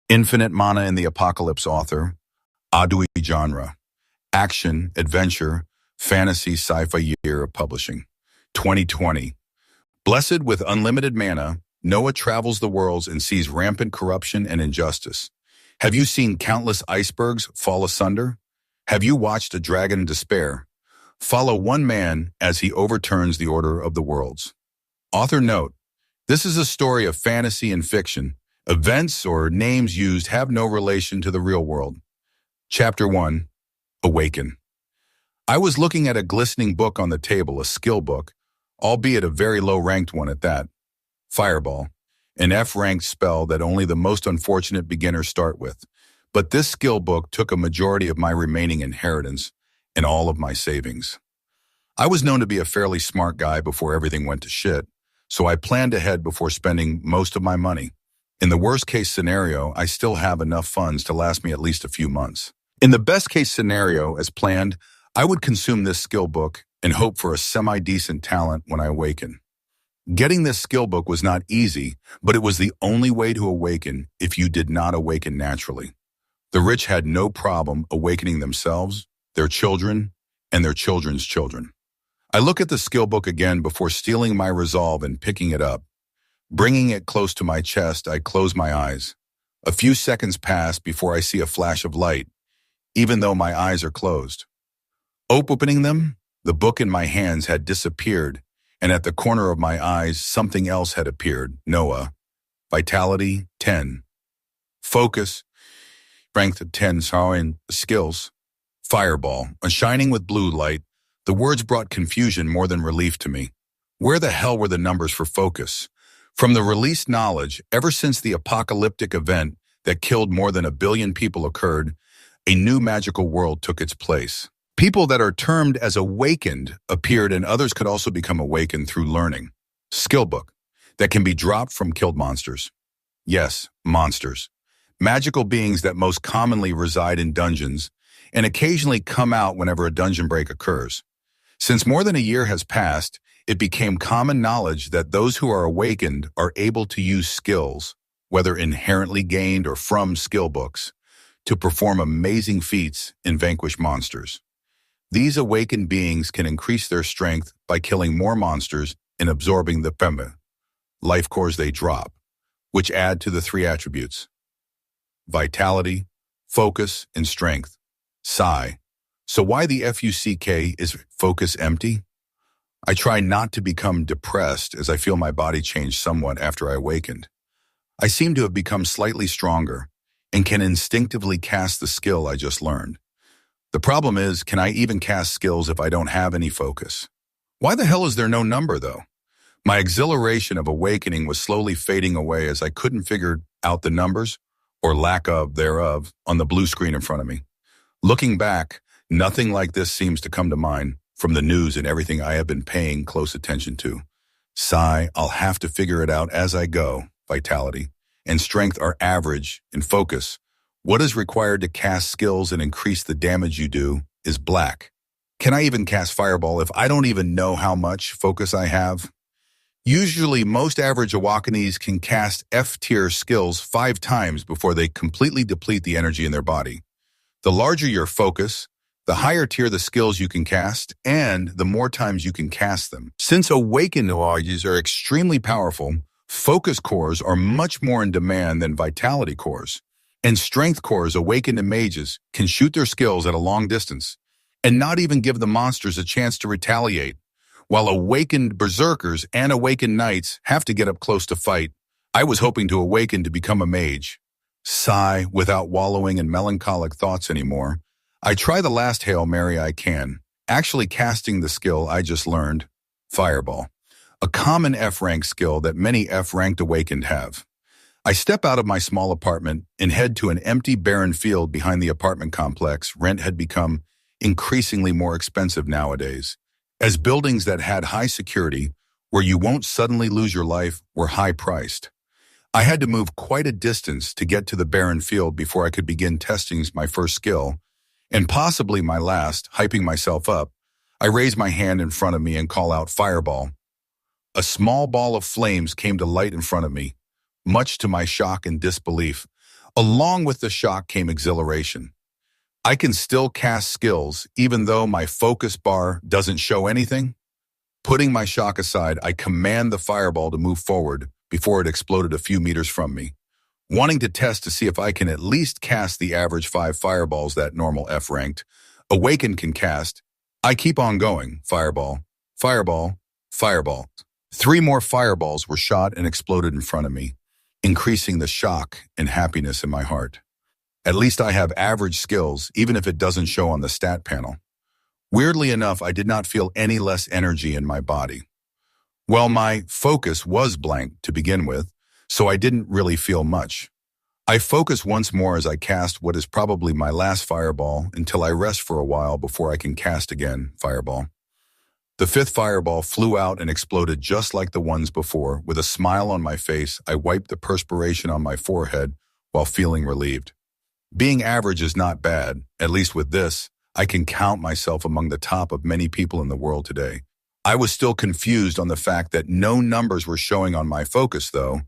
Infinite mana in the apocalypse author, Adui genre, action, adventure, fantasy, sci-fi year of publishing. 2020. Blessed with unlimited mana, Noah travels the worlds and sees rampant corruption and injustice. Have you seen countless icebergs fall asunder? Have you watched a dragon despair? Follow one man as he overturns the order of the worlds. Author note: this is a story of fantasy and fiction. Events or names used have no relation to the real world. Chapter 1. Awaken. I was looking at a glistening book on the table, a skill book, albeit a very low-ranked one at that. Fireball, an F-ranked spell that only the most unfortunate beginners start with. But this skill book took a majority of my remaining inheritance and all of my savings. I was known to be a fairly smart guy before everything went to shit, so I planned ahead before spending most of my money. In the worst-case scenario, I still have enough funds to last me at least a few months. In the best-case scenario, as planned, I would consume this skill book and hope for a semi-decent talent when I awaken. Getting this skill book was not easy, but it was the only way to awaken if you did not awaken naturally. The rich had no problem awakening themselves, their children, and their children's children. I look at the skill book again before stealing my resolve and picking it up. Bringing it close to my chest, I close my eyes. A few seconds pass before I see a flash of light, even though my eyes are closed. Opening them, the book in my hands had disappeared, and at the corner of my eyes, something else had appeared. Noah. Vitality, 10. Focus, strength of 10, skills. Fireball, a shining with blue light. The words brought confusion more than relief to me. Where the hell were the numbers for focus? From the released knowledge, ever since the apocalyptic event that killed more than 1 billion people occurred, a new magical world took its place. People that are termed as awakened appeared, and others could also become awakened through learning. Skill book that can be dropped from killed monsters. Yes, monsters. Magical beings that most commonly reside in dungeons and occasionally come out whenever a dungeon break occurs. Since more than a year has passed, it became common knowledge that those who are awakened are able to use skills, whether inherently gained or from skill books, to perform amazing feats and vanquish monsters. These awakened beings can increase their strength by killing more monsters and absorbing the life cores they drop, which add to the 3 attributes: vitality, focus, and strength. Sigh. So why the FUCK is focus empty? I try not to become depressed as I feel my body change somewhat after I awakened. I seem to have become slightly stronger and can instinctively cast the skill I just learned. The problem is, can I even cast skills if I don't have any focus? Why the hell is there no number, though? My exhilaration of awakening was slowly fading away as I couldn't figure out the numbers, or lack of thereof, on the blue screen in front of me. Looking back, nothing like this seems to come to mind from the news and everything I have been paying close attention to. Sigh, I'll have to figure it out as I go. Vitality and strength are average, and focus, what is required to cast skills and increase the damage you do, is black. Can I even cast Fireball if I don't even know how much focus I have? Usually, most average Awakenees can cast F-tier skills 5 times before they completely deplete the energy in their body. The larger your focus, the higher tier the skills you can cast, and the more times you can cast them. Since awakened Awakenees are extremely powerful, focus cores are much more in demand than vitality cores. And strength cores, awakened and mages, can shoot their skills at a long distance and not even give the monsters a chance to retaliate, while awakened berserkers and awakened knights have to get up close to fight. I was hoping to awaken to become a mage. Sigh, without wallowing in melancholic thoughts anymore, I try the last Hail Mary I can, actually casting the skill I just learned, Fireball, a common F-rank skill that many F-ranked awakened have. I step out of my small apartment and head to an empty, barren field behind the apartment complex. Rent had become increasingly more expensive nowadays, as buildings that had high security, where you won't suddenly lose your life, were high-priced. I had to move quite a distance to get to the barren field before I could begin testing my first skill, and possibly my last. Hyping myself up, I raise my hand in front of me and call out Fireball. A small ball of flames came to light in front of me. Much to my shock and disbelief, Along with the shock came exhilaration. I can still cast skills even though my focus bar doesn't show anything. Putting my shock aside, I command the fireball to move forward before it exploded a few meters from me, wanting to test to see if I can at least cast the average 5 fireballs that normal F-ranked Awaken can cast. I keep on going. Fireball, fireball, fireball. 3 more fireballs were shot and exploded in front of me, increasing the shock and happiness in my heart. At least I have average skills, even if it doesn't show on the stat panel. Weirdly enough, I did not feel any less energy in my body. Well, my focus was blank to begin with, so I didn't really feel much. I focus once more as I cast what is probably my last fireball until I rest for a while before I can cast again, fireball. The 5th fireball flew out and exploded just like the ones before. With a smile on my face, I wiped the perspiration on my forehead while feeling relieved. Being average is not bad, at least with this. I can count myself among the top of many people in the world today. I was still confused on the fact that no numbers were showing on my focus, though,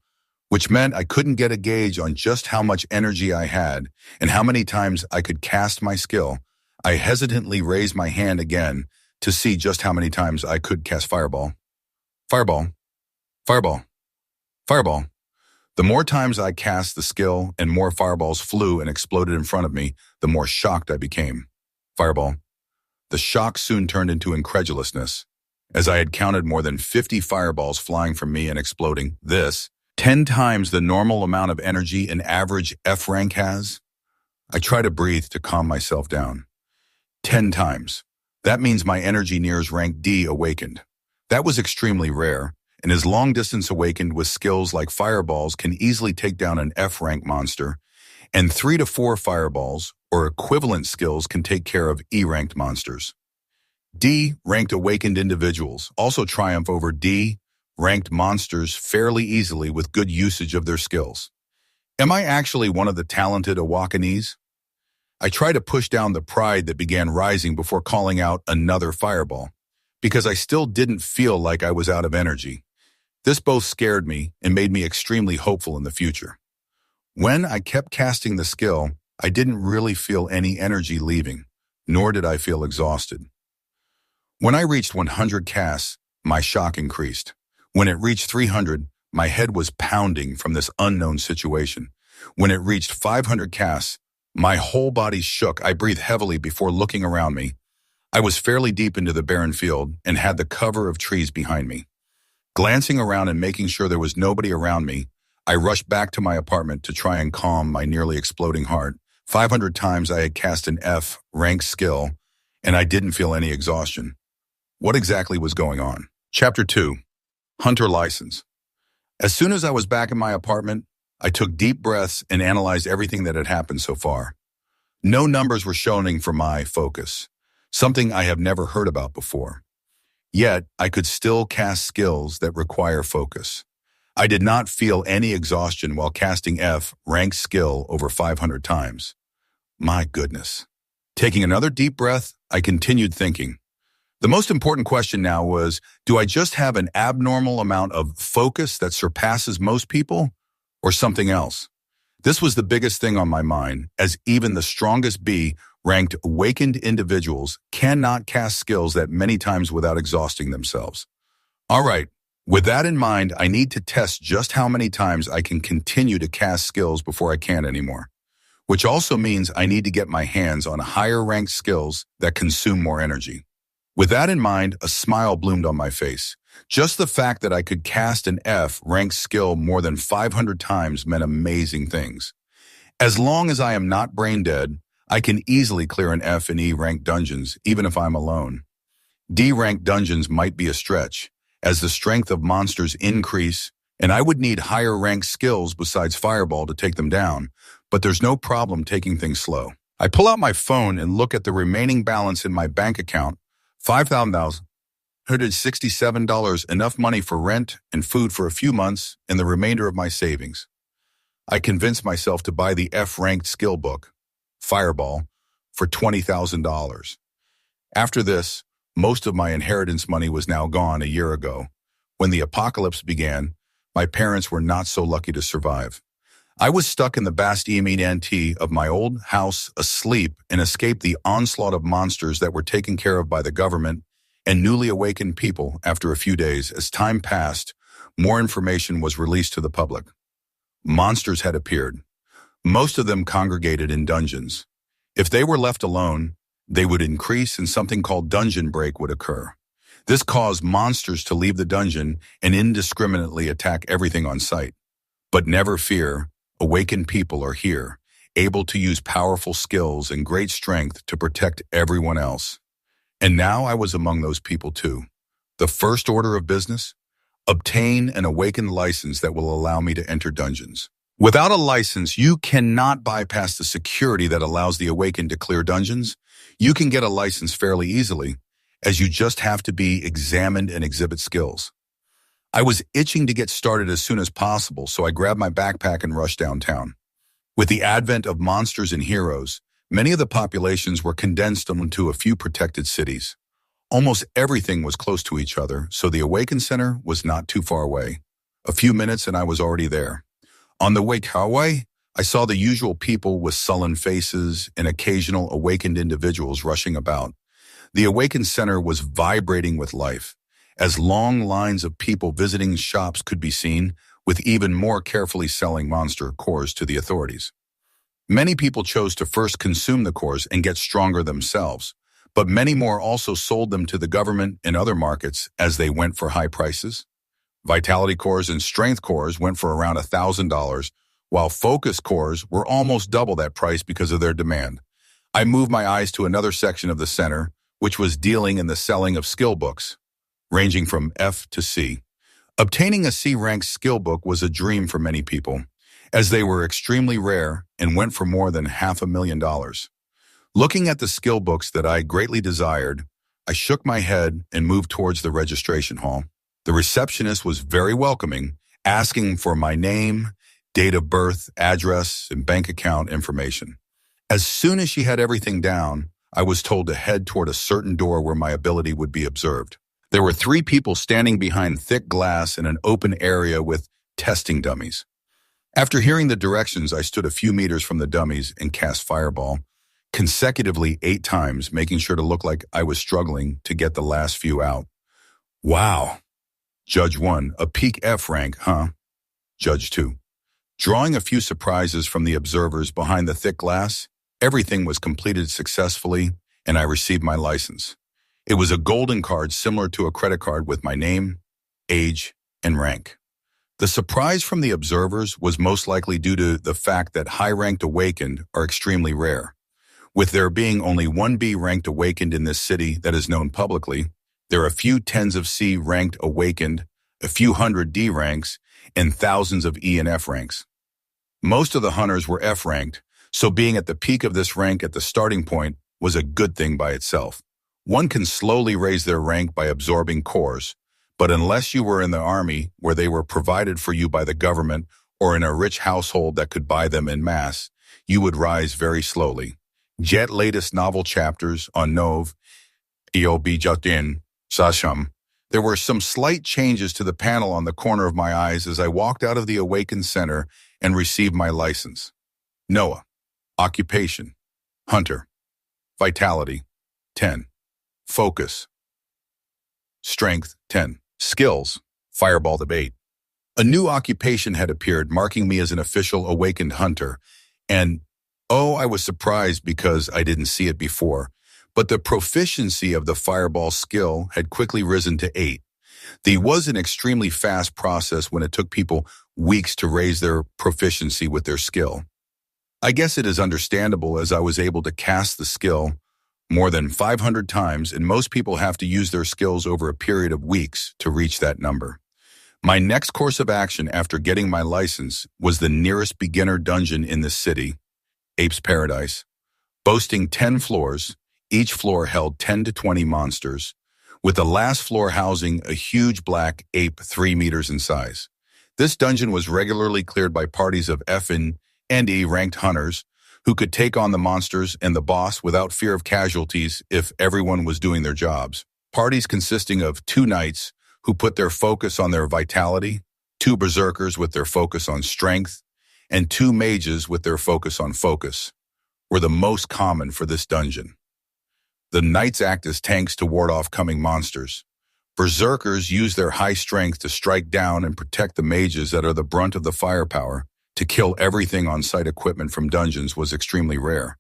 which meant I couldn't get a gauge on just how much energy I had and how many times I could cast my skill. I hesitantly raised my hand again to see just how many times I could cast fireball. Fireball. Fireball. Fireball. The more times I cast the skill and more fireballs flew and exploded in front of me, the more shocked I became. Fireball. The shock soon turned into incredulousness, as I had counted more than 50 fireballs flying from me and exploding. This, 10 times the normal amount of energy an average F rank has. I try to breathe to calm myself down. 10 times. That means my energy nears rank D awakened. That was extremely rare, and as long-distance awakened with skills like fireballs can easily take down an F rank monster, and 3 to 4 fireballs or equivalent skills can take care of E-ranked monsters. D-ranked awakened individuals also triumph over D-ranked monsters fairly easily with good usage of their skills. Am I actually one of the talented awakens? I try to push down the pride that began rising before calling out another fireball, because I still didn't feel like I was out of energy. This both scared me and made me extremely hopeful in the future. When I kept casting the skill, I didn't really feel any energy leaving, nor did I feel exhausted. When I reached 100 casts, my shock increased. When it reached 300, my head was pounding from this unknown situation. When it reached 500 casts, my whole body shook. I breathed heavily before looking around me. I was fairly deep into the barren field and had the cover of trees behind me. Glancing around and making sure there was nobody around me, I rushed back to my apartment to try and calm my nearly exploding heart. 500 times I had cast an F rank skill, and I didn't feel any exhaustion. What exactly was going on? Chapter 2. Hunter License. As soon as I was back in my apartment, I took deep breaths and analyzed everything that had happened so far. No numbers were showing for my focus, something I have never heard about before. Yet, I could still cast skills that require focus. I did not feel any exhaustion while casting F rank skill over 500 times. My goodness. Taking another deep breath, I continued thinking. The most important question now was, do I just have an abnormal amount of focus that surpasses most people, or something else? This was the biggest thing on my mind, as even the strongest B-ranked awakened individuals cannot cast skills that many times without exhausting themselves. All right, with that in mind, I need to test just how many times I can continue to cast skills before I can't anymore, which also means I need to get my hands on higher ranked skills that consume more energy. With that in mind, a smile bloomed on my face. Just the fact that I could cast an F ranked skill more than 500 times meant amazing things. As long as I am not brain dead, I can easily clear an F and E ranked dungeons, even if I'm alone. D ranked dungeons might be a stretch, as the strength of monsters increase, and I would need higher ranked skills besides Fireball to take them down, but there's no problem taking things slow. I pull out my phone and look at the remaining balance in my bank account, $5,167, enough money for rent and food for a few months and the remainder of my savings. I convinced myself to buy the F-ranked skill book, Fireball, for $20,000. After this, most of my inheritance money was now gone a year ago. When the apocalypse began, my parents were not so lucky to survive. I was stuck in the basement of my old house, asleep, and escaped the onslaught of monsters that were taken care of by the government and newly awakened people. After a few days, as time passed, more information was released to the public. Monsters had appeared. Most of them congregated in dungeons. If they were left alone, they would increase and something called dungeon break would occur. This caused monsters to leave the dungeon and indiscriminately attack everything on sight. But never fear, awakened people are here, able to use powerful skills and great strength to protect everyone else. And now I was among those people too. The first order of business? Obtain an awakened license that will allow me to enter dungeons. Without a license, you cannot bypass the security that allows the awakened to clear dungeons. You can get a license fairly easily, as you just have to be examined and exhibit skills. I was itching to get started as soon as possible, so I grabbed my backpack and rushed downtown. With the advent of monsters and heroes, many of the populations were condensed into a few protected cities. Almost everything was close to each other, so the Awaken Center was not too far away. A few minutes and I was already there. On the way to Hawaii, I saw the usual people with sullen faces and occasional awakened individuals rushing about. The Awaken Center was vibrating with life, as long lines of people visiting shops could be seen, with even more carefully selling monster cores to the authorities. Many people chose to first consume the cores and get stronger themselves, but many more also sold them to the government and other markets as they went for high prices. Vitality cores and strength cores went for around $1,000, while focus cores were almost double that price because of their demand. I moved my eyes to another section of the center, which was dealing in the selling of skill books, ranging from F to C. Obtaining a C-ranked skill book was a dream for many people, as they were extremely rare and went for more than $500,000. Looking at the skill books that I greatly desired, I shook my head and moved towards the registration hall. The receptionist was very welcoming, asking for my name, date of birth, address, and bank account information. As soon as she had everything down, I was told to head toward a certain door where my ability would be observed. There were 3 people standing behind thick glass in an open area with testing dummies. After hearing the directions, I stood a few meters from the dummies and cast Fireball, consecutively 8 times, making sure to look like I was struggling to get the last few out. Wow. Judge 1, a peak F rank, huh? Judge 2. Drawing a few surprises from the observers behind the thick glass, everything was completed successfully, and I received my license. It was a golden card similar to a credit card with my name, age, and rank. The surprise from the observers was most likely due to the fact that high-ranked awakened are extremely rare. With there being only 1 B-ranked awakened in this city that is known publicly, there are a few tens of C-ranked awakened, a few hundred D ranks, and thousands of E and F ranks. Most of the hunters were F-ranked, so being at the peak of this rank at the starting point was a good thing by itself. One can slowly raise their rank by absorbing cores, but unless you were in the army where they were provided for you by the government or in a rich household that could buy them en masse, you would rise very slowly. Jet latest novel chapters on Nov, Eob Jatin, Sasham. There were some slight changes to the panel on the corner of my eyes as I walked out of the Awakened Center and received my license. Noah. Occupation. Hunter. Vitality. 10. Focus. Strength. 10. Skills. Fireball debate. A new occupation had appeared, marking me as an official Awakened Hunter. And, I was surprised because I didn't see it before. But the proficiency of the fireball skill had quickly risen to 8. There was an extremely fast process when it took people weeks to raise their proficiency with their skill. I guess it is understandable as I was able to cast the skill more than 500 times, and most people have to use their skills over a period of weeks to reach that number. My next course of action after getting my license was the nearest beginner dungeon in the city, Ape's Paradise, boasting 10 floors. Each floor held 10 to 20 monsters, with the last floor housing a huge black ape 3 meters in size. This dungeon was regularly cleared by parties of F and E ranked hunters who could take on the monsters and the boss without fear of casualties if everyone was doing their jobs. Parties consisting of 2 knights who put their focus on their vitality, 2 berserkers with their focus on strength, and 2 mages with their focus on focus were the most common for this dungeon. The knights act as tanks to ward off coming monsters. Berserkers use their high strength to strike down and protect the mages that are the brunt of the firepower. To kill everything on site equipment from dungeons was extremely rare.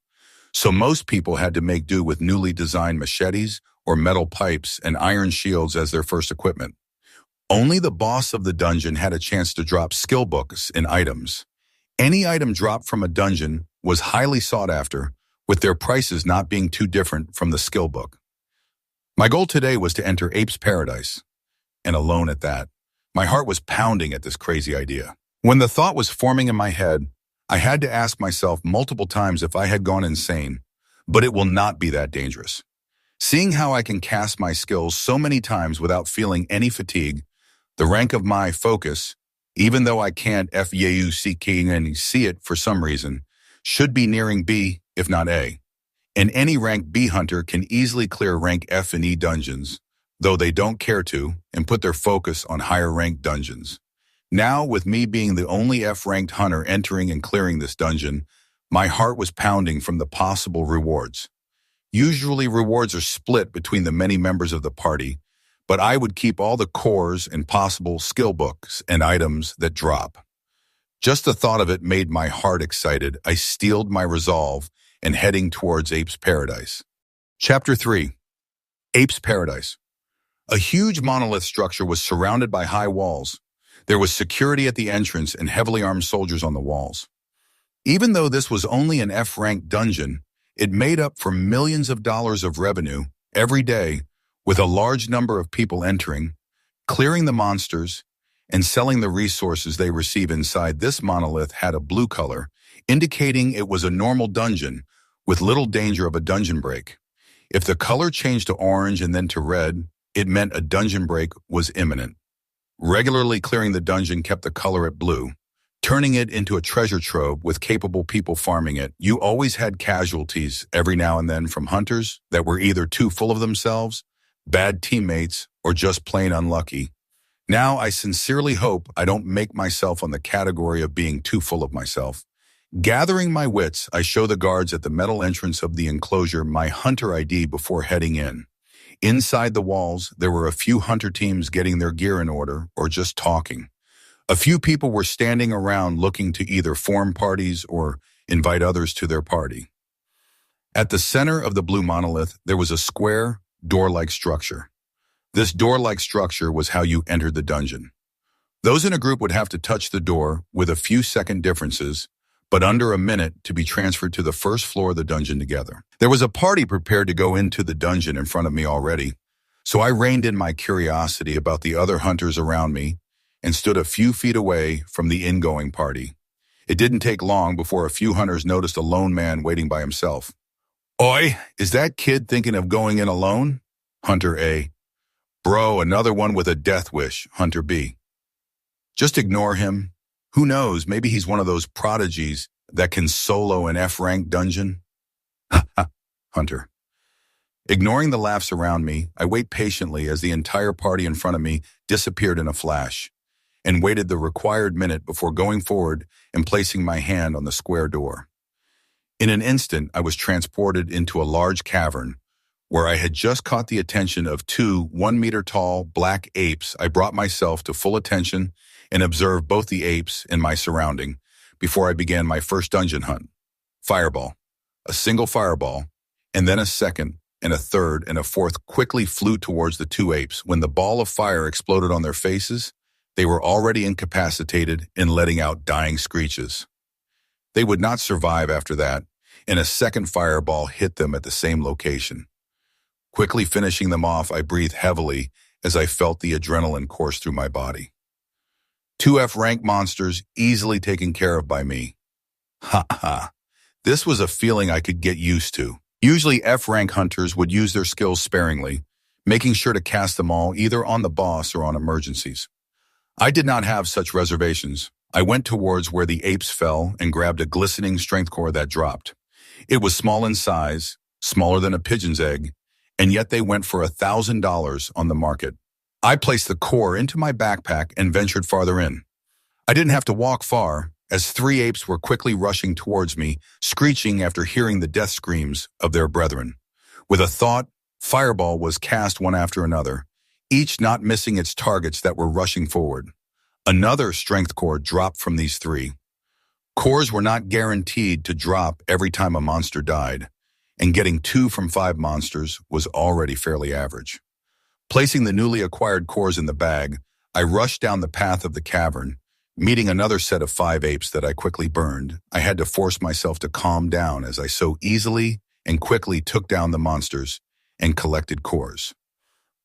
So most people had to make do with newly designed machetes or metal pipes and iron shields as their first equipment. Only the boss of the dungeon had a chance to drop skill books and items. Any item dropped from a dungeon was highly sought after, with their prices not being too different from the skill book. My goal today was to enter Ape's Paradise, and alone at that. My heart was pounding at this crazy idea. When the thought was forming in my head, I had to ask myself multiple times if I had gone insane, but it will not be that dangerous. Seeing how I can cast my skills so many times without feeling any fatigue, the rank of my focus, even though I can't see it for some reason, should be nearing B, if not A. And any rank B hunter can easily clear rank F and E dungeons, though they don't care to, and put their focus on higher ranked dungeons. Now, with me being the only F-ranked hunter entering and clearing this dungeon, my heart was pounding from the possible rewards. Usually rewards are split between the many members of the party, but I would keep all the cores and possible skill books and items that drop. Just the thought of it made my heart excited. I steeled my resolve and heading towards Ape's Paradise. Chapter 3. Ape's Paradise. A huge monolith structure was surrounded by high walls. There was security at the entrance and heavily armed soldiers on the walls. Even though this was only an F-ranked dungeon, it made up for millions of dollars of revenue every day, with a large number of people entering, clearing the monsters, and selling the resources they receive inside. This monolith had a blue color, indicating it was a normal dungeon with little danger of a dungeon break. If the color changed to orange and then to red, it meant a dungeon break was imminent. Regularly clearing the dungeon kept the color at blue, turning it into a treasure trove with capable people farming it. You always had casualties every now and then from hunters that were either too full of themselves, bad teammates, or just plain unlucky. Now I sincerely hope I don't make myself on the category of being too full of myself. Gathering my wits, I show the guards at the metal entrance of the enclosure my hunter ID before heading in. Inside the walls, there were a few hunter teams getting their gear in order or just talking. A few people were standing around looking to either form parties or invite others to their party. At the center of the blue monolith, there was a square, door-like structure. This door-like structure was how you entered the dungeon. Those in a group would have to touch the door with a few second differences, but under a minute to be transferred to the first floor of the dungeon together. There was a party prepared to go into the dungeon in front of me already, so I reined in my curiosity about the other hunters around me and stood a few feet away from the ingoing party. It didn't take long before a few hunters noticed a lone man waiting by himself. "Oi, is that kid thinking of going in alone?" Hunter A. "Bro, another one with a death wish," Hunter B. "Just ignore him. Who knows, maybe he's one of those prodigies that can solo an F-ranked dungeon?" Hunter. Ignoring the laughs around me, I wait patiently as the entire party in front of me disappeared in a flash, and waited the required minute before going forward and placing my hand on the square door. In an instant, I was transported into a large cavern where I had just caught the attention of 2 1-meter-tall black apes. I brought myself to full attention and observed both the apes and my surrounding before I began my first dungeon hunt. Fireball. A single fireball, and then a second, and a third, and a fourth quickly flew towards the 2 apes. When the ball of fire exploded on their faces, they were already incapacitated and letting out dying screeches. They would not survive after that, and a second fireball hit them at the same location. Quickly finishing them off, I breathed heavily as I felt the adrenaline course through my body. 2 F-rank monsters easily taken care of by me. Ha ha. This was a feeling I could get used to. Usually F-rank hunters would use their skills sparingly, making sure to cast them all either on the boss or on emergencies. I did not have such reservations. I went towards where the apes fell and grabbed a glistening strength core that dropped. It was small in size, smaller than a pigeon's egg, and yet they went for $1,000 on the market. I placed the core into my backpack and ventured farther in. I didn't have to walk far, as 3 apes were quickly rushing towards me, screeching after hearing the death screams of their brethren. With a thought, fireball was cast one after another, each not missing its targets that were rushing forward. Another strength core dropped from these 3. Cores were not guaranteed to drop every time a monster died, and getting 2 from 5 monsters was already fairly average. Placing the newly acquired cores in the bag, I rushed down the path of the cavern, meeting another set of 5 apes that I quickly burned. I had to force myself to calm down as I so easily and quickly took down the monsters and collected cores.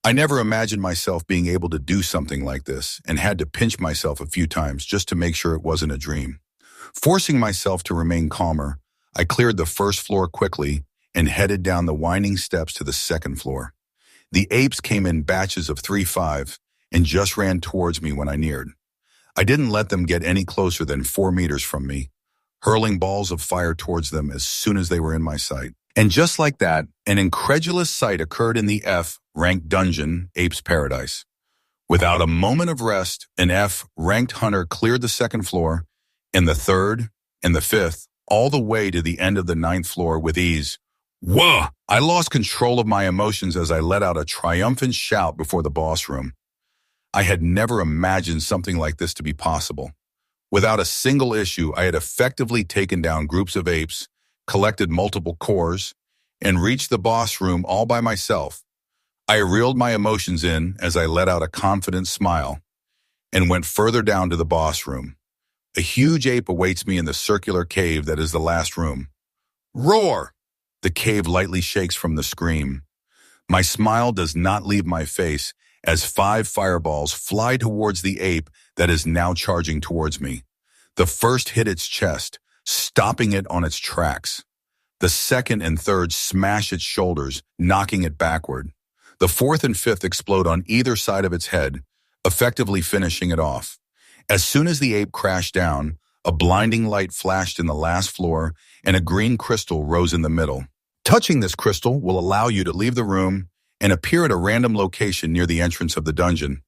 I never imagined myself being able to do something like this and had to pinch myself a few times just to make sure it wasn't a dream. Forcing myself to remain calmer, I cleared the first floor quickly and headed down the winding steps to the second floor. The apes came in batches of 3-5 and just ran towards me when I neared. I didn't let them get any closer than 4 meters from me, hurling balls of fire towards them as soon as they were in my sight. And just like that, an incredulous sight occurred in the F-ranked dungeon, Ape's Paradise. Without a moment of rest, an F-ranked hunter cleared the second floor, and the third, and the fifth, all the way to the end of the 9th floor with ease. Whoa! I lost control of my emotions as I let out a triumphant shout before the boss room. I had never imagined something like this to be possible. Without a single issue, I had effectively taken down groups of apes, collected multiple cores, and reached the boss room all by myself. I reeled my emotions in as I let out a confident smile and went further down to the boss room. A huge ape awaits me in the circular cave that is the last room. Roar! The cave lightly shakes from the scream. My smile does not leave my face as 5 fireballs fly towards the ape that is now charging towards me. The first hit its chest, stopping it on its tracks. The second and third smash its shoulders, knocking it backward. The fourth and fifth explode on either side of its head, effectively finishing it off. As soon as the ape crashed down, a blinding light flashed in the last floor and a green crystal rose in the middle. Touching this crystal will allow you to leave the room and appear at a random location near the entrance of the dungeon.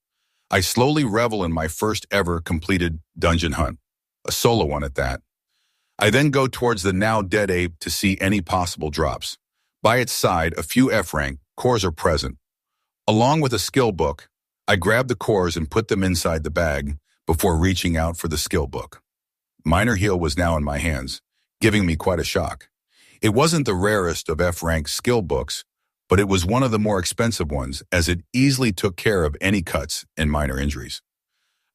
I slowly revel in my first ever completed dungeon hunt, a solo one at that. I then go towards the now dead ape to see any possible drops. By its side, a few F-rank cores are present. Along with a skill book, I grab the cores and put them inside the bag before reaching out for the skill book. Minor Heal was now in my hands, giving me quite a shock. It wasn't the rarest of F-rank skill books, but it was one of the more expensive ones as it easily took care of any cuts and minor injuries.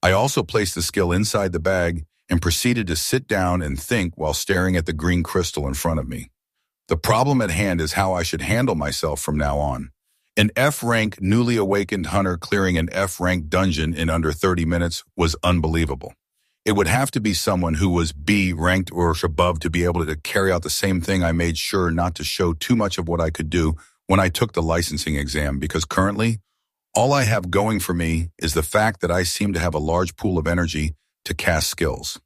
I also placed the skill inside the bag and proceeded to sit down and think while staring at the green crystal in front of me. The problem at hand is how I should handle myself from now on. An F-rank newly awakened hunter clearing an F-rank dungeon in under 30 minutes was unbelievable. It would have to be someone who was B-ranked or above to be able to carry out the same thing. I made sure not to show too much of what I could do when I took the licensing exam because currently, all I have going for me is the fact that I seem to have a large pool of energy to cast skills.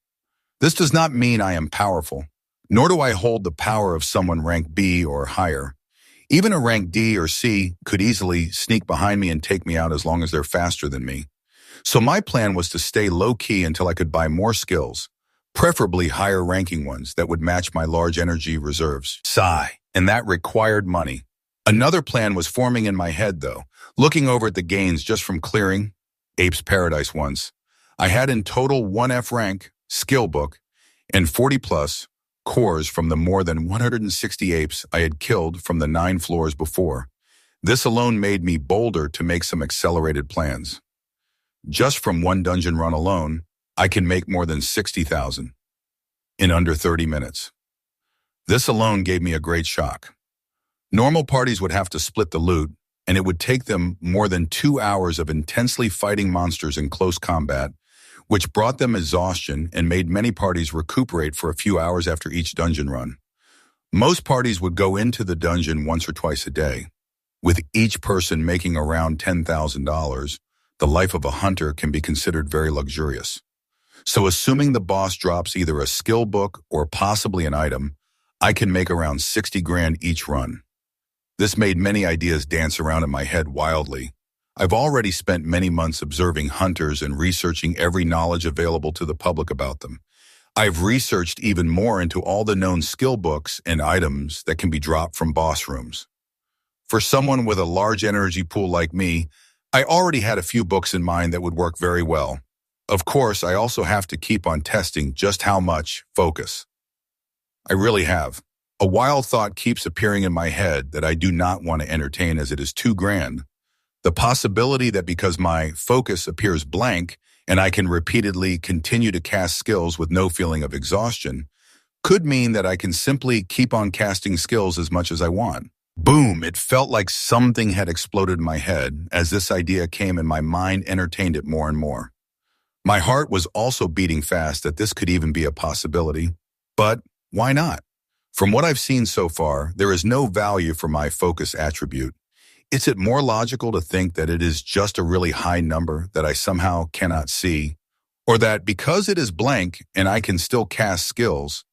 This does not mean I am powerful, nor do I hold the power of someone rank B or higher. Even a rank D or C could easily sneak behind me and take me out as long as they're faster than me. So my plan was to stay low-key until I could buy more skills, preferably higher-ranking ones that would match my large energy reserves. Sigh, and that required money. Another plan was forming in my head, though, looking over at the gains just from clearing Ape's Paradise once. I had in total 1 F-rank, skill book, and 40-plus cores from the more than 160 apes I had killed from the 9 floors before. This alone made me bolder to make some accelerated plans. Just from one dungeon run alone, I can make more than 60,000 in under 30 minutes. This alone gave me a great shock. Normal parties would have to split the loot, and it would take them more than 2 hours of intensely fighting monsters in close combat, which brought them exhaustion and made many parties recuperate for a few hours after each dungeon run. Most parties would go into the dungeon once or twice a day. With each person making around $10,000, the life of a hunter can be considered very luxurious. So assuming the boss drops either a skill book or possibly an item, I can make around 60 grand each run. This made many ideas dance around in my head wildly. I've already spent many months observing hunters and researching every knowledge available to the public about them. I've researched even more into all the known skill books and items that can be dropped from boss rooms. For someone with a large energy pool like me, I already had a few books in mind that would work very well. Of course, I also have to keep on testing just how much focus. I really have. A wild thought keeps appearing in my head that I do not want to entertain as it is too grand. The possibility that because my focus appears blank and I can repeatedly continue to cast skills with no feeling of exhaustion could mean that I can simply keep on casting skills as much as I want. Boom! It felt like something had exploded in my head as this idea came and my mind entertained it more and more. My heart was also beating fast that this could even be a possibility. But why not? From what I've seen so far, there is no value for my focus attribute. Is it more logical to think that it is just a really high number that I somehow cannot see? Or that because it is blank and I can still cast skills,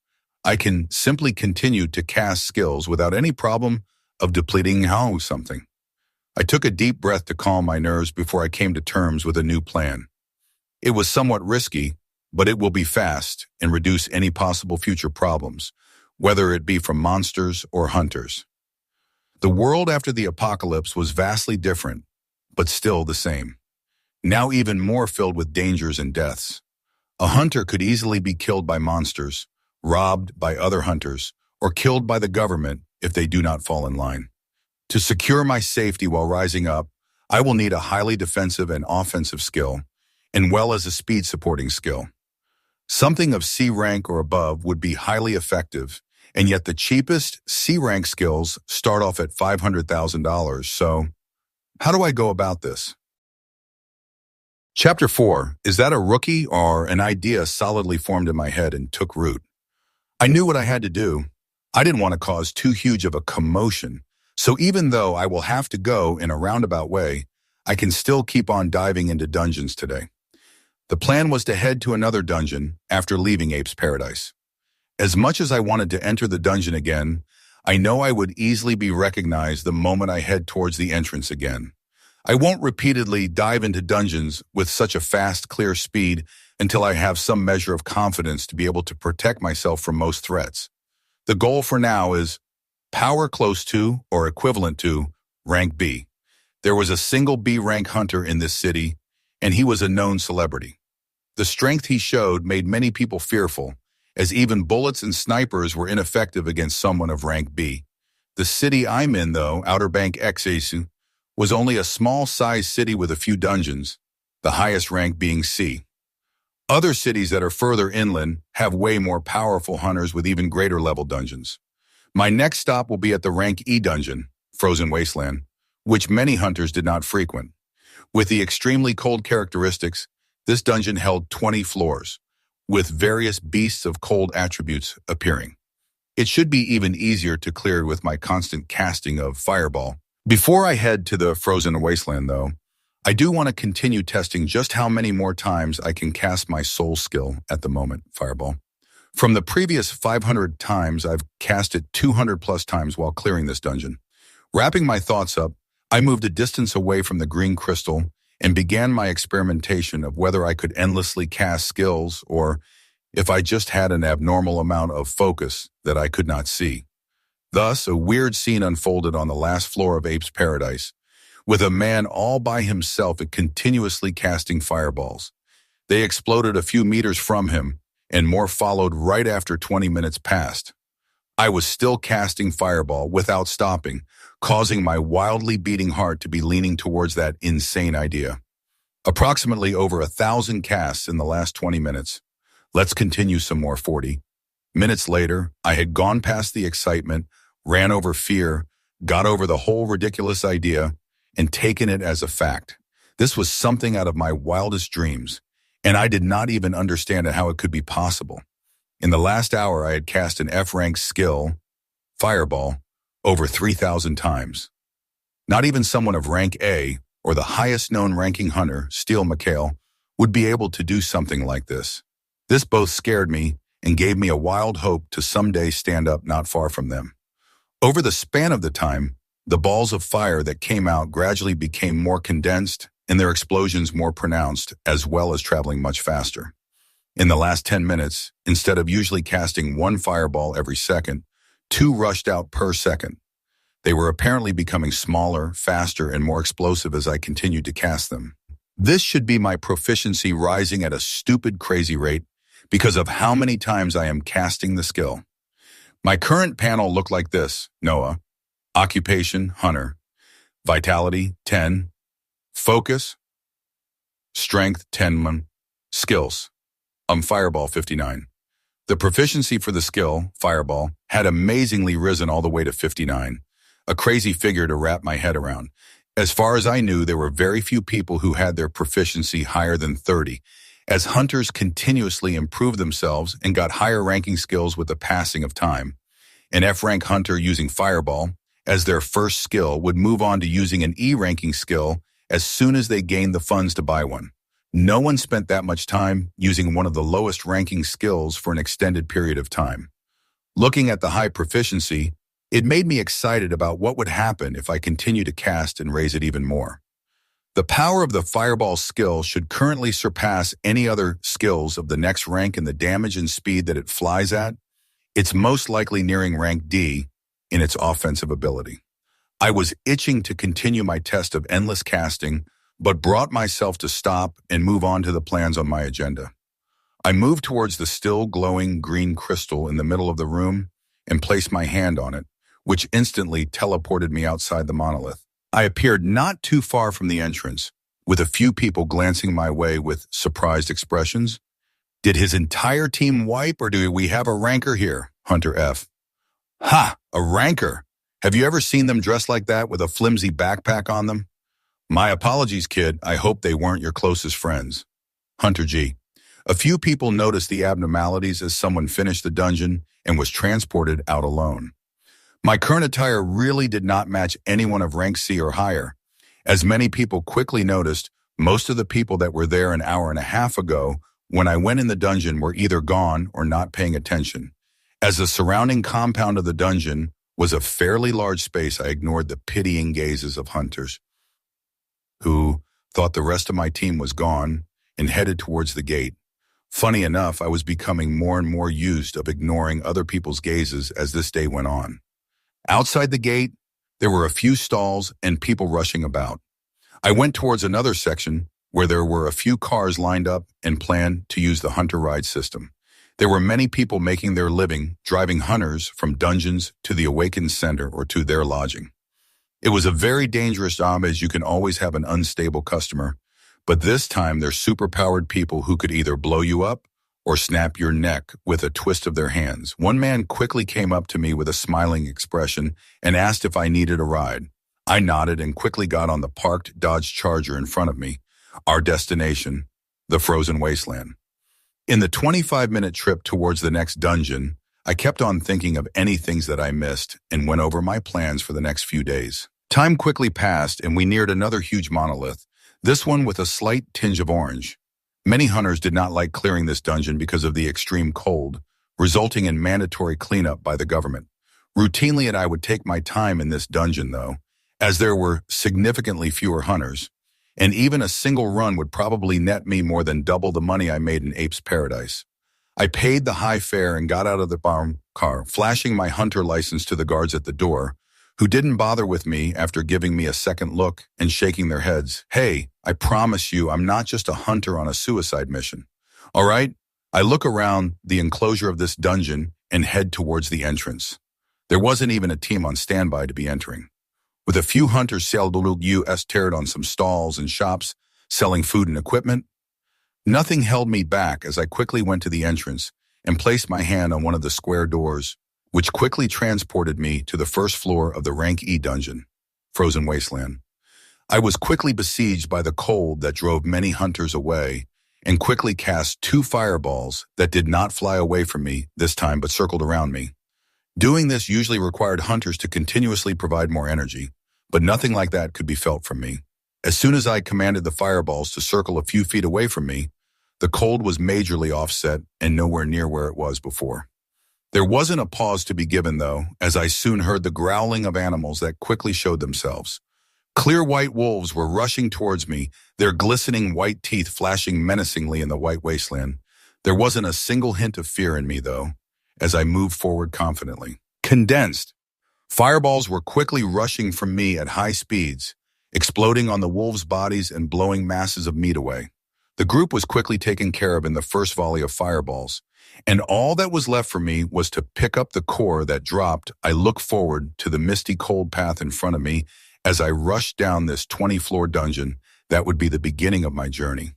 I can simply continue to cast skills without any problem of depleting something? I took a deep breath to calm my nerves before I came to terms with a new plan. It was somewhat risky, but it will be fast and reduce any possible future problems, whether it be from monsters or hunters. The world after the apocalypse was vastly different, but still the same. Now even more filled with dangers and deaths. A hunter could easily be killed by monsters, robbed by other hunters, or killed by the government if they do not fall in line. To secure my safety while rising up, I will need a highly defensive and offensive skill, as well as a speed supporting skill. Something of C rank or above would be highly effective, and yet the cheapest C rank skills start off at $500,000, so how do I go about this? Chapter 4, is that a rookie or an idea solidly formed in my head and took root? I knew what I had to do. I didn't want to cause too huge of a commotion, so even though I will have to go in a roundabout way, I can still keep on diving into dungeons today. The plan was to head to another dungeon after leaving Ape's Paradise. As much as I wanted to enter the dungeon again, I know I would easily be recognized the moment I head towards the entrance again. I won't repeatedly dive into dungeons with such a fast, clear speed until I have some measure of confidence to be able to protect myself from most threats. The goal for now is power close to or equivalent to rank B. There was a single B rank hunter in this city, and he was a known celebrity. The strength he showed made many people fearful, as even bullets and snipers were ineffective against someone of rank B. The city I'm in, though, Outer Bank Xasu, was only a small-sized city with a few dungeons, the highest rank being C. Other cities that are further inland have way more powerful hunters with even greater level dungeons. My next stop will be at the rank E dungeon, Frozen Wasteland, which many hunters did not frequent. With the extremely cold characteristics, this dungeon held 20 floors, with various beasts of cold attributes appearing. It should be even easier to clear with my constant casting of Fireball. Before I head to the Frozen Wasteland, though, I do want to continue testing just how many more times I can cast my soul skill at the moment, Fireball. From the previous 500 times, I've cast it 200 plus times while clearing this dungeon. Wrapping my thoughts up, I moved a distance away from the green crystal and began my experimentation of whether I could endlessly cast skills or if I just had an abnormal amount of focus that I could not see. Thus, a weird scene unfolded on the last floor of Ape's Paradise, with a man all by himself and continuously casting fireballs. They exploded a few meters from him, and more followed right after 20 minutes passed. I was still casting fireball without stopping, causing my wildly beating heart to be leaning towards that insane idea. Approximately over 1,000 casts in the last 20 minutes. Let's continue some more 40. Minutes later, I had gone past the excitement, ran over fear, got over the whole ridiculous idea, and taken it as a fact. This was something out of my wildest dreams, and I did not even understand how it could be possible. In the last hour, I had cast an F-rank skill, Fireball, over 3,000 times. Not even someone of rank A, or the highest known ranking hunter, Steel McHale, would be able to do something like this. This both scared me and gave me a wild hope to someday stand up not far from them. Over the span of the time, the balls of fire that came out gradually became more condensed and their explosions more pronounced, as well as traveling much faster. In the last 10 minutes, instead of usually casting one fireball every second, two rushed out per second. They were apparently becoming smaller, faster, and more explosive as I continued to cast them. This should be my proficiency rising at a stupid crazy rate because of how many times I am casting the skill. My current panel looked like this: Noah, occupation, hunter, vitality, 10, focus, strength, 10, skills, fireball, 59. The proficiency for the skill, fireball, had amazingly risen all the way to 59, a crazy figure to wrap my head around. As far as I knew, there were very few people who had their proficiency higher than 30, as hunters continuously improved themselves and got higher ranking skills with the passing of time. An F-rank hunter using fireball as their first skill would move on to using an E-ranking skill as soon as they gained the funds to buy one. No one spent that much time using one of the lowest ranking skills for an extended period of time. Looking at the high proficiency, it made me excited about what would happen if I continue to cast and raise it even more. The power of the fireball skill should currently surpass any other skills of the next rank in the damage and speed that it flies at. It's most likely nearing rank D in its offensive ability. I was itching to continue my test of endless casting, but brought myself to stop and move on to the plans on my agenda. I moved towards the still glowing green crystal in the middle of the room and placed my hand on it, which instantly teleported me outside the monolith. I appeared not too far from the entrance, with a few people glancing my way with surprised expressions. Did his entire team wipe, or do we have a ranker here? Hunter F. Ha! A ranker! Have you ever seen them dressed like that with a flimsy backpack on them? My apologies, kid. I hope they weren't your closest friends. Hunter G. A few people noticed the abnormalities as someone finished the dungeon and was transported out alone. My current attire really did not match anyone of rank C or higher. As many people quickly noticed, most of the people that were there an hour and a half ago when I went in the dungeon were either gone or not paying attention. As the surrounding compound of the dungeon was a fairly large space, I ignored the pitying gazes of hunters, who thought the rest of my team was gone and headed towards the gate. Funny enough, I was becoming more and more used of ignoring other people's gazes as this day went on. Outside the gate, there were a few stalls and people rushing about. I went towards another section where there were a few cars lined up and planned to use the hunter ride system. There were many people making their living driving hunters from dungeons to the awakens center or to their lodging. It was a very dangerous job, as you can always have an unstable customer, but this time they're superpowered people who could either blow you up or snap your neck with a twist of their hands. One man quickly came up to me with a smiling expression and asked if I needed a ride. I nodded and quickly got on the parked Dodge Charger in front of me, our destination, the frozen wasteland. In the 25-minute trip towards the next dungeon, I kept on thinking of any things that I missed and went over my plans for the next few days. Time quickly passed and we neared another huge monolith, this one with a slight tinge of orange. Many hunters did not like clearing this dungeon because of the extreme cold, resulting in mandatory cleanup by the government. Routinely, I would take my time in this dungeon, though, as there were significantly fewer hunters, and even a single run would probably net me more than double the money I made in Ape's Paradise. I paid the high fare and got out of the car, flashing my hunter license to the guards at the door, who didn't bother with me after giving me a second look and shaking their heads. Hey, I promise you I'm not just a hunter on a suicide mission. All right? I look around the enclosure of this dungeon and head towards the entrance. There wasn't even a team on standby to be entering. With a few hunters sailed US teared on some stalls and shops selling food and equipment, nothing held me back as I quickly went to the entrance and placed my hand on one of the square doors, which quickly transported me to the first floor of the rank E dungeon, Frozen Wasteland. I was quickly besieged by the cold that drove many hunters away and quickly cast 2 fireballs that did not fly away from me this time but circled around me. Doing this usually required hunters to continuously provide more energy, but nothing like that could be felt from me. As soon as I commanded the fireballs to circle a few feet away from me, the cold was majorly offset and nowhere near where it was before. There wasn't a pause to be given, though, as I soon heard the growling of animals that quickly showed themselves. Clear white wolves were rushing towards me, their glistening white teeth flashing menacingly in the white wasteland. There wasn't a single hint of fear in me, though, as I moved forward confidently. Condensed. Fireballs were quickly rushing from me at high speeds, exploding on the wolves' bodies and blowing masses of meat away. The group was quickly taken care of in the first volley of fireballs, and all that was left for me was to pick up the core that dropped. I looked forward to the misty cold path in front of me as I rushed down this 20-floor dungeon that would be the beginning of my journey.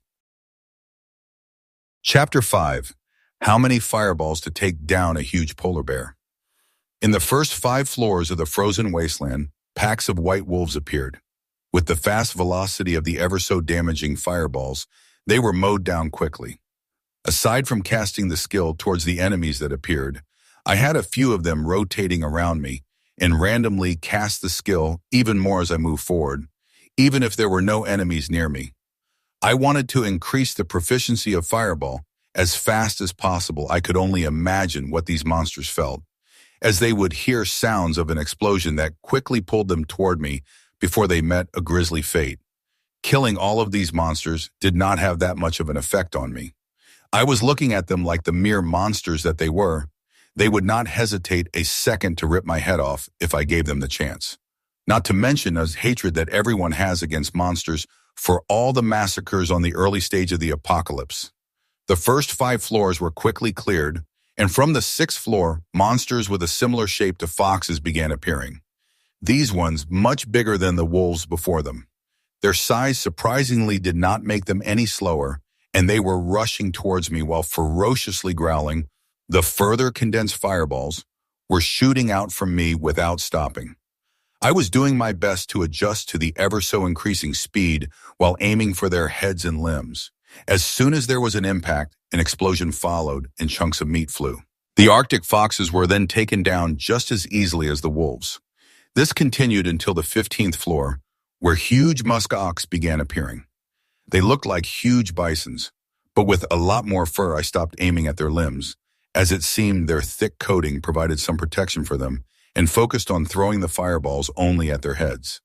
Chapter 5. How many fireballs to take down a huge polar bear? In the first 5 floors of the frozen wasteland, packs of white wolves appeared. With the fast velocity of the ever-so-damaging fireballs, they were mowed down quickly. Aside from casting the skill towards the enemies that appeared, I had a few of them rotating around me and randomly cast the skill even more as I moved forward, even if there were no enemies near me. I wanted to increase the proficiency of fireball as fast as possible. I could only imagine what these monsters felt, as they would hear sounds of an explosion that quickly pulled them toward me before they met a grisly fate. Killing all of these monsters did not have that much of an effect on me. I was looking at them like the mere monsters that they were. They would not hesitate a second to rip my head off if I gave them the chance. Not to mention the hatred that everyone has against monsters for all the massacres on the early stage of the apocalypse. The first 5 floors were quickly cleared, and from the 6th floor, monsters with a similar shape to foxes began appearing. These ones much bigger than the wolves before them. Their size surprisingly did not make them any slower, and they were rushing towards me while ferociously growling. The further condensed fireballs were shooting out from me without stopping. I was doing my best to adjust to the ever-so-increasing speed while aiming for their heads and limbs. As soon as there was an impact, an explosion followed and chunks of meat flew. The Arctic foxes were then taken down just as easily as the wolves. This continued until the 15th floor, where huge musk ox began appearing. They looked like huge bisons, but with a lot more fur. I stopped aiming at their limbs, as it seemed their thick coating provided some protection for them, and focused on throwing the fireballs only at their heads.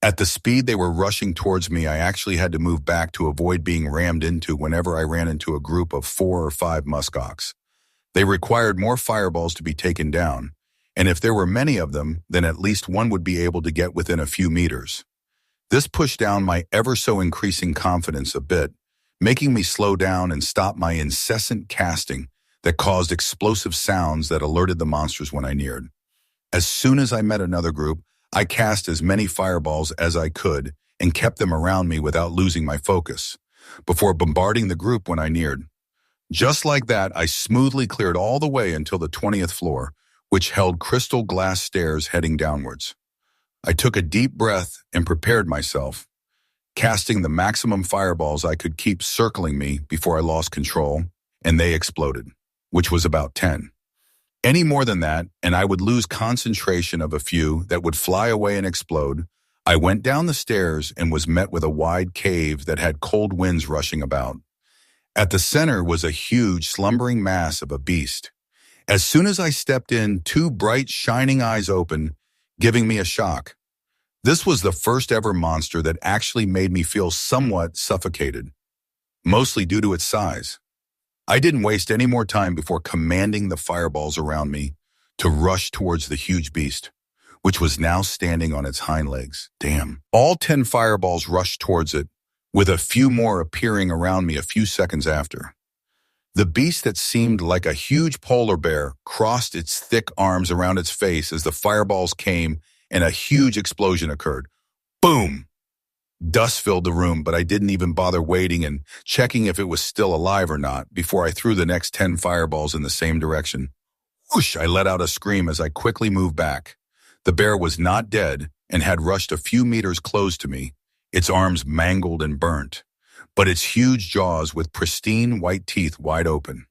At the speed they were rushing towards me, I actually had to move back to avoid being rammed into whenever I ran into a group of 4 or 5 muskox. They required more fireballs to be taken down, and if there were many of them, then at least one would be able to get within a few meters. This pushed down my ever-so-increasing confidence a bit, making me slow down and stop my incessant casting that caused explosive sounds that alerted the monsters when I neared. As soon as I met another group, I cast as many fireballs as I could and kept them around me without losing my focus, before bombarding the group when I neared. Just like that, I smoothly cleared all the way until the 20th floor, which held crystal glass stairs heading downwards. I took a deep breath and prepared myself, casting the maximum fireballs I could keep circling me before I lost control, and they exploded, which was about 10. Any more than that, and I would lose concentration of a few that would fly away and explode. I went down the stairs and was met with a wide cave that had cold winds rushing about. At the center was a huge, slumbering mass of a beast. As soon as I stepped in, 2 bright, shining eyes opened, giving me a shock. This was the first ever monster that actually made me feel somewhat suffocated, mostly due to its size. I didn't waste any more time before commanding the fireballs around me to rush towards the huge beast, which was now standing on its hind legs. Damn. All 10 fireballs rushed towards it, with a few more appearing around me a few seconds after. The beast that seemed like a huge polar bear crossed its thick arms around its face as the fireballs came and a huge explosion occurred. Boom! Dust filled the room, but I didn't even bother waiting and checking if it was still alive or not before I threw the next 10 fireballs in the same direction. Whoosh! I let out a scream as I quickly moved back. The bear was not dead and had rushed a few meters close to me, its arms mangled and burnt, but its huge jaws with pristine white teeth wide open.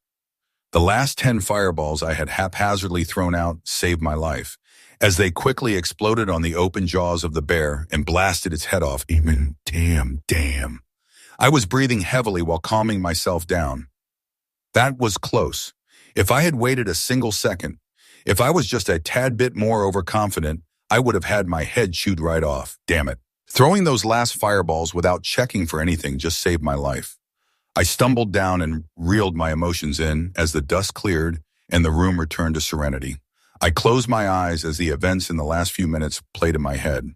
The last 10 fireballs I had haphazardly thrown out saved my life, as they quickly exploded on the open jaws of the bear and blasted its head off. Even damn. I was breathing heavily while calming myself down. That was close. If I had waited a single second, if I was just a tad bit more overconfident, I would have had my head chewed right off. Damn it. Throwing those last fireballs without checking for anything just saved my life. I stumbled down and reeled my emotions in as the dust cleared and the room returned to serenity. I closed my eyes as the events in the last few minutes played in my head.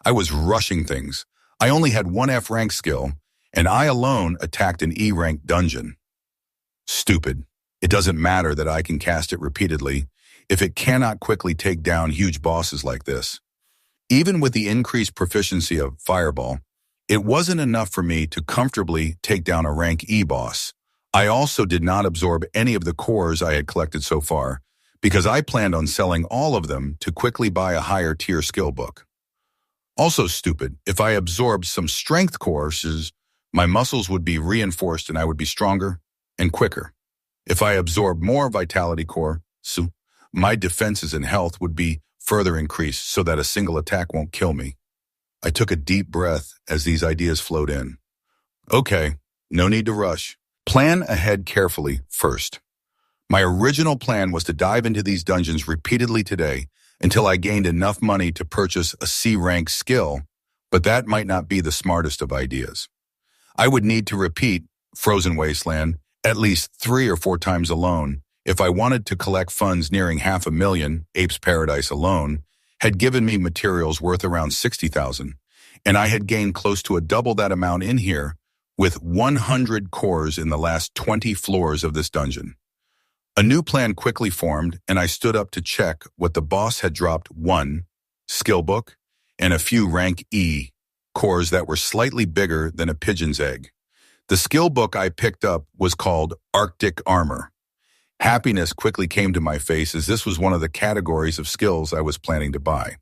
I was rushing things. I only had one F rank skill, and I alone attacked an E rank dungeon. Stupid. It doesn't matter that I can cast it repeatedly if it cannot quickly take down huge bosses like this. Even with the increased proficiency of Fireball, it wasn't enough for me to comfortably take down a rank E boss. I also did not absorb any of the cores I had collected so far, because I planned on selling all of them to quickly buy a higher tier skill book. Also stupid, if I absorbed some strength courses, my muscles would be reinforced and I would be stronger and quicker. If I absorbed more vitality core, so my defenses and health would be further increased so that a single attack won't kill me. I took a deep breath as these ideas flowed in. Okay, no need to rush. Plan ahead carefully first. My original plan was to dive into these dungeons repeatedly today until I gained enough money to purchase a C-rank skill, but that might not be the smartest of ideas. I would need to repeat Frozen Wasteland at least 3 or 4 times alone if I wanted to collect funds nearing $500,000. Ape's Paradise alone had given me materials worth around 60,000, and I had gained close to a double that amount in here with 100 cores in the last 20 floors of this dungeon. A new plan quickly formed, and I stood up to check what the boss had dropped: 1 skill book and a few rank E cores that were slightly bigger than a pigeon's egg. The skill book I picked up was called Arctic Armor. Happiness quickly came to my face as this was one of the categories of skills I was planning to buy.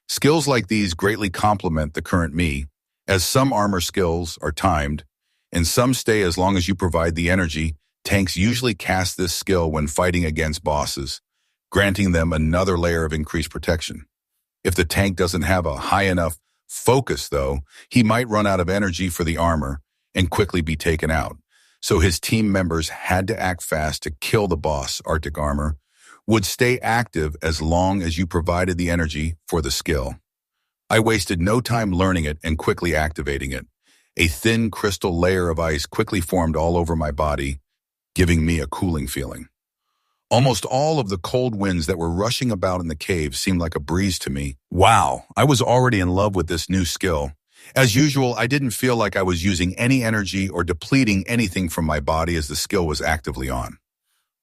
Skills like these greatly complement the current me, as some armor skills are timed, and some stay as long as you provide the energy. Tanks usually cast this skill when fighting against bosses, granting them another layer of increased protection. If the tank doesn't have a high enough focus, though, he might run out of energy for the armor and quickly be taken out. So his team members had to act fast to kill the boss. Arctic Armor would stay active as long as you provided the energy for the skill. I wasted no time learning it and quickly activating it. A thin crystal layer of ice quickly formed all over my body, giving me a cooling feeling. Almost all of the cold winds that were rushing about in the cave seemed like a breeze to me. Wow, I was already in love with this new skill. As usual, I didn't feel like I was using any energy or depleting anything from my body as the skill was actively on.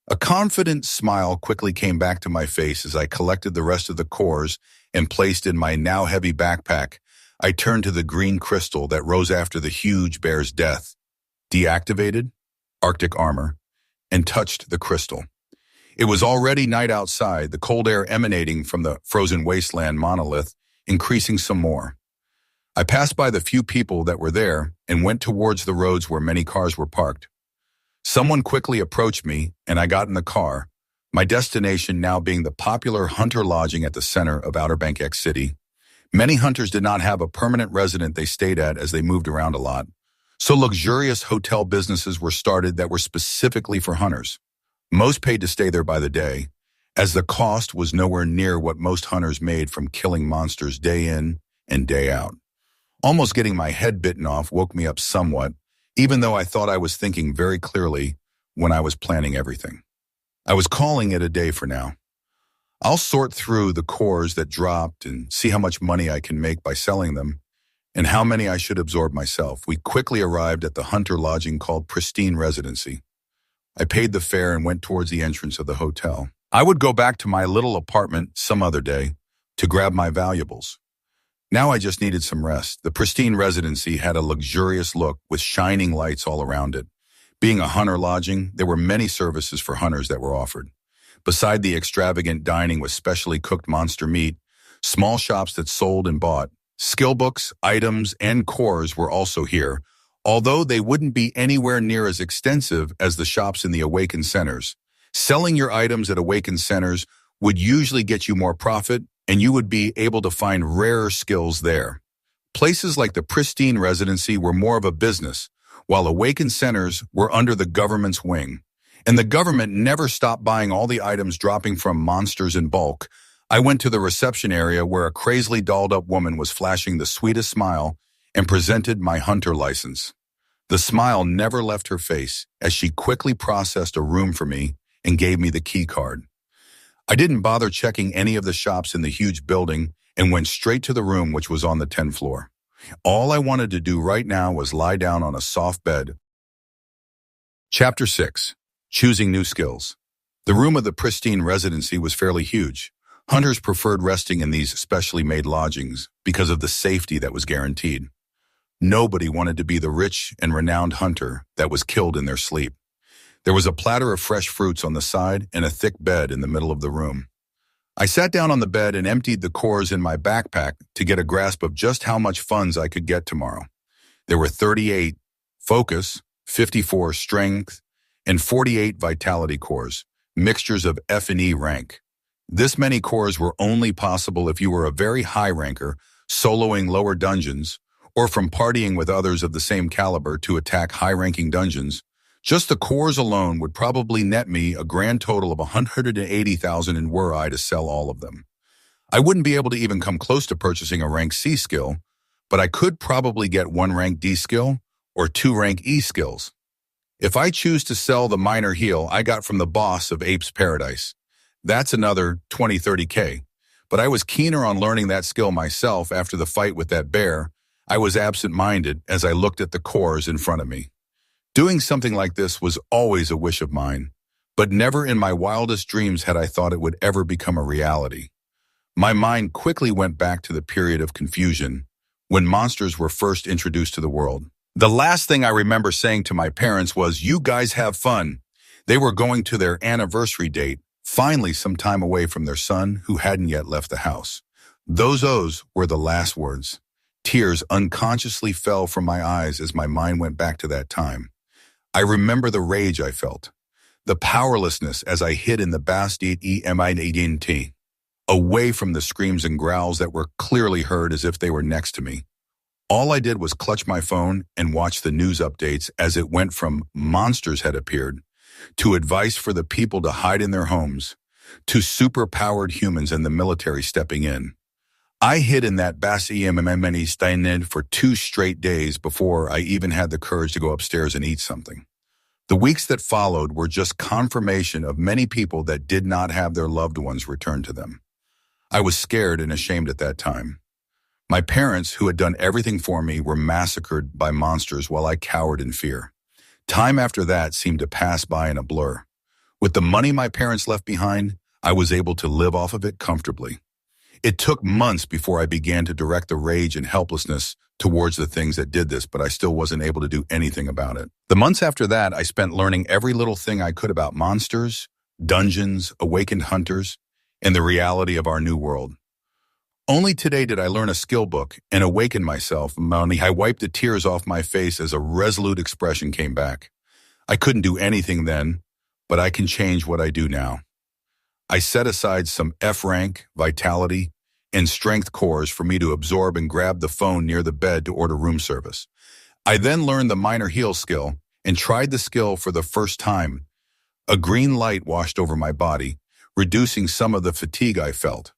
A confident smile quickly came back to my face as I collected the rest of the cores and placed in my now heavy backpack. I turned to the green crystal that rose after the huge bear's death, deactivated Arctic Armor, and touched the crystal. It was already night outside, the cold air emanating from the Frozen Wasteland monolith, increasing some more. I passed by the few people that were there and went towards the roads where many cars were parked. Someone quickly approached me, and I got in the car, my destination now being the popular hunter lodging at the center of Outer Bank City. Many hunters did not have a permanent resident they stayed at as they moved around a lot, so luxurious hotel businesses were started that were specifically for hunters. Most paid to stay there by the day, as the cost was nowhere near what most hunters made from killing monsters day in and day out. Almost getting my head bitten off woke me up somewhat, even though I thought I was thinking very clearly when I was planning everything. I was calling it a day for now. I'll sort through the cores that dropped and see how much money I can make by selling them and how many I should absorb myself. We quickly arrived at the hunter lodging called Pristine Residency. I paid the fare and went towards the entrance of the hotel. I would go back to my little apartment some other day to grab my valuables. Now I just needed some rest. The Pristine Residency had a luxurious look with shining lights all around it. Being a hunter lodging, there were many services for hunters that were offered. Beside the extravagant dining with specially cooked monster meat, small shops that sold and bought skill books, items, and cores were also here, although they wouldn't be anywhere near as extensive as the shops in the Awaken centers. Selling your items at Awaken centers would usually get you more profit, and you would be able to find rarer skills there. Places like the Pristine Residency were more of a business, while Awaken centers were under the government's wing. And the government never stopped buying all the items dropping from monsters in bulk. I went to the reception area where a crazily dolled-up woman was flashing the sweetest smile and presented my hunter license. The smile never left her face as she quickly processed a room for me and gave me the key card. I didn't bother checking any of the shops in the huge building and went straight to the room which was on the 10th floor. All I wanted to do right now was lie down on a soft bed. Chapter 6. Choosing New Skills. The room of the pristine residency was fairly huge. Hunters preferred resting in these specially made lodgings because of the safety that was guaranteed. Nobody wanted to be the rich and renowned hunter that was killed in their sleep. There was a platter of fresh fruits on the side and a thick bed in the middle of the room. I sat down on the bed and emptied the cores in my backpack to get a grasp of just how much funds I could get tomorrow. There were 38 focus, 54 strength, and 48 vitality cores, mixtures of F and E rank. This many cores were only possible if you were a very high ranker, soloing lower dungeons, or from partying with others of the same caliber to attack high-ranking dungeons. Just the cores alone would probably net me a grand total of 180,000 and were I to sell all of them. I wouldn't be able to even come close to purchasing a rank C skill, but I could probably get 1 rank D skill or 2 rank E skills. If I choose to sell the minor heal I got from the boss of Ape's Paradise, that's another 20-30K. But I was keener on learning that skill myself after the fight with that bear. I was absent-minded as I looked at the cores in front of me. Doing something like this was always a wish of mine, but never in my wildest dreams had I thought it would ever become a reality. My mind quickly went back to the period of confusion when monsters were first introduced to the world. The last thing I remember saying to my parents was, "You guys have fun." They were going to their anniversary date, finally some time away from their son who hadn't yet left the house. Those O's were the last words. Tears unconsciously fell from my eyes as my mind went back to that time. I remember the rage I felt, the powerlessness as I hid in the Bastide EMINT, away from the screams and growls that were clearly heard as if they were next to me. All I did was clutch my phone and watch the news updates as it went from monsters had appeared, to advice for the people to hide in their homes, to super-powered humans and the military stepping in. I hid in that Bastide for 2 straight days before I even had the courage to go upstairs and eat something. The weeks that followed were just confirmation of many people that did not have their loved ones returned to them. I was scared and ashamed at that time. My parents, who had done everything for me, were massacred by monsters while I cowered in fear. Time after that seemed to pass by in a blur. With the money my parents left behind, I was able to live off of it comfortably. It took months before I began to direct the rage and helplessness towards the things that did this, but I still wasn't able to do anything about it. The months after that, I spent learning every little thing I could about monsters, dungeons, awakened hunters, and the reality of our new world. Only today did I learn a skill book and awaken myself. I wiped the tears off my face as a resolute expression came back. I couldn't do anything then, but I can change what I do now. I set aside some F rank, vitality, and strength cores for me to absorb and grab the phone near the bed to order room service. I then learned the minor heal skill and tried the skill for the first time. A green light washed over my body, reducing some of the fatigue I felt.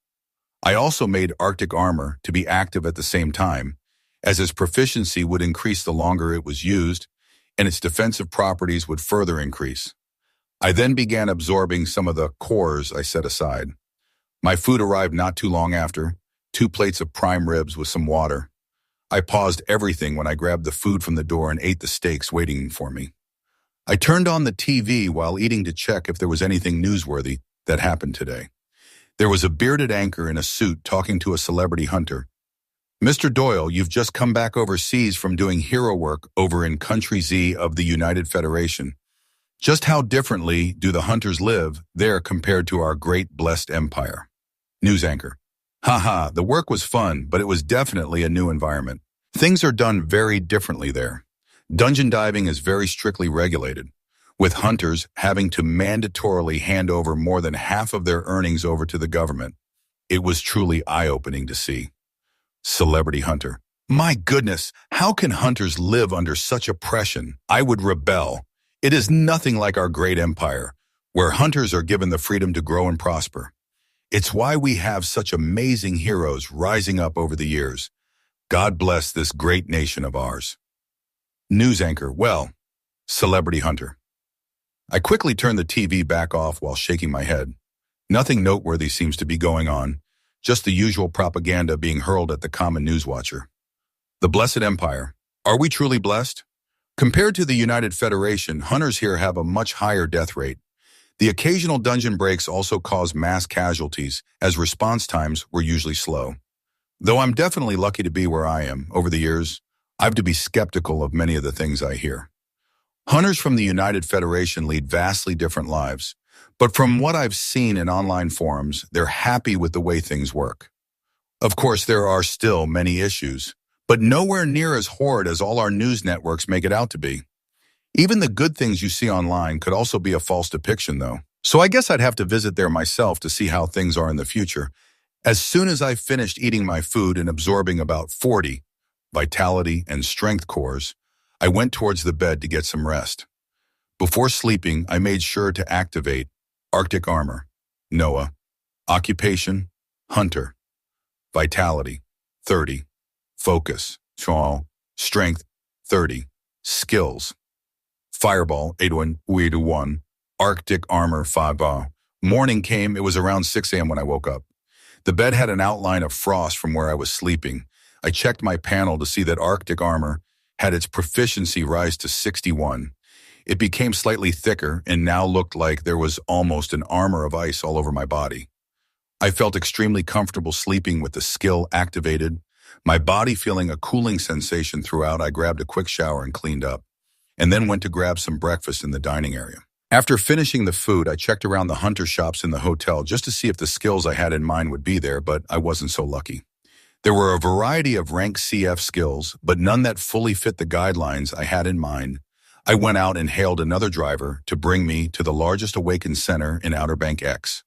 I also made Arctic armor to be active at the same time, as its proficiency would increase the longer it was used, and its defensive properties would further increase. I then began absorbing some of the cores I set aside. My food arrived not too long after, 2 plates of prime ribs with some water. I paused everything when I grabbed the food from the door and ate the steaks waiting for me. I turned on the TV while eating to check if there was anything newsworthy that happened today. There was a bearded anchor in a suit talking to a celebrity hunter. "Mr. Doyle, you've just come back overseas from doing hero work over in Country Z of the United Federation. Just how differently do the hunters live there compared to our great blessed empire?" News anchor: "Haha, the work was fun, but it was definitely a new environment. Things are done very differently there. Dungeon diving is very strictly regulated, with hunters having to mandatorily hand over more than half of their earnings over to the government. It was truly eye-opening to see." Celebrity hunter: "My goodness, how can hunters live under such oppression? I would rebel. It is nothing like our great empire, where hunters are given the freedom to grow and prosper. It's why we have such amazing heroes rising up over the years. God bless this great nation of ours." News anchor, well, celebrity hunter. I quickly turned the TV back off while shaking my head. Nothing noteworthy seems to be going on, just the usual propaganda being hurled at the common news watcher. The Blessed Empire. Are we truly blessed? Compared to the United Federation, hunters here have a much higher death rate. The occasional dungeon breaks also cause mass casualties, as response times were usually slow. Though I'm definitely lucky to be where I am, over the years, I've to be skeptical of many of the things I hear. Hunters from the United Federation lead vastly different lives, but from what I've seen in online forums, they're happy with the way things work. Of course, there are still many issues, but nowhere near as horrid as all our news networks make it out to be. Even the good things you see online could also be a false depiction, though. So I guess I'd have to visit there myself to see how things are in the future. As soon as I finished eating my food and absorbing about 40 vitality and strength cores, I went towards the bed to get some rest. Before sleeping, I made sure to activate Arctic Armor, NOAA, Occupation, Hunter, Vitality, 30, Focus, Strength, 30, Skills, Fireball, Adui, 1, Arctic Armor, 5. Morning came, it was around 6 a.m. when I woke up. The bed had an outline of frost from where I was sleeping. I checked my panel to see that Arctic Armor had its proficiency rise to 61. It became slightly thicker and now looked like there was almost an armor of ice all over my body. I felt extremely comfortable sleeping with the skill activated. My body feeling a cooling sensation throughout, I grabbed a quick shower and cleaned up, and then went to grab some breakfast in the dining area. After finishing the food, I checked around the hunter shops in the hotel just to see if the skills I had in mind would be there, but I wasn't so lucky. There were a variety of rank CF skills, but none that fully fit the guidelines I had in mind. I went out and hailed another driver to bring me to the largest awakens center in Outer Bank X.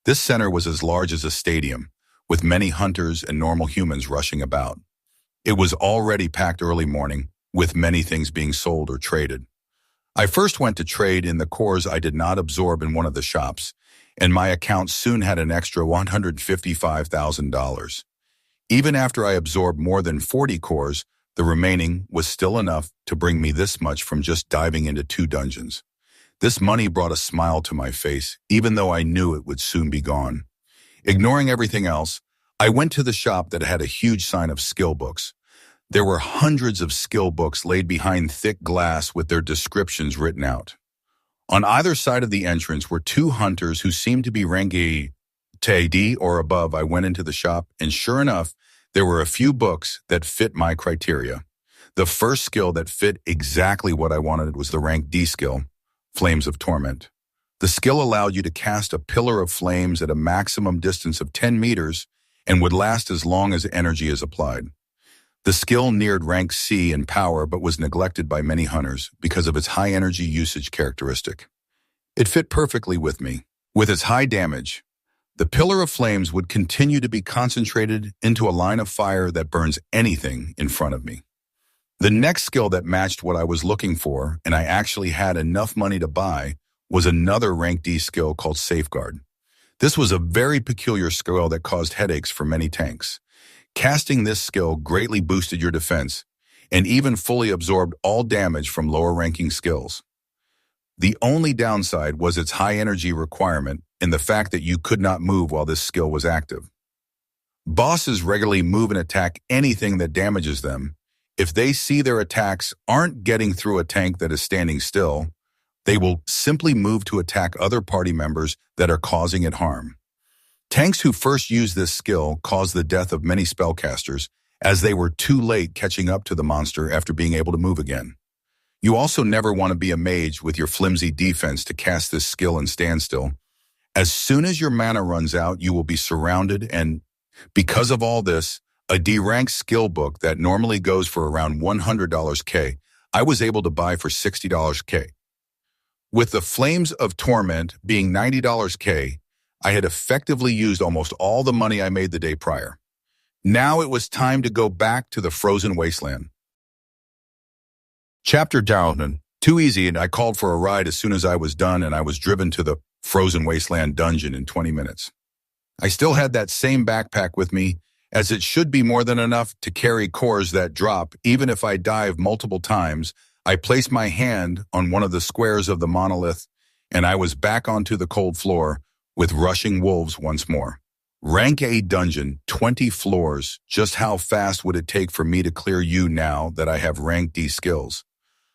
This center was as large as a stadium, with many hunters and normal humans rushing about. It was already packed early morning, with many things being sold or traded. I first went to trade in the cores I did not absorb in one of the shops, and my account soon had an extra $155,000. Even after I absorbed more than 40 cores, the remaining was still enough to bring me this much from just diving into 2 dungeons. This money brought a smile to my face, even though I knew it would soon be gone. Ignoring everything else, I went to the shop that had a huge sign of skill books. There were hundreds of skill books laid behind thick glass with their descriptions written out. On either side of the entrance were 2 hunters who seemed to be ranking D or above. I went into the shop, and sure enough, there were a few books that fit my criteria. The first skill that fit exactly what I wanted was the rank D skill, Flames of Torment. The skill allowed you to cast a pillar of flames at a maximum distance of 10 meters and would last as long as energy is applied. The skill neared rank C in power but was neglected by many hunters because of its high energy usage characteristic. It fit perfectly with me. With its high damage, the pillar of flames would continue to be concentrated into a line of fire that burns anything in front of me. The next skill that matched what I was looking for, and I actually had enough money to buy, was another rank D skill called Safeguard. This was a very peculiar skill that caused headaches for many tanks. Casting this skill greatly boosted your defense and even fully absorbed all damage from lower ranking skills. The only downside was its high energy requirement and the fact that you could not move while this skill was active. Bosses regularly move and attack anything that damages them. If they see their attacks aren't getting through a tank that is standing still, they will simply move to attack other party members that are causing it harm. Tanks who first use this skill caused the death of many spellcasters as they were too late catching up to the monster after being able to move again. You also never want to be a mage with your flimsy defense to cast this skill and stand still. As soon as your mana runs out, you will be surrounded, and because of all this, a D-rank skill book that normally goes for around $100 K, I was able to buy for $60 K. With the Flames of Torment being $90 K, I had effectively used almost all the money I made the day prior. Now it was time to go back to the frozen wasteland. Chapter down, too easy, and I called for a ride as soon as I was done, and I was driven to the frozen wasteland dungeon in 20 minutes. I still had that same backpack with me, as it should be more than enough to carry cores that drop. Even if I dive multiple times, I placed my hand on one of the squares of the monolith, and I was back onto the cold floor with rushing wolves once more. Rank A dungeon, 20 floors. Just how fast would it take for me to clear you now that I have rank D skills?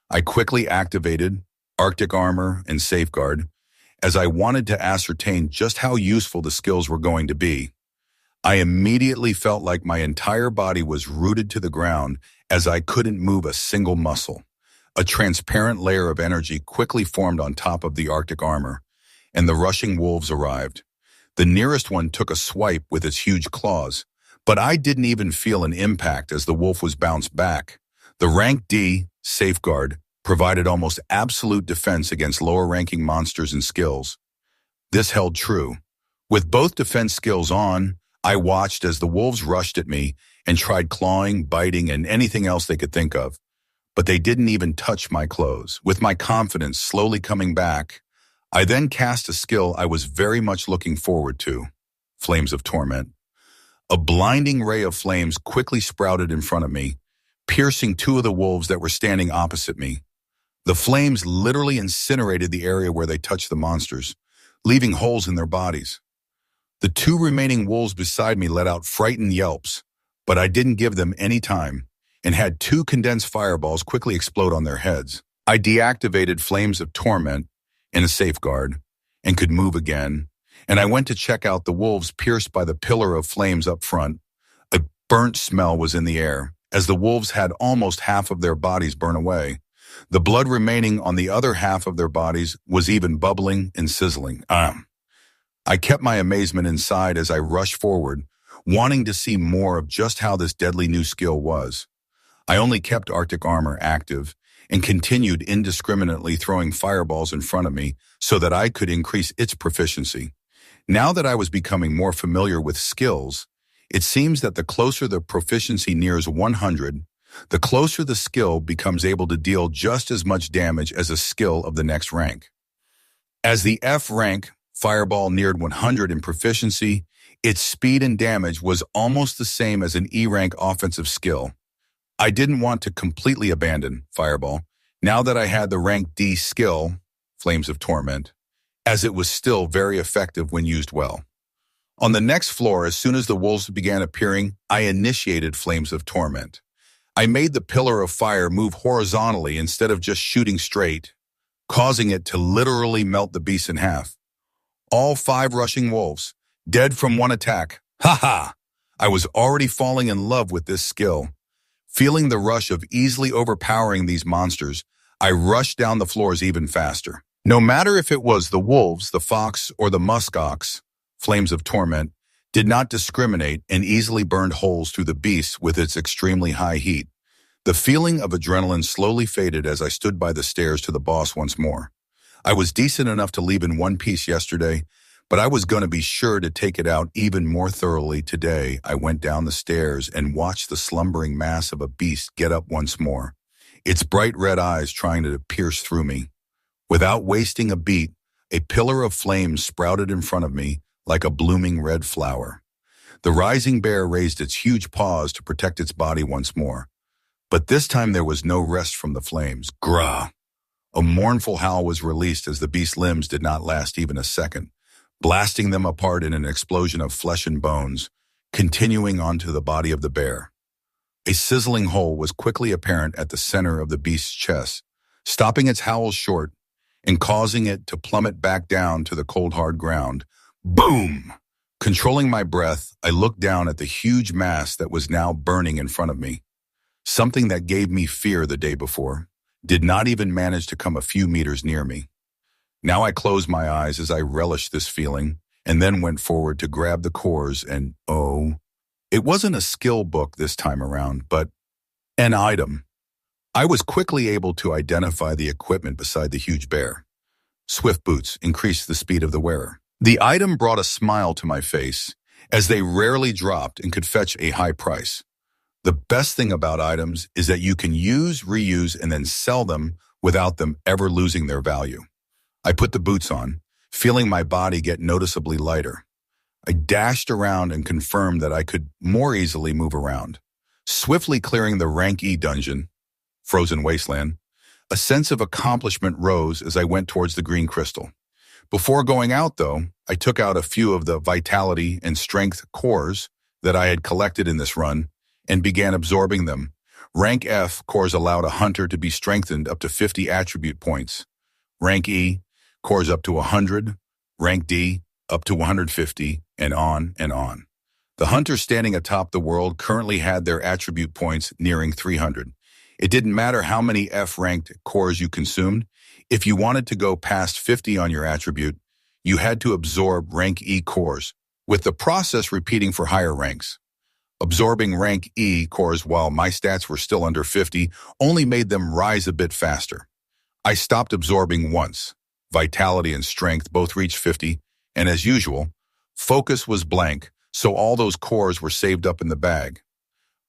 I quickly activated Arctic Armor and Safeguard, as I wanted to ascertain just how useful the skills were going to be. I immediately felt like my entire body was rooted to the ground as I couldn't move a single muscle. A transparent layer of energy quickly formed on top of the Arctic armor, and the rushing wolves arrived. The nearest one took a swipe with its huge claws, but I didn't even feel an impact as the wolf was bounced back. The rank D, Safeguard, provided almost absolute defense against lower-ranking monsters and skills. This held true. With both defense skills on, I watched as the wolves rushed at me and tried clawing, biting, and anything else they could think of. But they didn't even touch my clothes. With my confidence slowly coming back, I then cast a skill I was very much looking forward to, Flames of Torment. A blinding ray of flames quickly sprouted in front of me, piercing two of the wolves that were standing opposite me. The flames literally incinerated the area where they touched the monsters, leaving holes in their bodies. The two remaining wolves beside me let out frightened yelps, but I didn't give them any time and had two condensed fireballs quickly explode on their heads. I deactivated Flames of Torment and a Safeguard and could move again, and I went to check out the wolves pierced by the pillar of flames up front. A burnt smell was in the air, as the wolves had almost half of their bodies burn away. The blood remaining on the other half of their bodies was even bubbling and sizzling. I kept my amazement inside as I rushed forward, wanting to see more of just how this deadly new skill was. I only kept Arctic Armor active and continued indiscriminately throwing fireballs in front of me so that I could increase its proficiency. Now that I was becoming more familiar with skills, it seems that the closer the proficiency nears 100, the closer the skill becomes able to deal just as much damage as a skill of the next rank. As the F rank Fireball neared 100 in proficiency, its speed and damage was almost the same as an E rank offensive skill. I didn't want to completely abandon Fireball, now that I had the rank D skill, Flames of Torment, as it was still very effective when used well. On the next floor, as soon as the wolves began appearing, I initiated Flames of Torment. I made the pillar of fire move horizontally instead of just shooting straight, causing it to literally melt the beast in half. All 5 rushing wolves, dead from one attack. Ha ha! I was already falling in love with this skill. Feeling the rush of easily overpowering these monsters, I rushed down the floors even faster. No matter if it was the wolves, the fox, or the muskox, Flames of Torment did not discriminate and easily burned holes through the beast with its extremely high heat. The feeling of adrenaline slowly faded as I stood by the stairs to the boss once more. I was decent enough to leave in one piece yesterday, but I was going to be sure to take it out even more thoroughly today. I went down the stairs and watched the slumbering mass of a beast get up once more, its bright red eyes trying to pierce through me. Without wasting a beat, a pillar of flames sprouted in front of me like a blooming red flower. The rising bear raised its huge paws to protect its body once more, but this time there was no rest from the flames. Grah! A mournful howl was released as the beast's limbs did not last even a second, blasting them apart in an explosion of flesh and bones, continuing onto the body of the bear. A sizzling hole was quickly apparent at the center of the beast's chest, stopping its howls short and causing it to plummet back down to the cold, hard ground. Boom! Controlling my breath, I looked down at the huge mass that was now burning in front of me. Something that gave me fear the day before did not even manage to come a few meters near me. Now I closed my eyes as I relished this feeling and then went forward to grab the cores and, it wasn't a skill book this time around, but an item. I was quickly able to identify the equipment beside the huge bear. Swift boots increased the speed of the wearer. The item brought a smile to my face, as they rarely dropped and could fetch a high price. The best thing about items is that you can use, reuse, and then sell them without them ever losing their value. I put the boots on, feeling my body get noticeably lighter. I dashed around and confirmed that I could more easily move around. Swiftly clearing the rank E dungeon, Frozen Wasteland, a sense of accomplishment rose as I went towards the green crystal. Before going out, though, I took out a few of the vitality and strength cores that I had collected in this run and began absorbing them. Rank F cores allowed a hunter to be strengthened up to 50 attribute points. Rank E cores up to 100, rank D up to 150, and on and on. The hunters standing atop the world currently had their attribute points nearing 300. It didn't matter how many F-ranked cores you consumed. If you wanted to go past 50 on your attribute, you had to absorb rank E cores, with the process repeating for higher ranks. Absorbing rank E cores while my stats were still under 50 only made them rise a bit faster. I stopped absorbing once. Vitality and strength both reached 50, and as usual, focus was blank, so all those cores were saved up in the bag.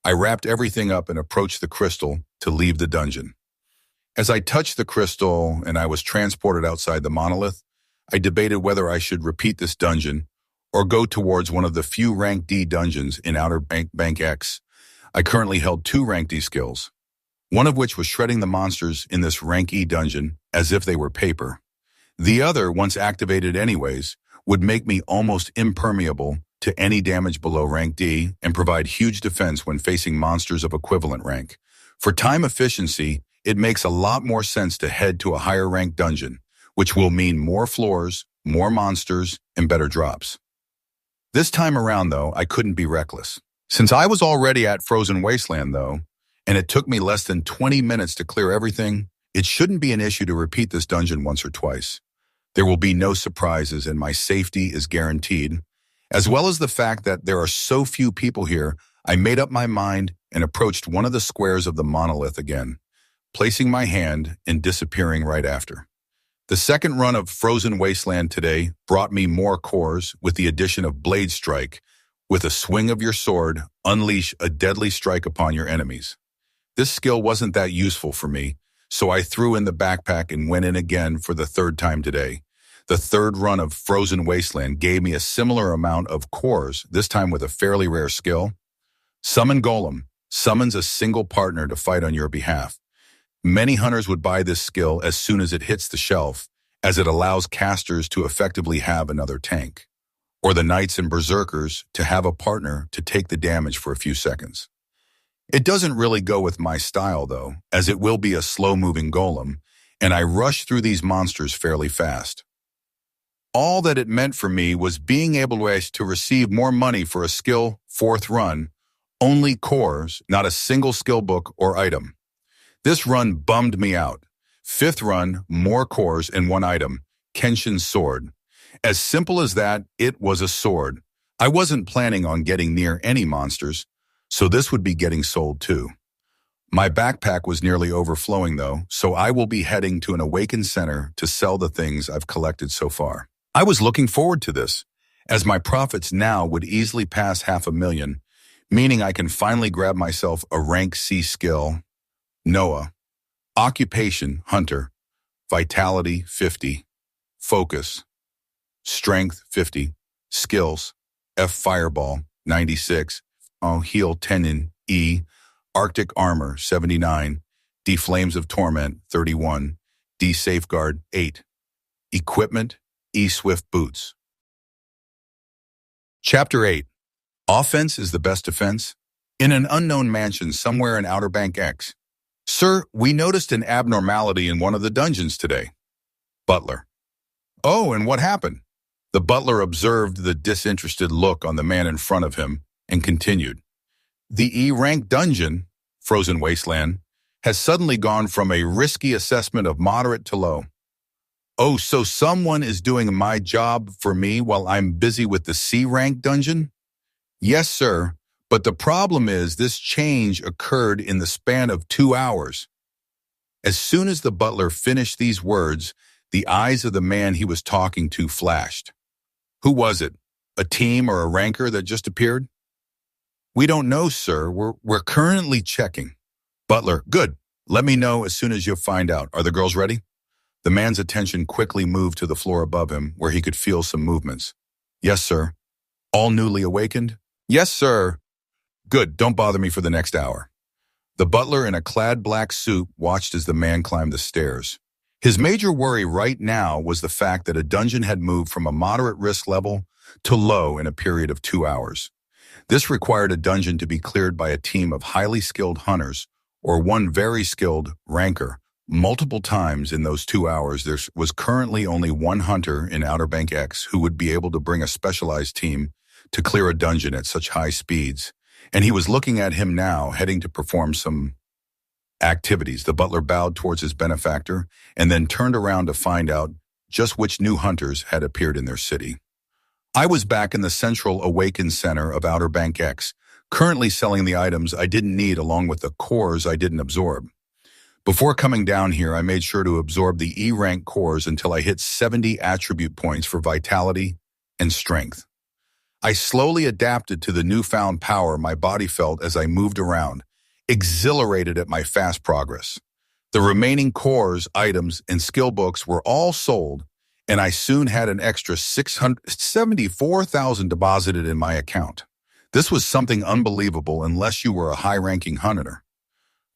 I wrapped everything up and approached the crystal to leave the dungeon. As I touched the crystal and I was transported outside the monolith, I debated whether I should repeat this dungeon or go towards one of the few rank D dungeons in Outer Bank X. I currently held 2 rank D skills, one of which was shredding the monsters in this rank E dungeon as if they were paper. The other, once activated anyways, would make me almost impermeable to any damage below rank D and provide huge defense when facing monsters of equivalent rank. For time efficiency, it makes a lot more sense to head to a higher rank dungeon, which will mean more floors, more monsters, and better drops. This time around, though, I couldn't be reckless. Since I was already at Frozen Wasteland, though, and it took me less than 20 minutes to clear everything, it shouldn't be an issue to repeat this dungeon once or twice. There will be no surprises and my safety is guaranteed. As well as the fact that there are so few people here, I made up my mind and approached one of the squares of the monolith again, placing my hand and disappearing right after. The second run of Frozen Wasteland today brought me more cores with the addition of Blade Strike. With a swing of your sword, unleash a deadly strike upon your enemies. This skill wasn't that useful for me, so I threw in the backpack and went in again for the 3rd time today. The 3rd run of Frozen Wasteland gave me a similar amount of cores, this time with a fairly rare skill. Summon Golem summons a single partner to fight on your behalf. Many hunters would buy this skill as soon as it hits the shelf, as it allows casters to effectively have another tank, or the knights and berserkers to have a partner to take the damage for a few seconds. It doesn't really go with my style, though, as it will be a slow-moving golem, and I rush through these monsters fairly fast. All that it meant for me was being able to receive more money for a skill 4th run, only cores, not a single skill book or item. This run bummed me out. 5th run, more cores and 1 item, Kenshin's sword. As simple as that, it was a sword. I wasn't planning on getting near any monsters, so this would be getting sold too. My backpack was nearly overflowing though, so I will be heading to an Awaken center to sell the things I've collected so far. I was looking forward to this, as my profits now would easily pass 500,000, meaning I can finally grab myself a rank C skill. Noah. Occupation, hunter. Vitality, 50. Focus. Strength, 50. Skills. F fireball, 96. Heal 10 in E. Arctic armor, 79. D flames of torment, 31. D safeguard, 8. Equipment, E swift boots. Chapter 8. Offense is the best defense. In an unknown mansion somewhere in Outer Bank X. Sir, we noticed an abnormality in one of the dungeons today. Butler. Oh, and what happened? The butler observed the disinterested look on the man in front of him and continued. The E-rank dungeon, Frozen Wasteland, has suddenly gone from a risky assessment of moderate to low. Oh, so someone is doing my job for me while I'm busy with the C-rank dungeon? Yes, sir. But the problem is this change occurred in the span of 2 hours. As soon as the butler finished these words, the eyes of the man he was talking to flashed. Who was it? A team or a ranker that just appeared? We don't know, sir. We're currently checking. Butler, good. Let me know as soon as you find out. Are the girls ready? The man's attention quickly moved to the floor above him, where he could feel some movements. Yes, sir. All newly awakened? Yes, sir. Good, don't bother me for the next hour. The butler in a clad black suit watched as the man climbed the stairs. His major worry right now was the fact that a dungeon had moved from a moderate risk level to low in a period of 2 hours. This required a dungeon to be cleared by a team of highly skilled hunters or one very skilled ranker. Multiple times in those 2 hours, there was currently only one hunter in Outer Bank X who would be able to bring a specialized team to clear a dungeon at such high speeds. And he was looking at him now, heading to perform some activities. The butler bowed towards his benefactor and then turned around to find out just which new hunters had appeared in their city. I was back in the central awakens center of Outer Bank X, currently selling the items I didn't need along with the cores I didn't absorb. Before coming down here, I made sure to absorb the E-rank cores until I hit 70 attribute points for vitality and strength. I slowly adapted to the newfound power my body felt as I moved around, exhilarated at my fast progress. The remaining cores, items, and skill books were all sold, and I soon had an extra 674,000 deposited in my account. This was something unbelievable unless you were a high-ranking hunter.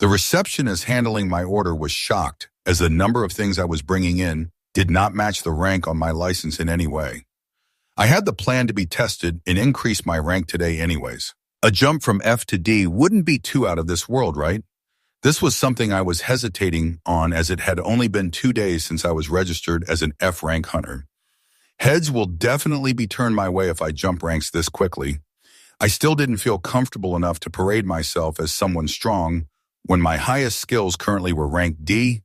The receptionist handling my order was shocked as the number of things I was bringing in did not match the rank on my license in any way. I had the plan to be tested and increase my rank today anyways. A jump from F to D wouldn't be too out of this world, right? This was something I was hesitating on as it had only been 2 days since I was registered as an F rank hunter. Heads will definitely be turned my way if I jump ranks this quickly. I still didn't feel comfortable enough to parade myself as someone strong when my highest skills currently were rank D,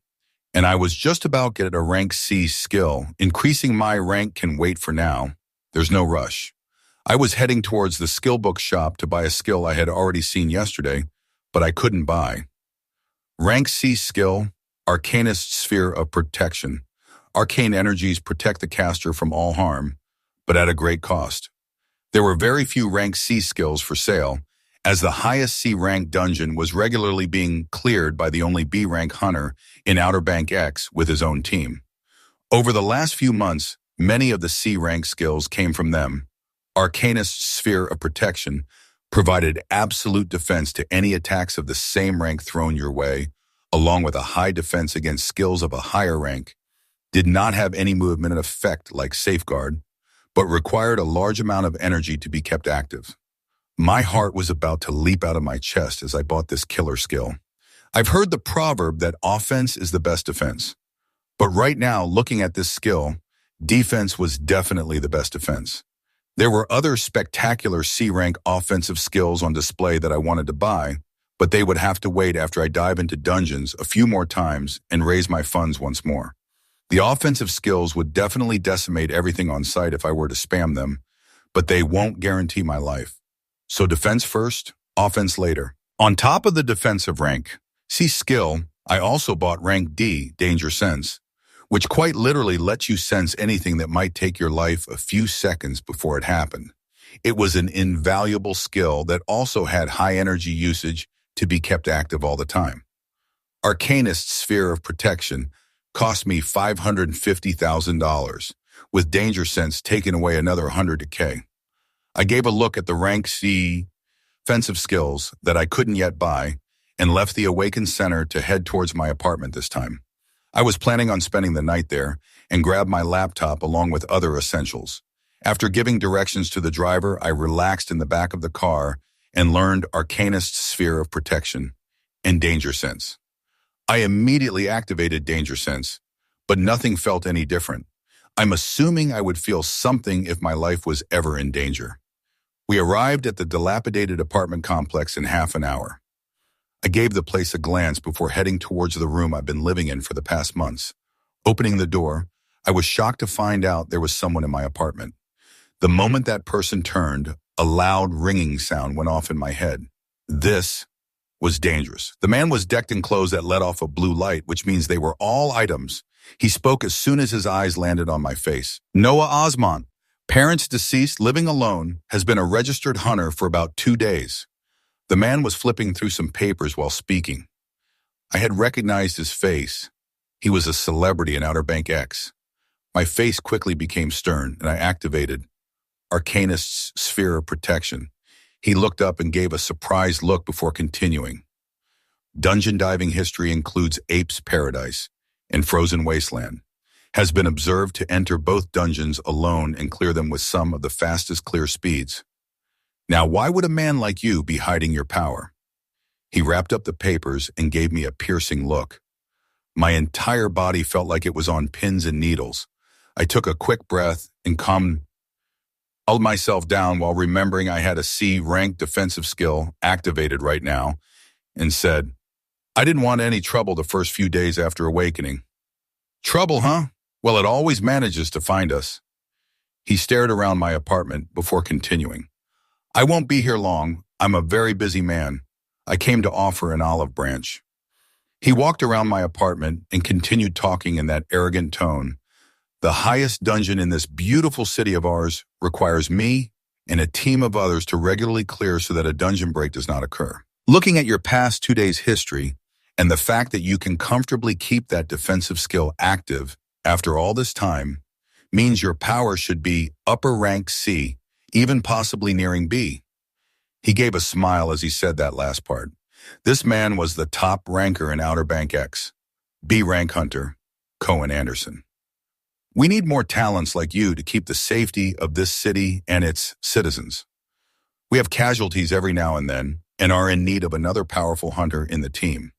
and I was just about to get a rank C skill. Increasing my rank can wait for now. There's no rush. I was heading towards the skill book shop to buy a skill I had already seen yesterday, but I couldn't buy. Rank C skill, Arcanist Sphere of Protection. Arcane energies protect the caster from all harm, but at a great cost. There were very few rank C skills for sale, as the highest C rank dungeon was regularly being cleared by the only B rank hunter in Outer Bank X with his own team. Over the last few months, many of the C rank skills came from them. Arcanist Sphere of Protection provided absolute defense to any attacks of the same rank thrown your way, along with a high defense against skills of a higher rank, did not have any movement effect like Safeguard, but required a large amount of energy to be kept active. My heart was about to leap out of my chest as I bought this killer skill. I've heard the proverb that offense is the best defense, but right now, looking at this skill, defense was definitely the best defense. There were other spectacular C-rank offensive skills on display that I wanted to buy, but they would have to wait after I dive into dungeons a few more times and raise my funds once more. The offensive skills would definitely decimate everything on site if I were to spam them, but they won't guarantee my life. So defense first, offense later. On top of the defensive rank, C skill, I also bought rank D, Danger Sense, which quite literally lets you sense anything that might take your life a few seconds before it happened. It was an invaluable skill that also had high energy usage to be kept active all the time. Arcanist Sphere of Protection cost me $550,000, with Danger Sense taking away another $100K. I gave a look at the rank C offensive skills that I couldn't yet buy and left the Awakened Center to head towards my apartment this time. I was planning on spending the night there and grabbed my laptop along with other essentials. After giving directions to the driver, I relaxed in the back of the car and learned Arcanist Sphere of Protection and Danger Sense. I immediately activated Danger Sense, but nothing felt any different. I'm assuming I would feel something if my life was ever in danger. We arrived at the dilapidated apartment complex in half an hour. I gave the place a glance before heading towards the room I've been living in for the past months. Opening the door, I was shocked to find out there was someone in my apartment. The moment that person turned, a loud ringing sound went off in my head. This was dangerous. The man was decked in clothes that let off a blue light, which means they were all items. He spoke as soon as his eyes landed on my face. Noah Osmont, parents deceased, living alone, has been a registered hunter for about 2 days. The man was flipping through some papers while speaking. I had recognized his face. He was a celebrity in Outer Bank X. My face quickly became stern, and I activated Arcanist's sphere of protection. He looked up and gave a surprised look before continuing. Dungeon diving history includes Ape's Paradise and Frozen Wasteland. Has been observed to enter both dungeons alone and clear them with some of the fastest clear speeds. Now, why would a man like you be hiding your power? He wrapped up the papers and gave me a piercing look. My entire body felt like it was on pins and needles. I took a quick breath and calmed myself down while remembering I had a C-rank defensive skill activated right now and said, I didn't want any trouble the first few days after awakening. Trouble, huh? Well, it always manages to find us. He stared around my apartment before continuing. I won't be here long. I'm a very busy man. I came to offer an olive branch. He walked around my apartment and continued talking in that arrogant tone. The highest dungeon in this beautiful city of ours requires me and a team of others to regularly clear so that a dungeon break does not occur. Looking at your past 2 days' history and the fact that you can comfortably keep that defensive skill active after all this time means your power should be upper rank C, even possibly nearing B. He gave a smile as he said that last part. This man was the top ranker in Outer Bank X, B rank hunter, Cohen Anderson. We need more talents like you to keep the safety of this city and its citizens. We have casualties every now and then and are in need of another powerful hunter in the team.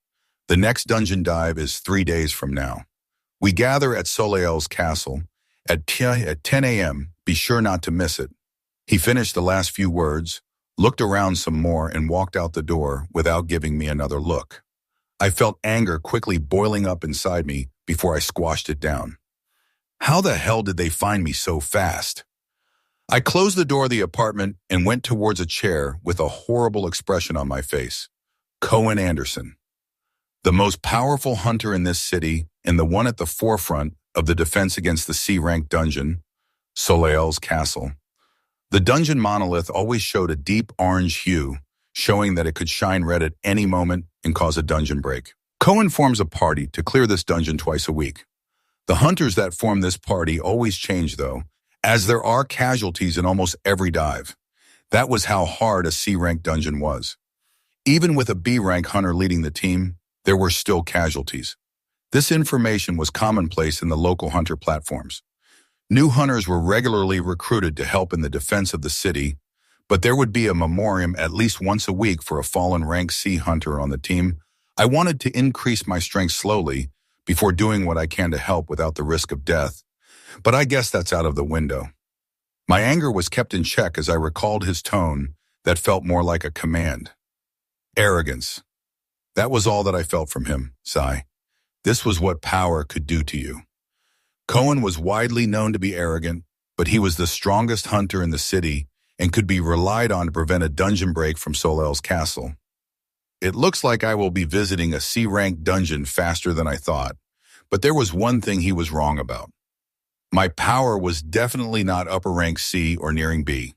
The next dungeon dive is 3 days from now. We gather at Soleil's castle at 10 a.m. Be sure not to miss it. He finished the last few words, looked around some more, and walked out the door without giving me another look. I felt anger quickly boiling up inside me before I squashed it down. How the hell did they find me so fast? I closed the door of the apartment and went towards a chair with a horrible expression on my face. Cohen Anderson, the most powerful hunter in this city and the one at the forefront of the defense against the C-rank dungeon, Soleil's castle. The dungeon monolith always showed a deep orange hue, showing that it could shine red at any moment and cause a dungeon break. Cohen forms a party to clear this dungeon twice a week. The hunters that form this party always change, though, as there are casualties in almost every dive. That was how hard a C-rank dungeon was. Even with a B-rank hunter leading the team, there were still casualties. This information was commonplace in the local hunter platforms. New hunters were regularly recruited to help in the defense of the city, but there would be a memoriam at least once a week for a fallen rank C hunter on the team. I wanted to increase my strength slowly before doing what I can to help without the risk of death, but I guess that's out of the window. My anger was kept in check as I recalled his tone that felt more like a command. Arrogance. That was all that I felt from him, Sai. This was what power could do to you. Cohen was widely known to be arrogant, but he was the strongest hunter in the city and could be relied on to prevent a dungeon break from Soleil's castle. It looks like I will be visiting a C-rank dungeon faster than I thought, but there was one thing he was wrong about. My power was definitely not upper rank C or nearing B.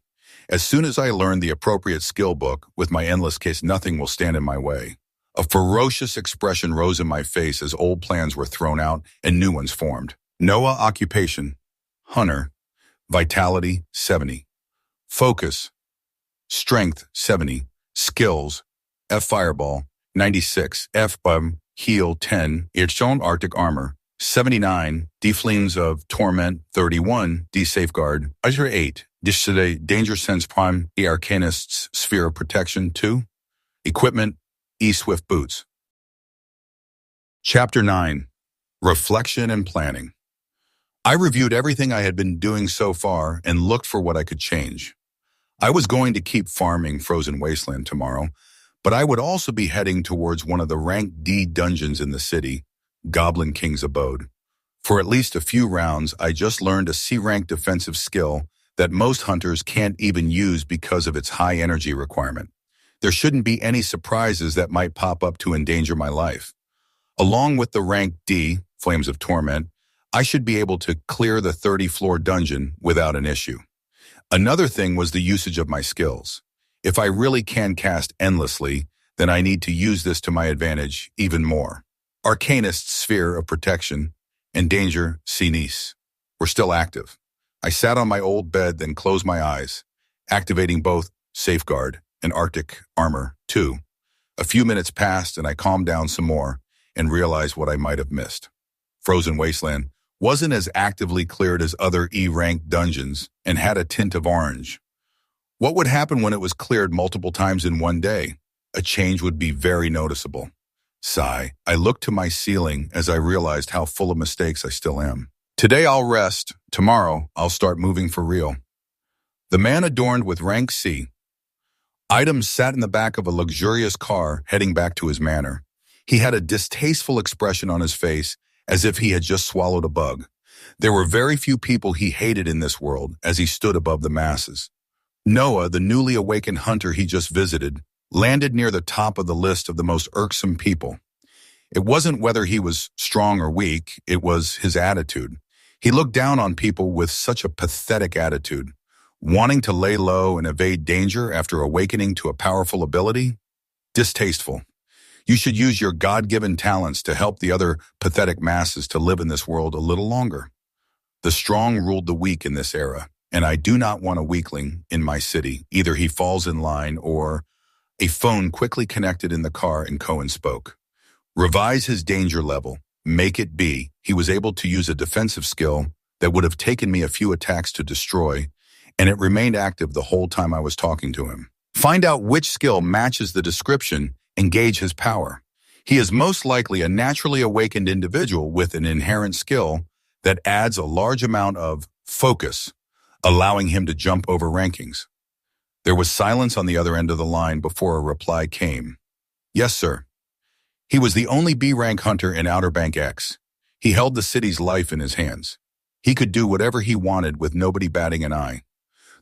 As soon as I learned the appropriate skill book with my endless case, nothing will stand in my way. A ferocious expression rose in my face as old plans were thrown out and new ones formed. Noah occupation, hunter, vitality 70, focus, strength 70, skills, F fireball 96, F heal 10, Irchon Arctic armor 79, D flames of torment 31, D safeguard, Azure 8, danger sense prime, E arcanist's sphere of protection 2, equipment, E swift boots. Chapter 9, reflection and planning. I reviewed everything I had been doing so far and looked for what I could change. I was going to keep farming Frozen Wasteland tomorrow, but I would also be heading towards one of the rank D dungeons in the city, Goblin King's Abode. For at least a few rounds, I just learned a C-rank defensive skill that most hunters can't even use because of its high energy requirement. There shouldn't be any surprises that might pop up to endanger my life. Along with the rank D, Flames of Torment, I should be able to clear the 30-floor dungeon without an issue. Another thing was the usage of my skills. If I really can cast endlessly, then I need to use this to my advantage even more. Arcanist's sphere of protection and danger, Sinis, were still active. I sat on my old bed, then closed my eyes, activating both Safeguard and Arctic Armor 2. A few minutes passed and I calmed down some more and realized what I might have missed. Frozen Wasteland wasn't as actively cleared as other E-rank dungeons and had a tint of orange. What would happen when it was cleared multiple times in one day? A change would be very noticeable. Sigh. I looked to my ceiling as I realized how full of mistakes I still am. Today I'll rest. Tomorrow I'll start moving for real. The man adorned with rank C. Items sat in the back of a luxurious car heading back to his manor. He had a distasteful expression on his face as if he had just swallowed a bug. There were very few people he hated in this world as he stood above the masses. Noah, the newly awakened hunter he just visited, landed near the top of the list of the most irksome people. It wasn't whether he was strong or weak, it was his attitude. He looked down on people with such a pathetic attitude, wanting to lay low and evade danger after awakening to a powerful ability. Distasteful. You should use your God-given talents to help the other pathetic masses to live in this world a little longer. The strong ruled the weak in this era, and I do not want a weakling in my city. Either he falls in line or... A phone quickly connected in the car and Cohen spoke. Revise his danger level. Make it B. He was able to use a defensive skill that would have taken me a few attacks to destroy, and it remained active the whole time I was talking to him. Find out which skill matches the description and gauge his power. He is most likely a naturally awakened individual with an inherent skill that adds a large amount of focus, allowing him to jump over rankings. There was silence on the other end of the line before a reply came. Yes, sir. He was the only B-rank hunter in Outer Bank X. He held the city's life in his hands. He could do whatever he wanted with nobody batting an eye.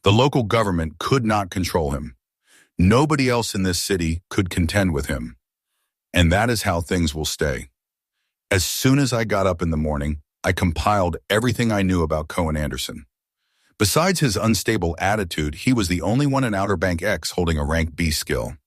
The local government could not control him. Nobody else in this city could contend with him. And that is how things will stay. As soon as I got up in the morning, I compiled everything I knew about Cohen Anderson. Besides his unstable attitude, he was the only one in Outer Bank X holding a rank B skill.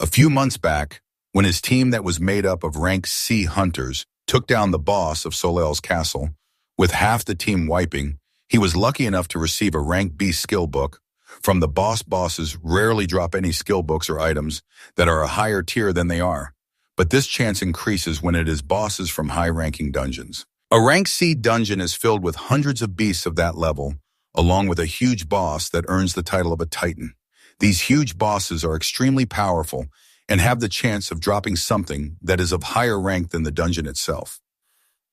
A few months back, when his team that was made up of rank C hunters took down the boss of Soleil's castle, with half the team wiping, he was lucky enough to receive a rank B skill book. From the bosses rarely drop any skill books or items that are a higher tier than they are, but this chance increases when it is bosses from high-ranking dungeons. A rank C dungeon is filled with hundreds of beasts of that level, along with a huge boss that earns the title of a Titan. These huge bosses are extremely powerful and have the chance of dropping something that is of higher rank than the dungeon itself.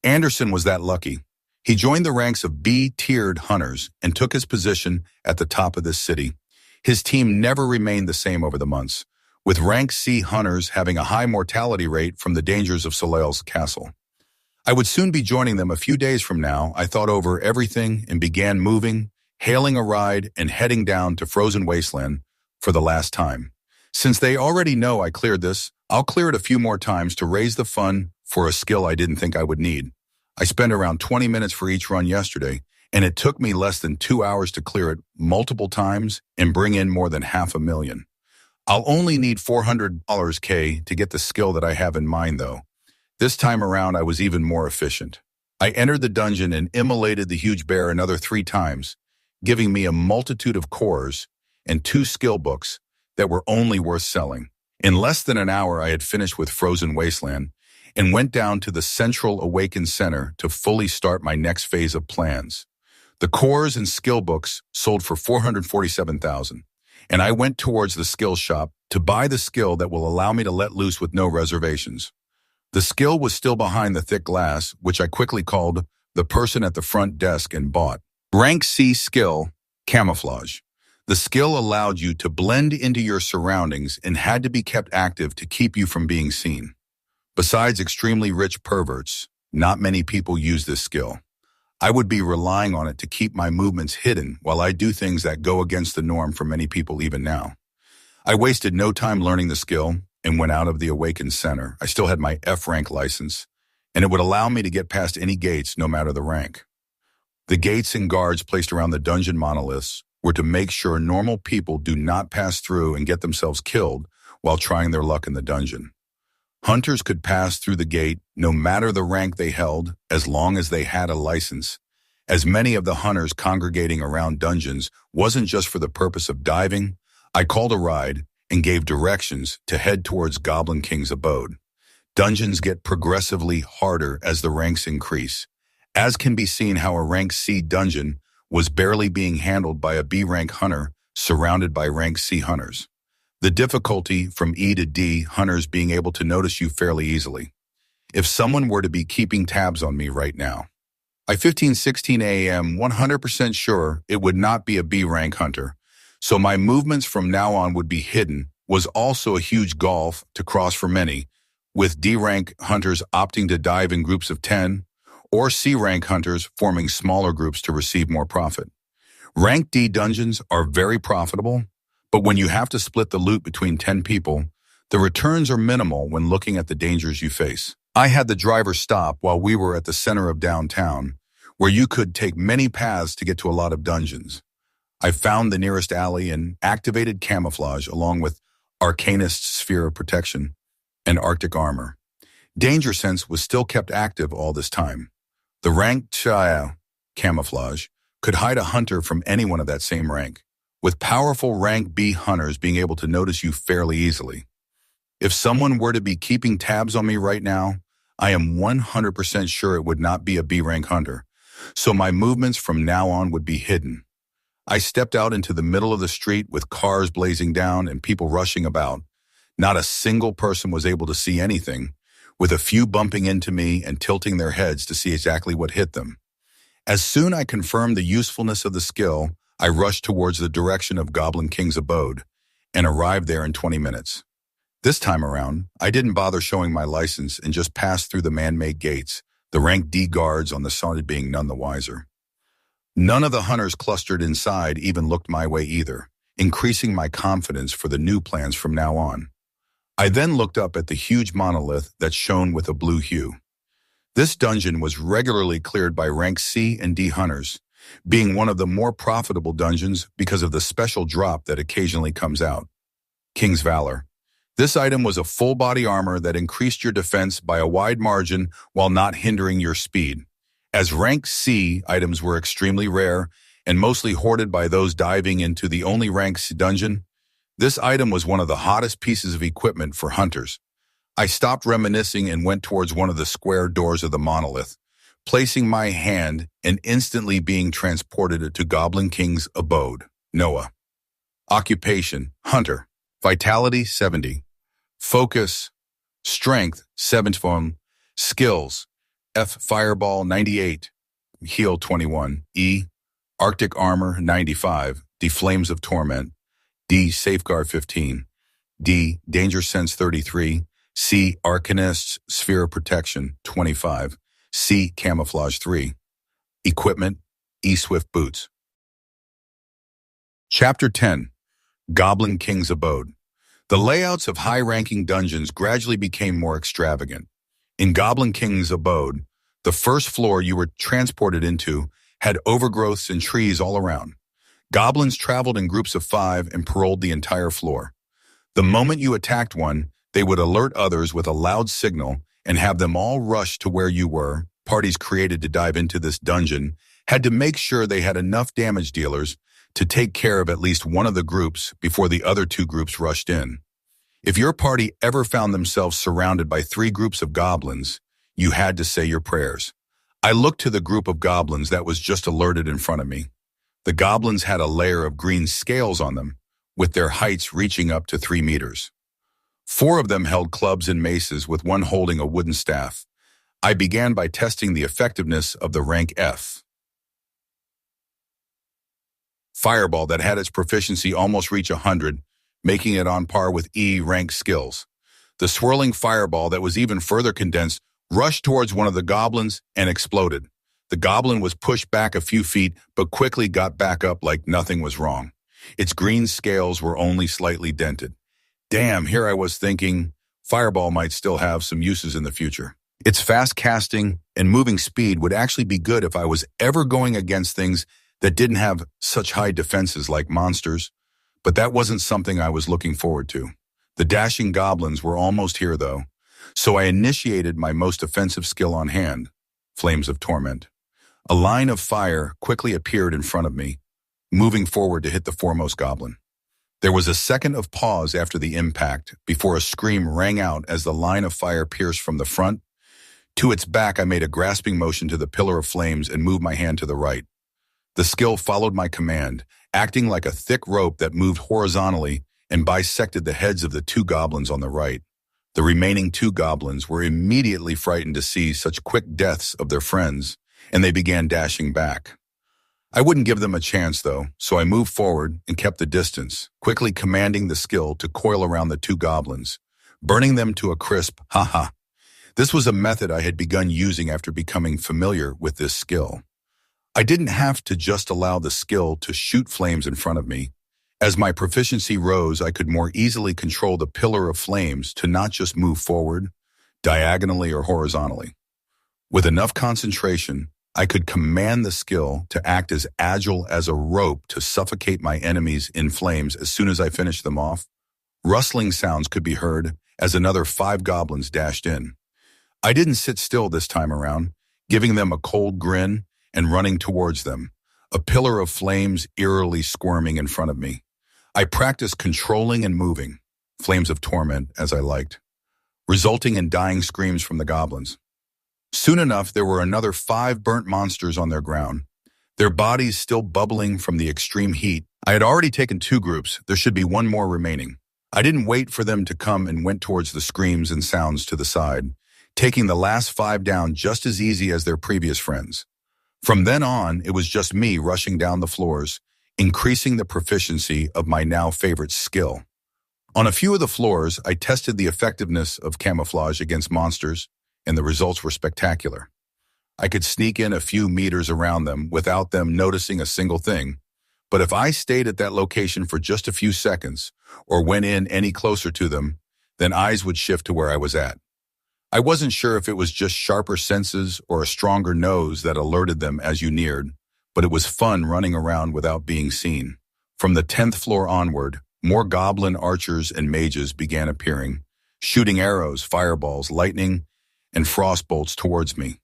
Anderson was that lucky. He joined the ranks of B-tiered hunters and took his position at the top of this city. His team never remained the same over the months, with rank C hunters having a high mortality rate from the dangers of Soleil's castle. I would soon be joining them a few days from now. I thought over everything and began moving, hailing a ride, and heading down to Frozen Wasteland for the last time. Since they already know I cleared this, I'll clear it a few more times to raise the fun for a skill I didn't think I would need. I spent around 20 minutes for each run yesterday, and it took me less than 2 hours to clear it multiple times and bring in more than $500,000. I'll only need $400 K to get the skill that I have in mind, though. This time around, I was even more efficient. I entered the dungeon and immolated the huge bear another 3 times, giving me a multitude of cores and 2 skill books that were only worth selling. In less than an hour, I had finished with Frozen Wasteland and went down to the Central Awakens Center to fully start my next phase of plans. The cores and skill books sold for $447,000, and I went towards the skill shop to buy the skill that will allow me to let loose with no reservations. The skill was still behind the thick glass, which I quickly called the person at the front desk and bought. Rank C skill, Camouflage. The skill allowed you to blend into your surroundings and had to be kept active to keep you from being seen. Besides extremely rich perverts, not many people use this skill. I would be relying on it to keep my movements hidden while I do things that go against the norm for many people even now. I wasted no time learning the skill and went out of the Awakens Center. I still had my F-rank license, and it would allow me to get past any gates no matter the rank. The gates and guards placed around the dungeon monoliths were to make sure normal people do not pass through and get themselves killed while trying their luck in the dungeon. Hunters could pass through the gate no matter the rank they held as long as they had a license, as many of the hunters congregating around dungeons wasn't just for the purpose of diving. I called a ride and gave directions to head towards Goblin King's abode. Dungeons get progressively harder as the ranks increase, as can be seen how a rank C dungeon was barely being handled by a B rank hunter surrounded by rank C hunters. The difficulty from E to D hunters being able to notice you fairly easily. If someone were to be keeping tabs on me right now, by 15:16 a.m., 100% sure it would not be a B rank hunter, so my movements from now on would be hidden was also a huge gulf to cross for many, with D rank hunters opting to dive in groups of 10, or C rank hunters forming smaller groups to receive more profit. Rank D dungeons are very profitable, but when you have to split the loot between 10 people, the returns are minimal when looking at the dangers you face. I had the driver stop while we were at the center of downtown, where you could take many paths to get to a lot of dungeons. I found the nearest alley and activated camouflage along with Arcanist's sphere of protection and Arctic armor. Danger sense was still kept active all this time. The ranked camouflage could hide a hunter from anyone of that same rank, with powerful rank B hunters being able to notice you fairly easily. If someone were to be keeping tabs on me right now, I am 100% sure it would not be a B rank hunter, so my movements from now on would be hidden. I stepped out into the middle of the street with cars blazing down and people rushing about. Not a single person was able to see anything, with a few bumping into me and tilting their heads to see exactly what hit them. As soon as I confirmed the usefulness of the skill, I rushed towards the direction of Goblin King's abode and arrived there in 20 minutes. This time around, I didn't bother showing my license and just passed through the man-made gates, the rank D guards on the side being none the wiser. None of the hunters clustered inside even looked my way either, increasing my confidence for the new plans from now on. I then looked up at the huge monolith that shone with a blue hue. This dungeon was regularly cleared by rank C and D hunters, being one of the more profitable dungeons because of the special drop that occasionally comes out. King's Valor. This item was a full body armor that increased your defense by a wide margin while not hindering your speed. As rank C items were extremely rare and mostly hoarded by those diving into the only rank C dungeon, this item was one of the hottest pieces of equipment for hunters. I stopped reminiscing and went towards one of the square doors of the monolith, placing my hand and instantly being transported to Goblin King's abode. Noah. Occupation, Hunter. Vitality, 70. Focus, Strength, 71. Skills, F. Fireball, 98. Heal, 21. E. Arctic Armor, 95. D. Flames of Torment. D. Safeguard, 15. D. Danger Sense, 33. C. Arcanist's Sphere of Protection, 25. C. Camouflage, 3. Equipment, E. Swift Boots. Chapter 10. Goblin King's Abode. The layouts of high-ranking dungeons gradually became more extravagant. In Goblin King's abode, the first floor you were transported into had overgrowths and trees all around. Goblins traveled in groups of 5 and paroled the entire floor. The moment you attacked one, they would alert others with a loud signal and have them all rush to where you were. Parties created to dive into this dungeon had to make sure they had enough damage dealers to take care of at least one of the groups before the other 2 groups rushed in. If your party ever found themselves surrounded by 3 groups of goblins, you had to say your prayers. I looked to the group of goblins that was just alerted in front of me. The goblins had a layer of green scales on them, with their heights reaching up to 3 meters. 4 of them held clubs and maces, with one holding a wooden staff. I began by testing the effectiveness of the rank F. Fireball that had its proficiency almost reach 100, making it on par with E rank skills. The swirling fireball that was even further condensed rushed towards one of the goblins and exploded. The goblin was pushed back a few feet, but quickly got back up like nothing was wrong. Its green scales were only slightly dented. Damn, here I was thinking, fireball might still have some uses in the future. Its fast casting and moving speed would actually be good if I was ever going against things that didn't have such high defenses like monsters, but that wasn't something I was looking forward to. The dashing goblins were almost here though, so I initiated my most offensive skill on hand, Flames of Torment. A line of fire quickly appeared in front of me, moving forward to hit the foremost goblin. There was a second of pause after the impact before a scream rang out as the line of fire pierced from the front. To its back, I made a grasping motion to the pillar of flames and moved my hand to the right. The skill followed my command, acting like a thick rope that moved horizontally and bisected the heads of the two goblins on the right. The remaining two goblins were immediately frightened to see such quick deaths of their friends, and they began dashing back. I wouldn't give them a chance, though, so I moved forward and kept the distance, quickly commanding the skill to coil around the two goblins, burning them to a crisp, ha-ha. This was a method I had begun using after becoming familiar with this skill. I didn't have to just allow the skill to shoot flames in front of me. As my proficiency rose, I could more easily control the pillar of flames to not just move forward, diagonally or horizontally. With enough concentration, I could command the skill to act as agile as a rope to suffocate my enemies in flames as soon as I finished them off. Rustling sounds could be heard as another 5 goblins dashed in. I didn't sit still this time around, giving them a cold grin and running towards them, a pillar of flames eerily squirming in front of me. I practiced controlling and moving, flames of torment as I liked, resulting in dying screams from the goblins. Soon enough, there were another 5 burnt monsters on their ground, their bodies still bubbling from the extreme heat. I had already taken 2 groups. There should be 1 more remaining. I didn't wait for them to come and went towards the screams and sounds to the side, taking the last 5 down just as easy as their previous friends. From then on, it was just me rushing down the floors, increasing the proficiency of my now favorite skill. On a few of the floors, I tested the effectiveness of camouflage against monsters, and the results were spectacular. I could sneak in a few meters around them without them noticing a single thing, but if I stayed at that location for just a few seconds or went in any closer to them, then eyes would shift to where I was at. I wasn't sure if it was just sharper senses or a stronger nose that alerted them as you neared, but it was fun running around without being seen. From the 10th floor onward, more goblin archers and mages began appearing, shooting arrows, fireballs, lightning, and frost bolts towards me.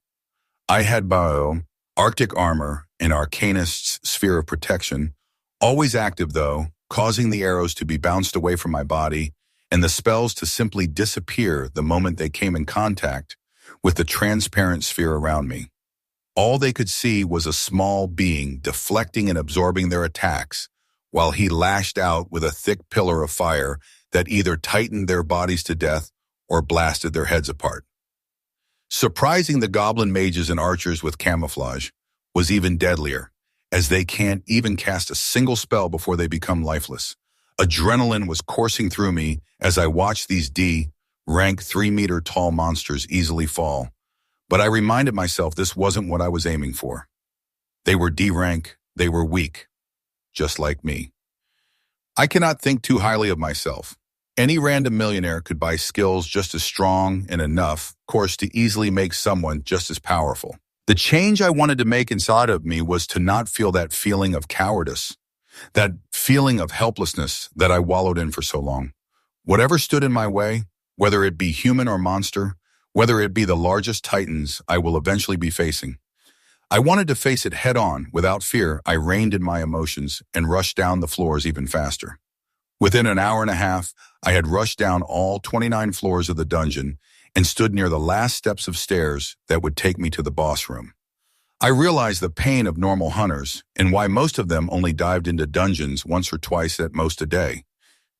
I had bow, Arctic armor, and Arcanist's sphere of protection, always active though, causing the arrows to be bounced away from my body and the spells to simply disappear the moment they came in contact with the transparent sphere around me. All they could see was a small being deflecting and absorbing their attacks while he lashed out with a thick pillar of fire that either tightened their bodies to death or blasted their heads apart. Surprising the goblin mages and archers with camouflage was even deadlier, as they can't even cast a single spell before they become lifeless. Adrenaline was coursing through me as I watched these D-rank 3-meter-tall monsters easily fall. But I reminded myself this wasn't what I was aiming for. They were D-rank, they were weak, just like me. I cannot think too highly of myself. Any random millionaire could buy skills just as strong and enough, of course, to easily make someone just as powerful. The change I wanted to make inside of me was to not feel that feeling of cowardice, that feeling of helplessness that I wallowed in for so long. Whatever stood in my way, whether it be human or monster, whether it be the largest titans I will eventually be facing, I wanted to face it head on. Without fear, I reined in my emotions and rushed down the floors even faster. Within an hour and a half, I had rushed down all 29 floors of the dungeon and stood near the last steps of stairs that would take me to the boss room. I realized the pain of normal hunters and why most of them only dived into dungeons once or twice at most a day.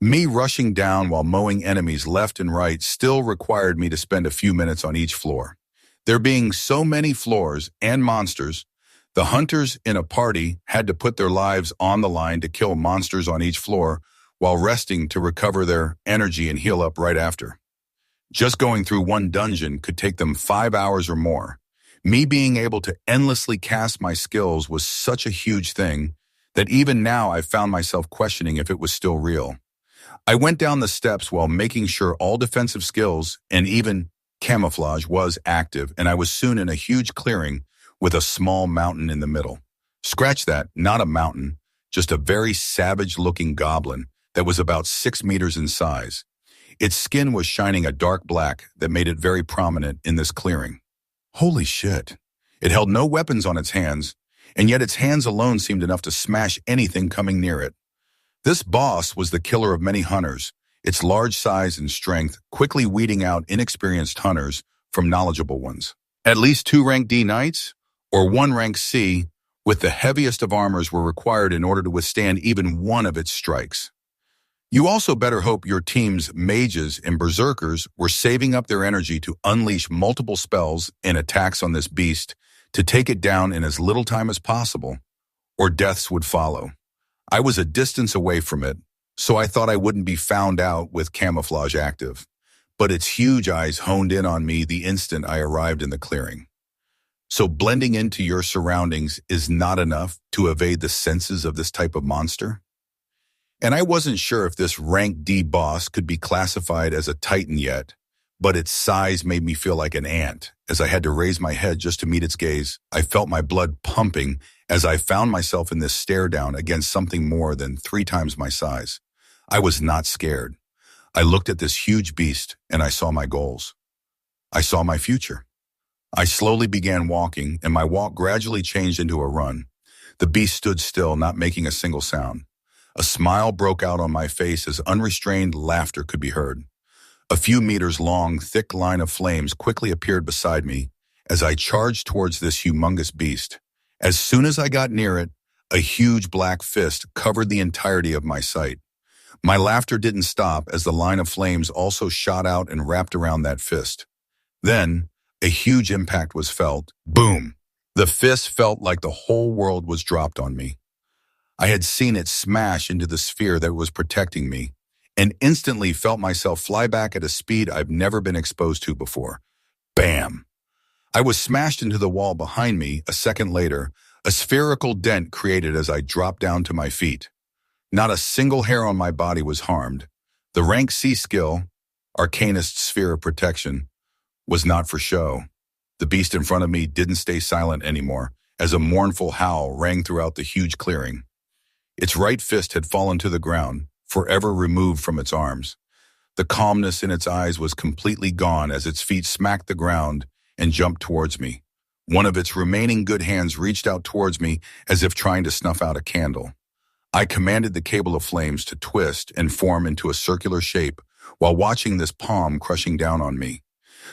Me rushing down while mowing enemies left and right still required me to spend a few minutes on each floor. There being so many floors and monsters, the hunters in a party had to put their lives on the line to kill monsters on each floor while resting to recover their energy and heal up right after. Just going through one dungeon could take them 5 hours or more. Me being able to endlessly cast my skills was such a huge thing that even now I found myself questioning if it was still real. I went down the steps while making sure all defensive skills and even camouflage was active, and I was soon in a huge clearing with a small mountain in the middle. Scratch that, not a mountain, just a very savage-looking goblin that was about 6 meters in size. Its skin was shining a dark black that made it very prominent in this clearing. Holy shit. It held no weapons on its hands, and yet its hands alone seemed enough to smash anything coming near it. This boss was the killer of many hunters, its large size and strength quickly weeding out inexperienced hunters from knowledgeable ones. At least 2 rank D knights, or 1 rank C, with the heaviest of armors were required in order to withstand even one of its strikes. You also better hope your team's mages and berserkers were saving up their energy to unleash multiple spells and attacks on this beast to take it down in as little time as possible, or deaths would follow. I was a distance away from it, so I thought I wouldn't be found out with camouflage active, but its huge eyes honed in on me the instant I arrived in the clearing. So blending into your surroundings is not enough to evade the senses of this type of monster? And I wasn't sure if this rank D boss could be classified as a titan yet, but its size made me feel like an ant. As I had to raise my head just to meet its gaze, I felt my blood pumping as I found myself in this stare down against something more than 3 times my size. I was not scared. I looked at this huge beast and I saw my goals. I saw my future. I slowly began walking, and my walk gradually changed into a run. The beast stood still, not making a single sound. A smile broke out on my face as unrestrained laughter could be heard. A few meters long, thick line of flames quickly appeared beside me as I charged towards this humongous beast. As soon as I got near it, a huge black fist covered the entirety of my sight. My laughter didn't stop as the line of flames also shot out and wrapped around that fist. Then, a huge impact was felt. Boom! The fist felt like the whole world was dropped on me. I had seen it smash into the sphere that was protecting me, and instantly felt myself fly back at a speed I've never been exposed to before. Bam! I was smashed into the wall behind me. A second later, a spherical dent created as I dropped down to my feet. Not a single hair on my body was harmed. The rank C skill, Arcanist's Sphere of Protection, was not for show. The beast in front of me didn't stay silent anymore, as a mournful howl rang throughout the huge clearing. Its right fist had fallen to the ground, forever removed from its arms. The calmness in its eyes was completely gone as its feet smacked the ground and jumped towards me. One of its remaining good hands reached out towards me as if trying to snuff out a candle. I commanded the cable of flames to twist and form into a circular shape while watching this palm crushing down on me.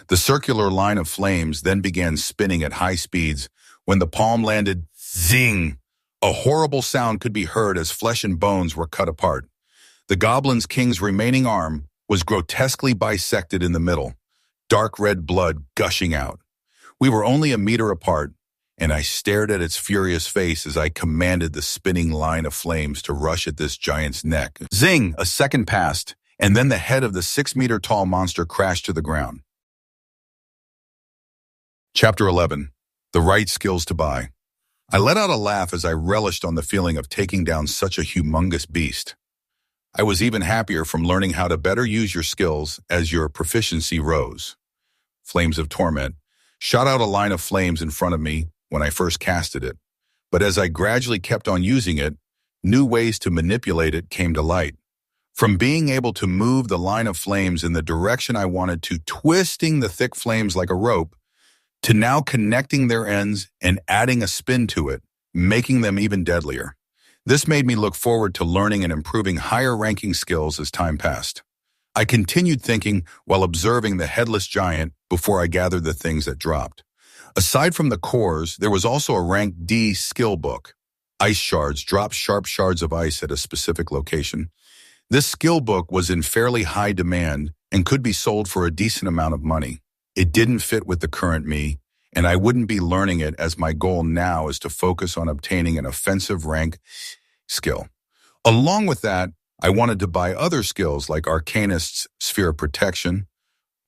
The circular line of flames then began spinning at high speeds. When the palm landed, zing! A horrible sound could be heard as flesh and bones were cut apart. The Goblin King's remaining arm was grotesquely bisected in the middle, dark red blood gushing out. We were only a meter apart, and I stared at its furious face as I commanded the spinning line of flames to rush at this giant's neck. Zing! A second passed, and then the head of the 6-meter-tall monster crashed to the ground. Chapter 11. The Right Skills to Buy. I let out a laugh as I relished on the feeling of taking down such a humongous beast. I was even happier from learning how to better use your skills as your proficiency rose. Flames of Torment shot out a line of flames in front of me when I first casted it, but as I gradually kept on using it, new ways to manipulate it came to light. From being able to move the line of flames in the direction I wanted to twisting the thick flames like a rope, to now connecting their ends and adding a spin to it, making them even deadlier. This made me look forward to learning and improving higher-ranking skills as time passed. I continued thinking while observing the headless giant before I gathered the things that dropped. Aside from the cores, there was also a rank D skill book. Ice shards drop sharp shards of ice at a specific location. This skill book was in fairly high demand and could be sold for a decent amount of money. It didn't fit with the current me, and I wouldn't be learning it as my goal now is to focus on obtaining an offensive rank skill. Along with that, I wanted to buy other skills like Arcanist's Sphere of Protection,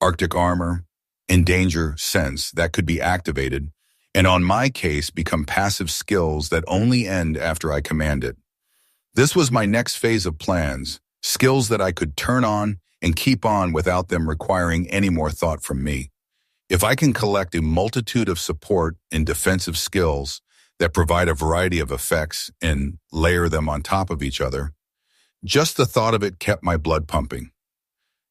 Arctic Armor, and Danger Sense that could be activated, and on my case become passive skills that only end after I command it. This was my next phase of plans, skills that I could turn on and keep on without them requiring any more thought from me. If I can collect a multitude of support and defensive skills that provide a variety of effects and layer them on top of each other, just the thought of it kept my blood pumping.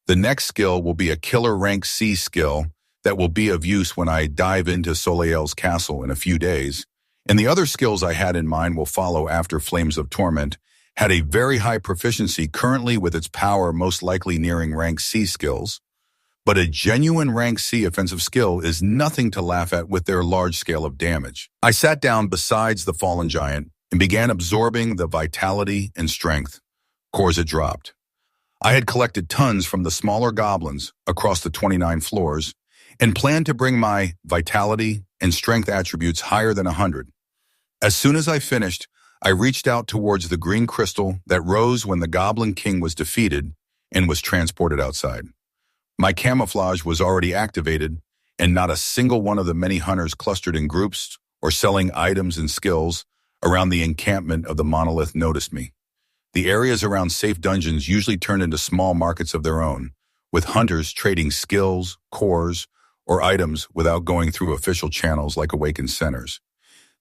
The next skill will be a killer rank C skill that will be of use when I dive into Soleil's castle in a few days, and the other skills I had in mind will follow after Flames of Torment had a very high proficiency currently with its power most likely nearing rank C skills, but a genuine rank C offensive skill is nothing to laugh at with their large scale of damage. I sat down besides the fallen giant and began absorbing the vitality and strength cores had dropped. I had collected tons from the smaller goblins across the 29 floors and planned to bring my vitality and strength attributes higher than 100. As soon as I finished, I reached out towards the green crystal that rose when the Goblin King was defeated and was transported outside. My camouflage was already activated, and not a single one of the many hunters clustered in groups or selling items and skills around the encampment of the monolith noticed me. The areas around safe dungeons usually turned into small markets of their own, with hunters trading skills, cores, or items without going through official channels like Awakened centers.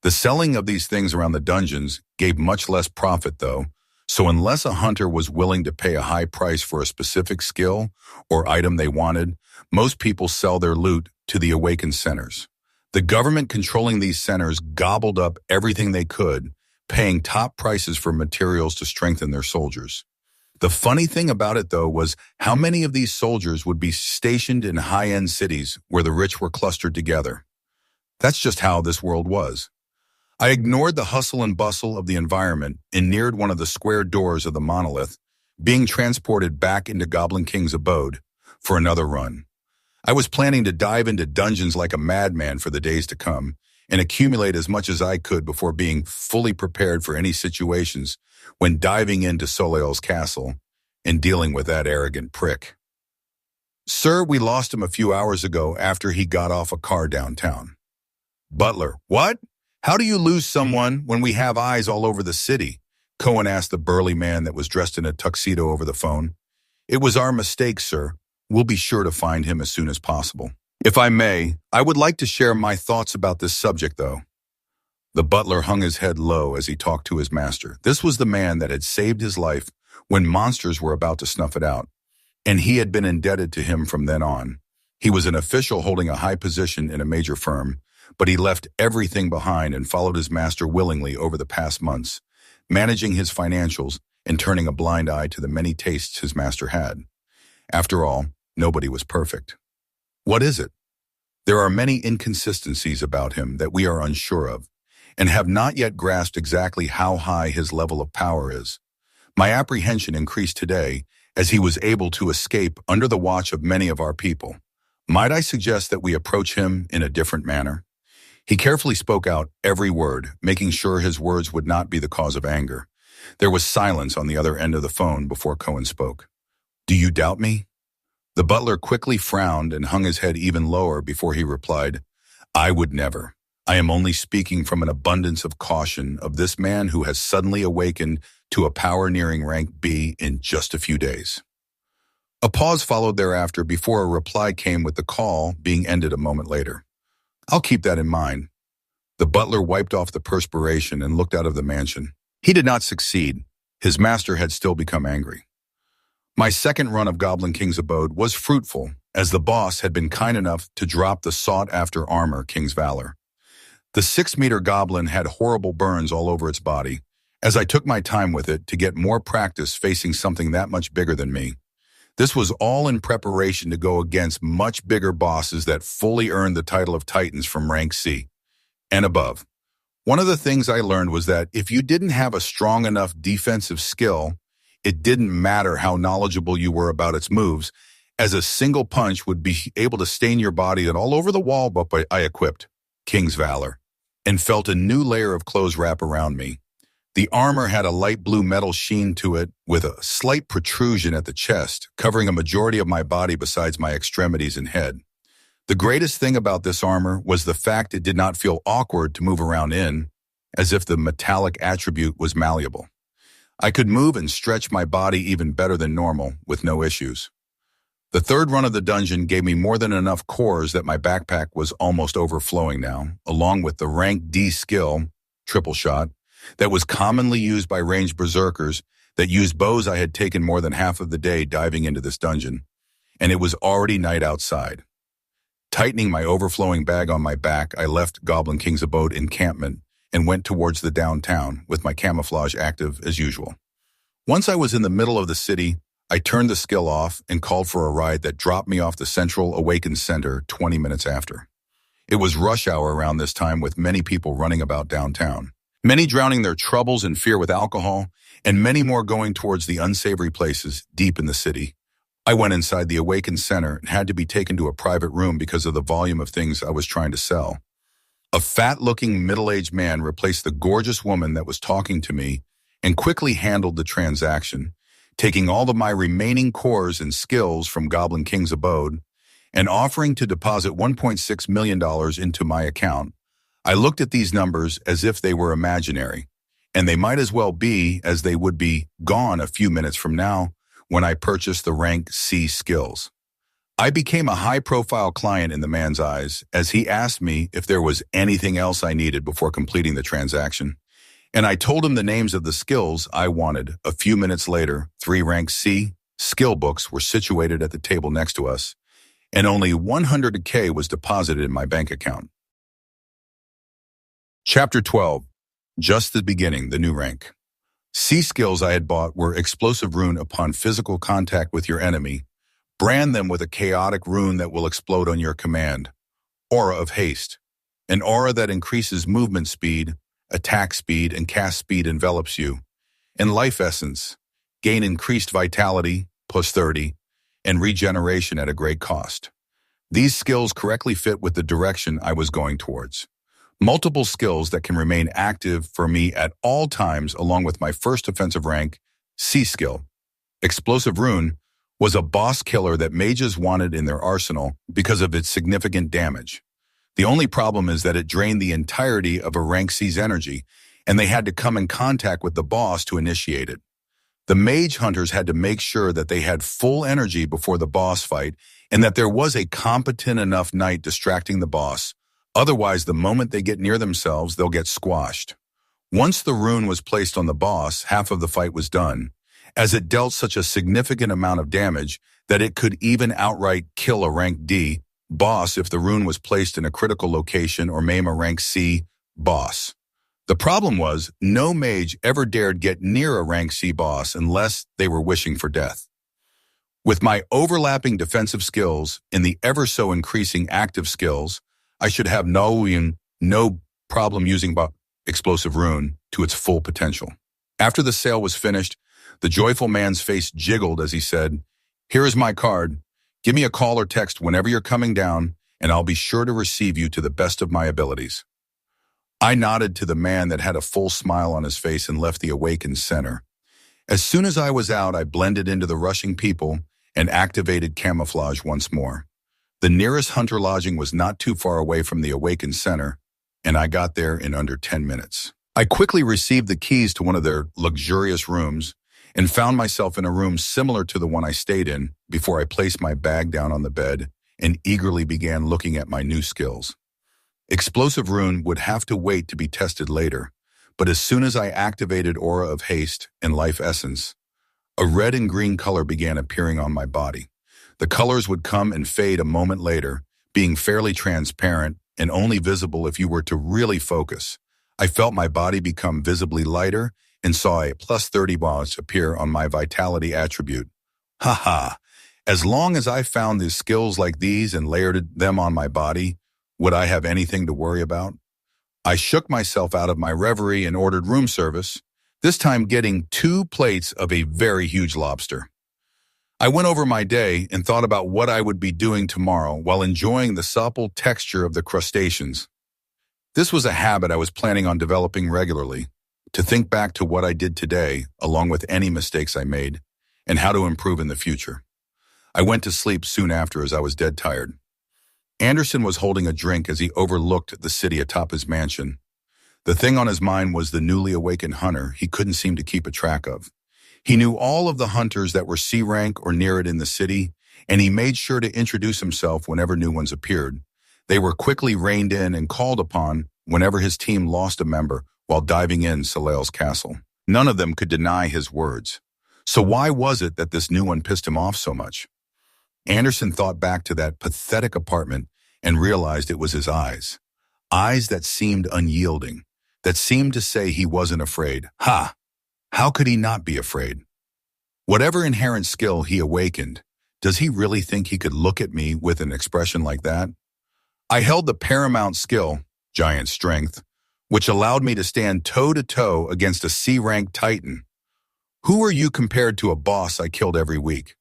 The selling of these things around the dungeons gave much less profit though, so unless a hunter was willing to pay a high price for a specific skill or item they wanted, most people sell their loot to the Awakened centers. The government controlling these centers gobbled up everything they could, paying top prices for materials to strengthen their soldiers. The funny thing about it though was how many of these soldiers would be stationed in high-end cities where the rich were clustered together. That's just how this world was. I ignored the hustle and bustle of the environment and neared one of the square doors of the monolith, being transported back into Goblin King's abode for another run. I was planning to dive into dungeons like a madman for the days to come and accumulate as much as I could before being fully prepared for any situations when diving into Soleil's castle and dealing with that arrogant prick. Sir, we lost him a few hours ago after he got off a car downtown. Butler, what? How do you lose someone when we have eyes all over the city? Cohen asked the burly man that was dressed in a tuxedo over the phone. It was our mistake, sir. We'll be sure to find him as soon as possible. If I may, I would like to share my thoughts about this subject, though. The butler hung his head low as he talked to his master. This was the man that had saved his life when monsters were about to snuff it out, and he had been indebted to him from then on. He was an official holding a high position in a major firm, but he left everything behind and followed his master willingly over the past months, managing his financials and turning a blind eye to the many tastes his master had. After all, nobody was perfect. What is it? There are many inconsistencies about him that we are unsure of, and have not yet grasped exactly how high his level of power is. My apprehension increased today as he was able to escape under the watch of many of our people. Might I suggest that we approach him in a different manner? He carefully spoke out every word, making sure his words would not be the cause of anger. There was silence on the other end of the phone before Cohen spoke. Do you doubt me? The butler quickly frowned and hung his head even lower before he replied, I would never. I am only speaking from an abundance of caution of this man who has suddenly awakened to a power nearing rank B in just a few days. A pause followed thereafter before a reply came with the call being ended a moment later. I'll keep that in mind. The butler wiped off the perspiration and looked out of the mansion. He did not succeed. His master had still become angry. My second run of Goblin King's abode was fruitful, as the boss had been kind enough to drop the sought-after armor King's Valor. The 6-meter goblin had horrible burns all over its body, as I took my time with it to get more practice facing something that much bigger than me. This was all in preparation to go against much bigger bosses that fully earned the title of Titans from rank C and above. One of the things I learned was that if you didn't have a strong enough defensive skill, it didn't matter how knowledgeable you were about its moves, as a single punch would be able to stain your body and all over the wall. But I equipped King's Valor and felt a new layer of clothes wrap around me. The armor had a light blue metal sheen to it with a slight protrusion at the chest, covering a majority of my body besides my extremities and head. The greatest thing about this armor was the fact it did not feel awkward to move around in, as if the metallic attribute was malleable. I could move and stretch my body even better than normal with no issues. The third run of the dungeon gave me more than enough cores that my backpack was almost overflowing now, along with the rank D skill, triple shot, that was commonly used by ranged berserkers that used bows. I had taken more than half of the day diving into this dungeon, and it was already night outside. Tightening my overflowing bag on my back, I left Goblin King's abode encampment and went towards the downtown with my camouflage active as usual. Once I was in the middle of the city, I turned the skill off and called for a ride that dropped me off the central awakens center 20 minutes after. It was rush hour around this time with many people running about downtown. Many drowning their troubles and fear with alcohol, and many more going towards the unsavory places deep in the city. I went inside the Awakens Center and had to be taken to a private room because of the volume of things I was trying to sell. A fat-looking middle-aged man replaced the gorgeous woman that was talking to me and quickly handled the transaction, taking all of my remaining cores and skills from Goblin King's abode and offering to deposit $1.6 million into my account. I looked at these numbers as if they were imaginary, and they might as well be as they would be gone a few minutes from now when I purchased the rank C skills. I became a high-profile client in the man's eyes as he asked me if there was anything else I needed before completing the transaction, and I told him the names of the skills I wanted. A few minutes later, 3 rank C skill books were situated at the table next to us, and only 100K was deposited in my bank account. Chapter 12. Just the beginning, the new rank. C skills I had bought were explosive rune upon physical contact with your enemy. Brand them with a chaotic rune that will explode on your command. Aura of haste. An aura that increases movement speed, attack speed, and cast speed envelops you. And life essence. Gain increased vitality, plus 30, and regeneration at a great cost. These skills correctly fit with the direction I was going towards. Multiple skills that can remain active for me at all times along with my first offensive rank, C skill. Explosive Rune was a boss killer that mages wanted in their arsenal because of its significant damage. The only problem is that it drained the entirety of a rank C's energy, and they had to come in contact with the boss to initiate it. The mage hunters had to make sure that they had full energy before the boss fight and that there was a competent enough knight distracting the boss. Otherwise, the moment they get near themselves, they'll get squashed. Once the rune was placed on the boss, half of the fight was done, as it dealt such a significant amount of damage that it could even outright kill a rank D boss if the rune was placed in a critical location or maim a rank C boss. The problem was, no mage ever dared get near a rank C boss unless they were wishing for death. With my overlapping defensive skills and the ever so increasing active skills, I should have no problem using explosive rune to its full potential. After the sale was finished, the joyful man's face jiggled as he said, "Here is my card. Give me a call or text whenever you're coming down, and I'll be sure to receive you to the best of my abilities." I nodded to the man that had a full smile on his face and left the Awakens Center. As soon as I was out, I blended into the rushing people and activated camouflage once more. The nearest hunter lodging was not too far away from the Awakens Center, and I got there in under 10 minutes. I quickly received the keys to one of their luxurious rooms and found myself in a room similar to the one I stayed in before I placed my bag down on the bed and eagerly began looking at my new skills. Explosive Rune would have to wait to be tested later, but as soon as I activated Aura of Haste and Life Essence, a red and green color began appearing on my body. The colors would come and fade a moment later, being fairly transparent and only visible if you were to really focus. I felt my body become visibly lighter and saw a plus 30 bonus appear on my vitality attribute. Haha, as long as I found these skills like these and layered them on my body, would I have anything to worry about? I shook myself out of my reverie and ordered room service, this time getting 2 plates of a very huge lobster. I went over my day and thought about what I would be doing tomorrow while enjoying the supple texture of the crustaceans. This was a habit I was planning on developing regularly, to think back to what I did today, along with any mistakes I made, and how to improve in the future. I went to sleep soon after as I was dead tired. Anderson was holding a drink as he overlooked the city atop his mansion. The thing on his mind was the newly awakened hunter he couldn't seem to keep a track of. He knew all of the hunters that were C rank or near it in the city, and he made sure to introduce himself whenever new ones appeared. They were quickly reined in and called upon whenever his team lost a member while diving in Soleil's castle. None of them could deny his words. So why was it that this new one pissed him off so much? Anderson thought back to that pathetic apartment and realized it was his eyes. Eyes that seemed unyielding, that seemed to say he wasn't afraid. Ha! How could he not be afraid? Whatever inherent skill he awakened, does he really think he could look at me with an expression like that? I held the paramount skill, giant strength, which allowed me to stand toe-to-toe against a C-rank titan. Who are you compared to a boss I killed every week?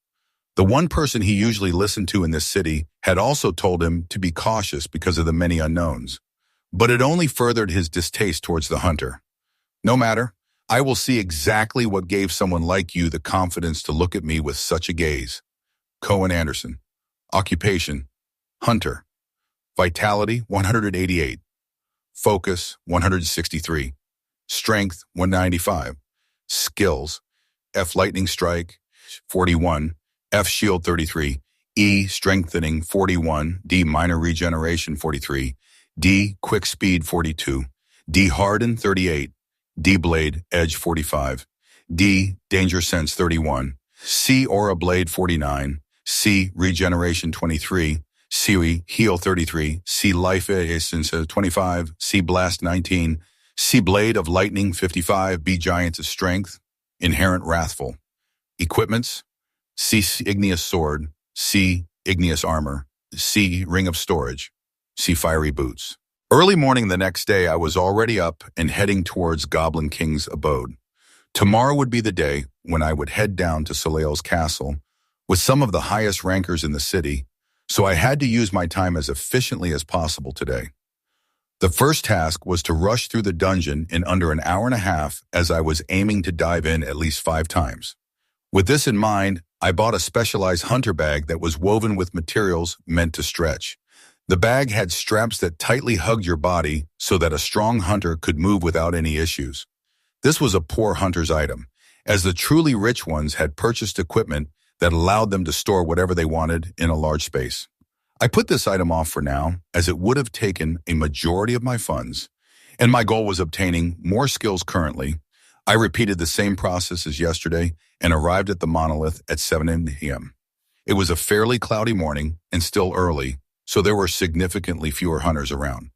The one person he usually listened to in this city had also told him to be cautious because of the many unknowns. But it only furthered his distaste towards the hunter. No matter, I will see exactly what gave someone like you the confidence to look at me with such a gaze. Cohen Anderson. Occupation, hunter. Vitality, 188. Focus, 163. Strength, 195. Skills, F lightning strike, 41. F shield, 33. E strengthening, 41. D minor regeneration, 43. D quick speed, 42. D harden, 38. D blade edge, 45. D danger sense, 31. C aura blade, 49. C regeneration, 23. C heal, 33. C life essence, 25. C blast, 19. C blade of lightning, 55. B giant of strength, inherent wrathful. Equipments: C igneous sword. C igneous armor. C ring of storage. C fiery boots. Early morning the next day, I was already up and heading towards Goblin King's abode. Tomorrow would be the day when I would head down to Soleil's castle with some of the highest rankers in the city, so I had to use my time as efficiently as possible today. The first task was to rush through the dungeon in under an hour and a half, as I was aiming to dive in at least 5 times. With this in mind, I bought a specialized hunter bag that was woven with materials meant to stretch. The bag had straps that tightly hugged your body so that a strong hunter could move without any issues. This was a poor hunter's item, as the truly rich ones had purchased equipment that allowed them to store whatever they wanted in a large space. I put this item off for now, as it would have taken a majority of my funds, and my goal was obtaining more skills currently. I repeated the same process as yesterday and arrived at the monolith at 7 p.m. It was a fairly cloudy morning and still early, so there were significantly fewer hunters around.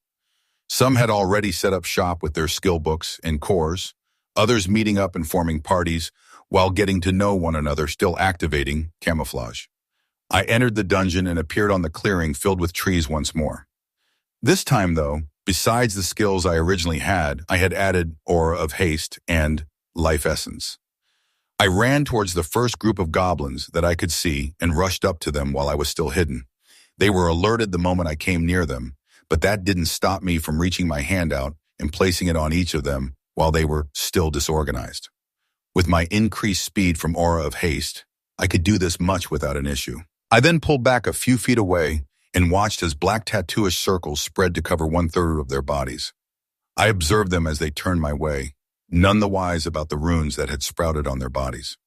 Some had already set up shop with their skill books and cores, others meeting up and forming parties while getting to know one another, still activating camouflage. I entered the dungeon and appeared on the clearing filled with trees once more. This time, though, besides the skills I originally had, I had added Aura of Haste and Life Essence. I ran towards the first group of goblins that I could see and rushed up to them while I was still hidden. They were alerted the moment I came near them, but that didn't stop me from reaching my hand out and placing it on each of them while they were still disorganized. With my increased speed from Aura of Haste, I could do this much without an issue. I then pulled back a few feet away and watched as black tattooish circles spread to cover 1/3 of their bodies. I observed them as they turned my way, none the wise about the runes that had sprouted on their bodies.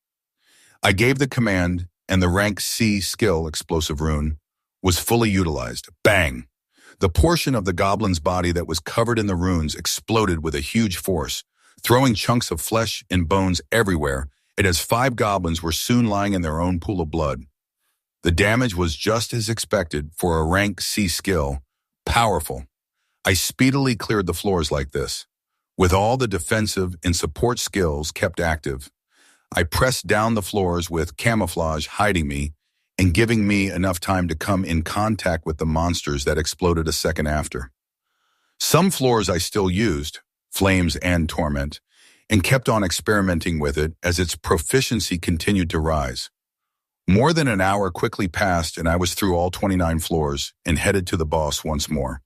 I gave the command, and the rank C skill explosive rune was fully utilized. Bang! The portion of the goblin's body that was covered in the runes exploded with a huge force, throwing chunks of flesh and bones everywhere, and as 5 goblins were soon lying in their own pool of blood. The damage was just as expected for a rank C skill. Powerful. I speedily cleared the floors like this. With all the defensive and support skills kept active, I pressed down the floors with camouflage hiding me and giving me enough time to come in contact with the monsters that exploded a second after. Some floors I still used, Flames and Torment, and kept on experimenting with it as its proficiency continued to rise. More than an hour quickly passed and I was through all 29 floors and headed to the boss once more.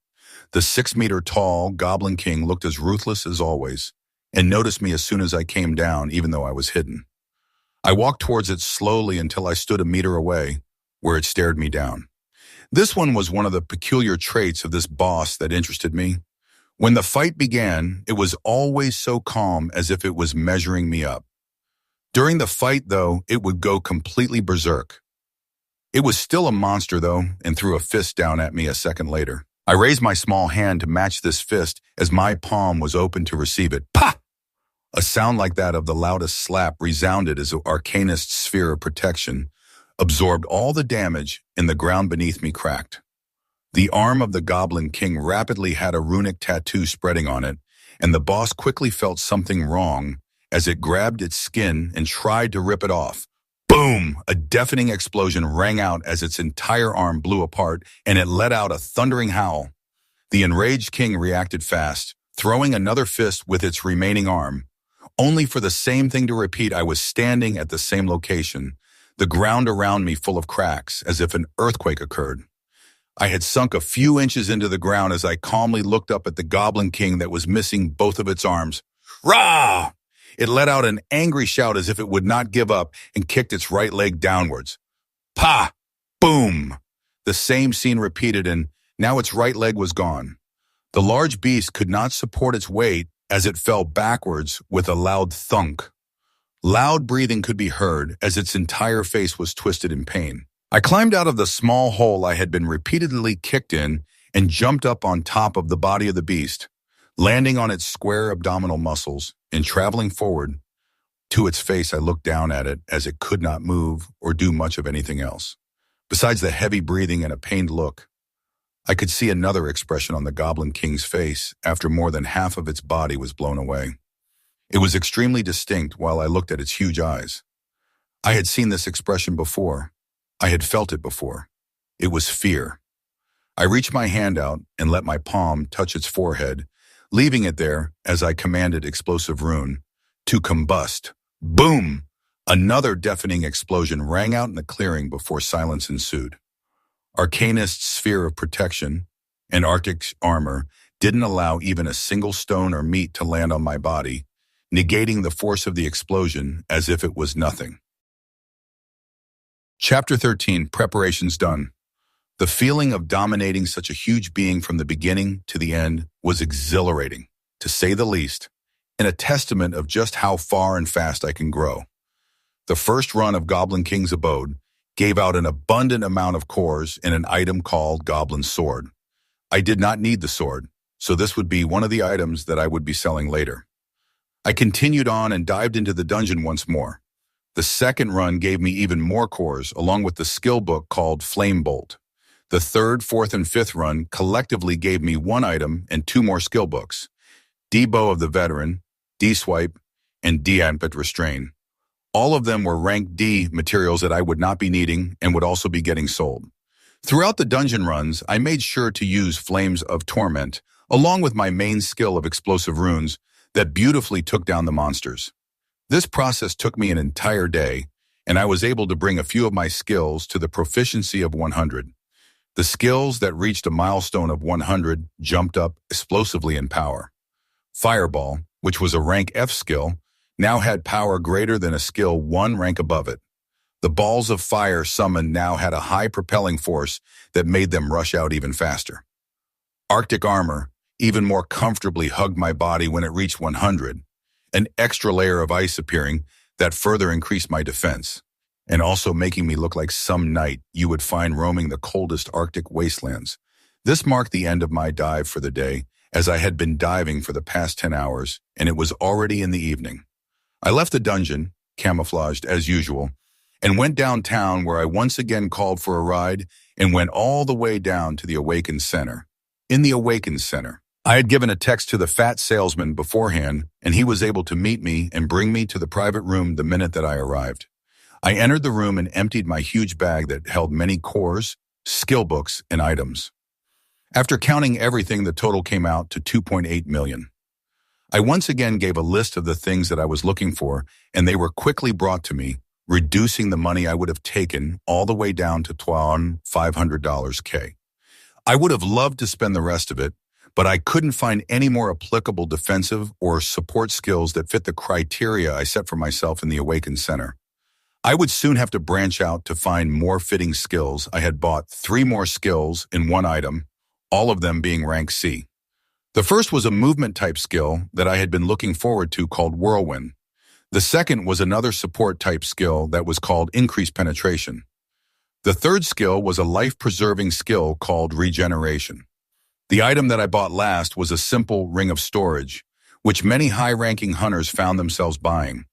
The 6-meter-tall Goblin King looked as ruthless as always and noticed me as soon as I came down, even though I was hidden. I walked towards it slowly until I stood a meter away, where it stared me down. This one was one of the peculiar traits of this boss that interested me. When the fight began, it was always so calm, as if it was measuring me up. During the fight, though, it would go completely berserk. It was still a monster, though, and threw a fist down at me a second later. I raised my small hand to match this fist as my palm was open to receive it. Pah! A sound like that of the loudest slap resounded as the Arcanist's sphere of protection absorbed all the damage and the ground beneath me cracked. The arm of the Goblin King rapidly had a runic tattoo spreading on it, and the boss quickly felt something wrong as it grabbed its skin and tried to rip it off. Boom! A deafening explosion rang out as its entire arm blew apart, and it let out a thundering howl. The enraged king reacted fast, throwing another fist with its remaining arm, only for the same thing to repeat. I was standing at the same location, the ground around me full of cracks, as if an earthquake occurred. I had sunk a few inches into the ground as I calmly looked up at the Goblin King that was missing both of its arms. Rah! It let out an angry shout as if it would not give up and kicked its right leg downwards. Pa! Boom! The same scene repeated, and now its right leg was gone. The large beast could not support its weight as it fell backwards with a loud thunk. Loud breathing could be heard as its entire face was twisted in pain. I climbed out of the small hole I had been repeatedly kicked in and jumped up on top of the body of the beast, landing on its square abdominal muscles and traveling forward to its face. I looked down at it as it could not move or do much of anything else. Besides the heavy breathing and a pained look, I could see another expression on the Goblin King's face after more than half of its body was blown away. It was extremely distinct while I looked at its huge eyes. I had seen this expression before. I had felt it before. It was fear. I reached my hand out and let my palm touch its forehead, leaving it there as I commanded explosive rune to combust. Boom! Another deafening explosion rang out in the clearing before silence ensued. Arcanist's sphere of protection and Arctic's armor didn't allow even a single stone or meat to land on my body, negating the force of the explosion as if it was nothing. Chapter 13, Preparations Done. The feeling of dominating such a huge being from the beginning to the end was exhilarating, to say the least, and a testament of just how far and fast I can grow. The first run of Goblin King's Abode gave out an abundant amount of cores in an item called Goblin Sword. I did not need the sword, so this would be one of the items that I would be selling later. I continued on and dived into the dungeon once more. The second run gave me even more cores, along with the skill book called Flame Bolt. The third, fourth, and fifth run collectively gave me one item and two more skill books: D-Bow of the Veteran, D-Swipe, and D-Ampet Restrain. All of them were rank D materials that I would not be needing and would also be getting sold. Throughout the dungeon runs, I made sure to use Flames of Torment, along with my main skill of explosive runes that beautifully took down the monsters. This process took me an entire day, and I was able to bring a few of my skills to the proficiency of 100. The skills that reached a milestone of 100 jumped up explosively in power. Fireball, which was a rank F skill, now had power greater than a skill 1 rank above it. The balls of fire summoned now had a high propelling force that made them rush out even faster. Arctic armor even more comfortably hugged my body when it reached 100. An extra layer of ice appearing that further increased my defense, and also making me look like some knight you would find roaming the coldest Arctic wastelands. This marked the end of my dive for the day, as I had been diving for the past 10 hours, and it was already in the evening. I left the dungeon, camouflaged as usual, and went downtown where I once again called for a ride and went all the way down to the Awakens Center. In the Awakens Center, I had given a text to the fat salesman beforehand, and he was able to meet me and bring me to the private room the minute that I arrived. I entered the room and emptied my huge bag that held many cores, skill books, and items. After counting everything, the total came out to 2.8 million. I once again gave a list of the things that I was looking for, and they were quickly brought to me, reducing the money I would have taken all the way down to $500 K. I would have loved to spend the rest of it, but I couldn't find any more applicable defensive or support skills that fit the criteria I set for myself in the Awakened Center. I would soon have to branch out to find more fitting skills. I had bought 3 more skills in one item, all of them being rank C. The first was a movement type skill that I had been looking forward to called Whirlwind. The second was another support type skill that was called Increased Penetration. The third skill was a life-preserving skill called Regeneration. The item that I bought last was a simple ring of storage, which many high-ranking hunters found themselves buying.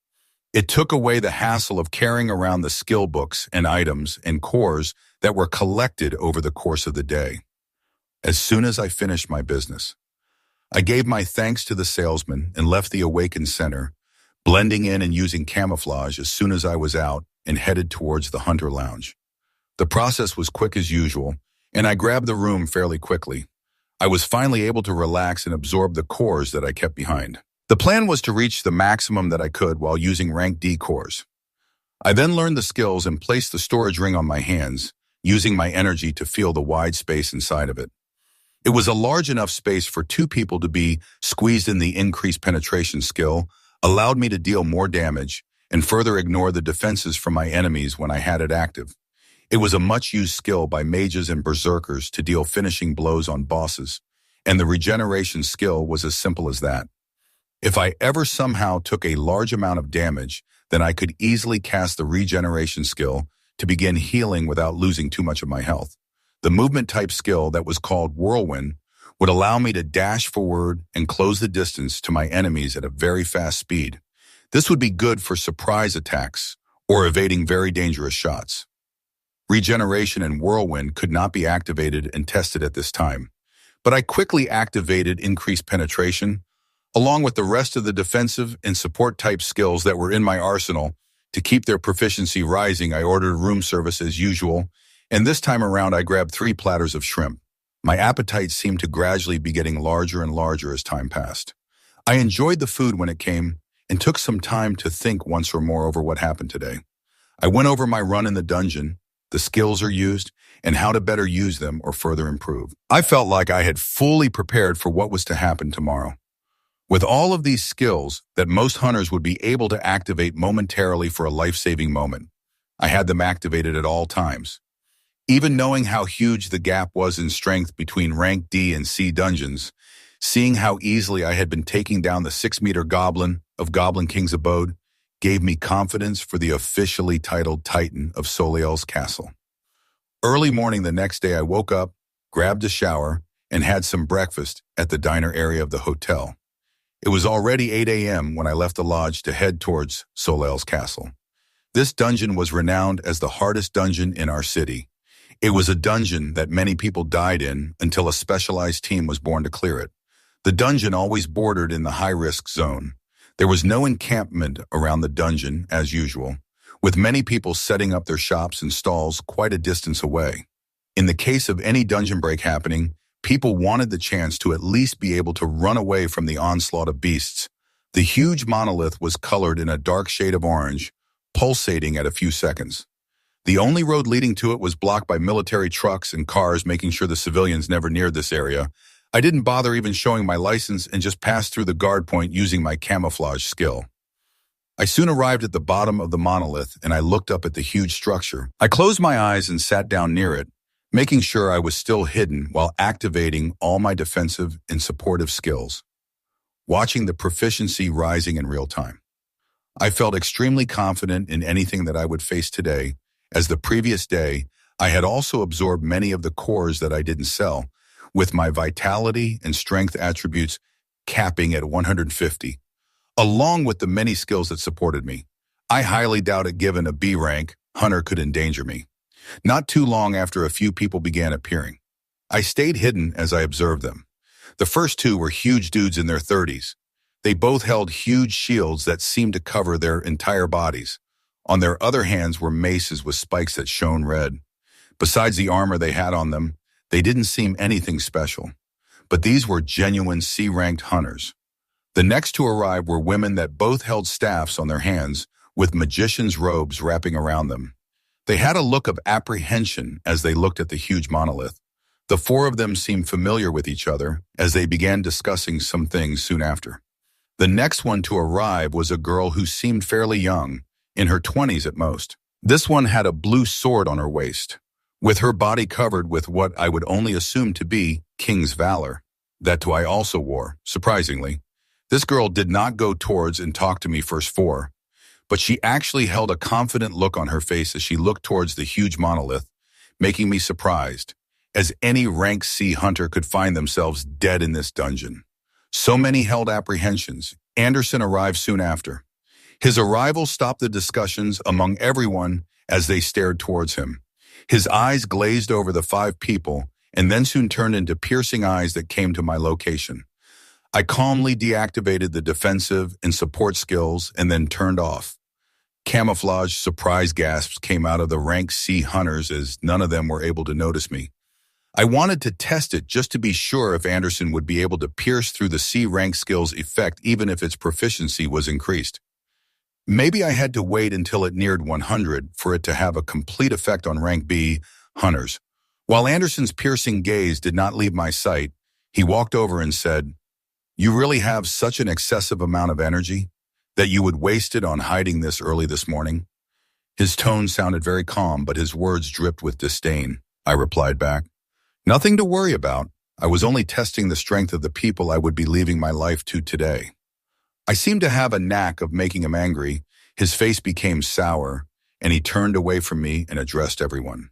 It took away the hassle of carrying around the skill books and items and cores that were collected over the course of the day. as soon as I finished my business. I gave my thanks to the salesman and left the Awakens Center, blending in and using camouflage as soon as I was out and headed towards the Hunter Lounge. The process was quick as usual, and I grabbed the room fairly quickly. I was finally able to relax and absorb the cores that I kept behind. The plan was to reach the maximum that I could while using rank D cores. I then learned the skills and placed the storage ring on my hands, using my energy to feel the wide space inside of it. It was a large enough space for two people to be squeezed in. The increased penetration skill allowed me to deal more damage and further ignore the defenses from my enemies when I had it active. It was a much-used skill by mages and berserkers to deal finishing blows on bosses, and the regeneration skill was as simple as that. If I ever somehow took a large amount of damage, then I could easily cast the regeneration skill to begin healing without losing too much of my health. The movement type skill that was called Whirlwind would allow me to dash forward and close the distance to my enemies at a very fast speed. This would be good for surprise attacks or evading very dangerous shots. Regeneration and Whirlwind could not be activated and tested at this time, but I quickly activated increased penetration, along with the rest of the defensive and support type skills that were in my arsenal. To keep their proficiency rising, I ordered room service as usual, and this time around I grabbed 3 platters of shrimp. My appetite seemed to gradually be getting larger and larger as time passed. I enjoyed the food when it came and took some time to think once or more over what happened today. I went over my run in the dungeon, the skills are used, and how to better use them or further improve. I felt like I had fully prepared for what was to happen tomorrow. With all of these skills that most hunters would be able to activate momentarily for a life-saving moment, I had them activated at all times. Even knowing how huge the gap was in strength between rank D and C dungeons, seeing how easily I had been taking down the 6-meter goblin of Goblin King's abode, gave me confidence for the officially titled Titan of Soliel's castle. Early morning the next day I woke up, grabbed a shower, and had some breakfast at the diner area of the hotel. It was already 8 a.m. when I left the lodge to head towards Soliel's castle. This dungeon was renowned as the hardest dungeon in our city. It was a dungeon that many people died in until a specialized team was born to clear it. The dungeon always bordered in the high-risk zone. There was no encampment around the dungeon, as usual, with many people setting up their shops and stalls quite a distance away. In the case of any dungeon break happening, people wanted the chance to at least be able to run away from the onslaught of beasts. The huge monolith was colored in a dark shade of orange, pulsating at a few seconds. The only road leading to it was blocked by military trucks and cars, making sure the civilians never neared this area. I didn't bother even showing my license and just passed through the guard point using my camouflage skill. I soon arrived at the bottom of the monolith and I looked up at the huge structure. I closed my eyes and sat down near it, making sure I was still hidden while activating all my defensive and supportive skills, watching the proficiency rising in real time. I felt extremely confident in anything that I would face today, as the previous day, I had also absorbed many of the cores that I didn't sell, with my vitality and strength attributes capping at 150, along with the many skills that supported me. I highly doubted given a B rank, Hunter could endanger me. Not too long after a few people began appearing. I stayed hidden as I observed them. The first 2 were huge dudes in their 30s. They both held huge shields that seemed to cover their entire bodies. On their other hands were maces with spikes that shone red. Besides the armor they had on them, they didn't seem anything special. But these were genuine C-ranked hunters. The next to arrive were women that both held staffs on their hands, with magician's robes wrapping around them. They had a look of apprehension as they looked at the huge monolith. The 4 of them seemed familiar with each other as they began discussing some things soon after. The next one to arrive was a girl who seemed fairly young, in her 20s at most. This one had a blue sword on her waist, with her body covered with what I would only assume to be King's Valor. That too I also wore, surprisingly. This girl did not go towards and talk to me first 4, but she actually held a confident look on her face as she looked towards the huge monolith, making me surprised, as any rank C hunter could find themselves dead in this dungeon. So many held apprehensions. Anderson arrived soon after. His arrival stopped the discussions among everyone as they stared towards him. His eyes glazed over the 5 people, and then soon turned into piercing eyes that came to my location. I calmly deactivated the defensive and support skills and then turned off. Camouflage surprise gasps came out of the rank C hunters as none of them were able to notice me. I wanted to test it just to be sure if Anderson would be able to pierce through the C rank skill's effect even if its proficiency was increased. Maybe I had to wait until it neared 100 for it to have a complete effect on rank B hunters. While Anderson's piercing gaze did not leave my sight, he walked over and said, "You really have such an excessive amount of energy that you would waste it on hiding this early this morning?" His tone sounded very calm, but his words dripped with disdain. I replied back, "Nothing to worry about. I was only testing the strength of the people I would be leaving my life to today." I seemed to have a knack of making him angry. His face became sour, and he turned away from me and addressed everyone.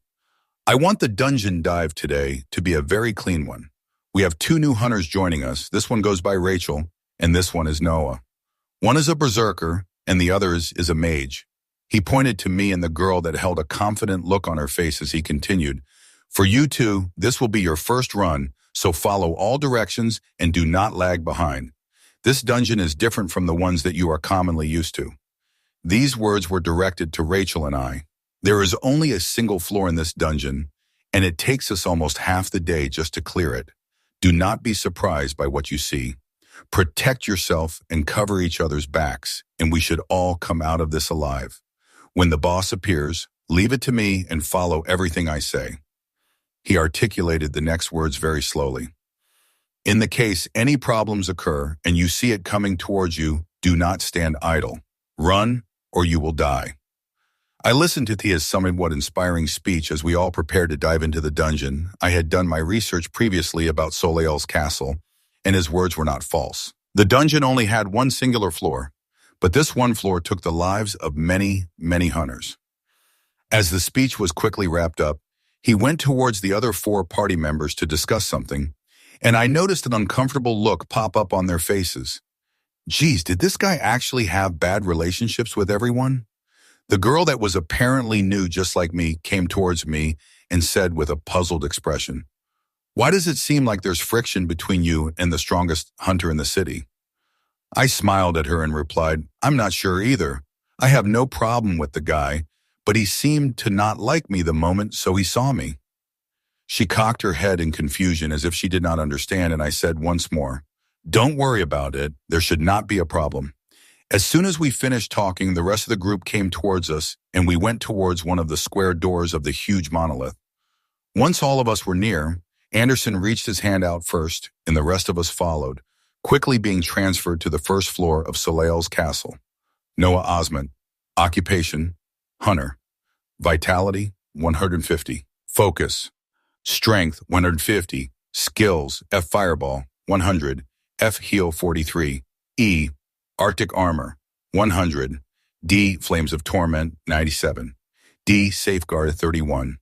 "I want the dungeon dive today to be a very clean one. We have 2 new hunters joining us. This one goes by Rachel, and this one is Noah. One is a berserker, and the other is a mage." He pointed to me and the girl that held a confident look on her face as he continued, "For you two, this will be your first run, so follow all directions and do not lag behind. This dungeon is different from the ones that you are commonly used to." These words were directed to Rachel and I. There is only a single floor in this dungeon, and it takes us almost half the day just to clear it. Do not be surprised by what you see. Protect yourself and cover each other's backs, and we should all come out of this alive. When the boss appears, leave it to me and follow everything I say. He articulated the next words very slowly. "In the case any problems occur and you see it coming towards you, do not stand idle. Run or you will die." I listened to his somewhat inspiring speech as we all prepared to dive into the dungeon. I had done my research previously about Soleil's castle, and his words were not false. The dungeon only had one singular floor, but this one floor took the lives of many, many hunters. As the speech was quickly wrapped up, he went towards the other 4 party members to discuss something, and I noticed an uncomfortable look pop up on their faces. Geez, did this guy actually have bad relationships with everyone? The girl that was apparently new just like me came towards me and said with a puzzled expression, "Why does it seem like there's friction between you and the strongest hunter in the city?" I smiled at her and replied, "I'm not sure either. I have no problem with the guy, but he seemed to not like me the moment so he saw me." She cocked her head in confusion as if she did not understand, and I said once more, "Don't worry about it. There should not be a problem." As soon as we finished talking, the rest of the group came towards us, and we went towards one of the square doors of the huge monolith. Once all of us were near, Anderson reached his hand out first, and the rest of us followed, quickly being transferred to the first floor of Soleil's castle. Noah Osmont. Occupation, hunter. Vitality, 150. Focus. Strength, 150. Skills, F Fireball, 100. F Heal, 43. E. Arctic Armor, 100. D. Flames of Torment, 97. D. Safeguard, 31.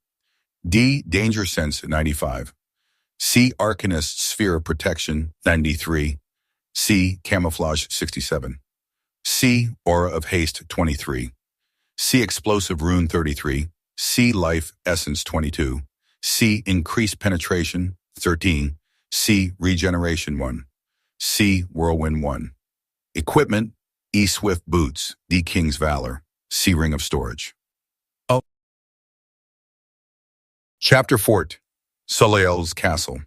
D. Danger Sense, 95. C. Arcanist Sphere of Protection, 93. C. Camouflage, 67. C. Aura of Haste, 23. C. Explosive Rune, 33. C. Life Essence, 22. C. Increased Penetration, 13. C. Regeneration, 1. C. Whirlwind, 1. Equipment, E. Swift Boots, D. King's Valor, C. Ring of Storage. Oh. Chapter 4. Soleil's Castle.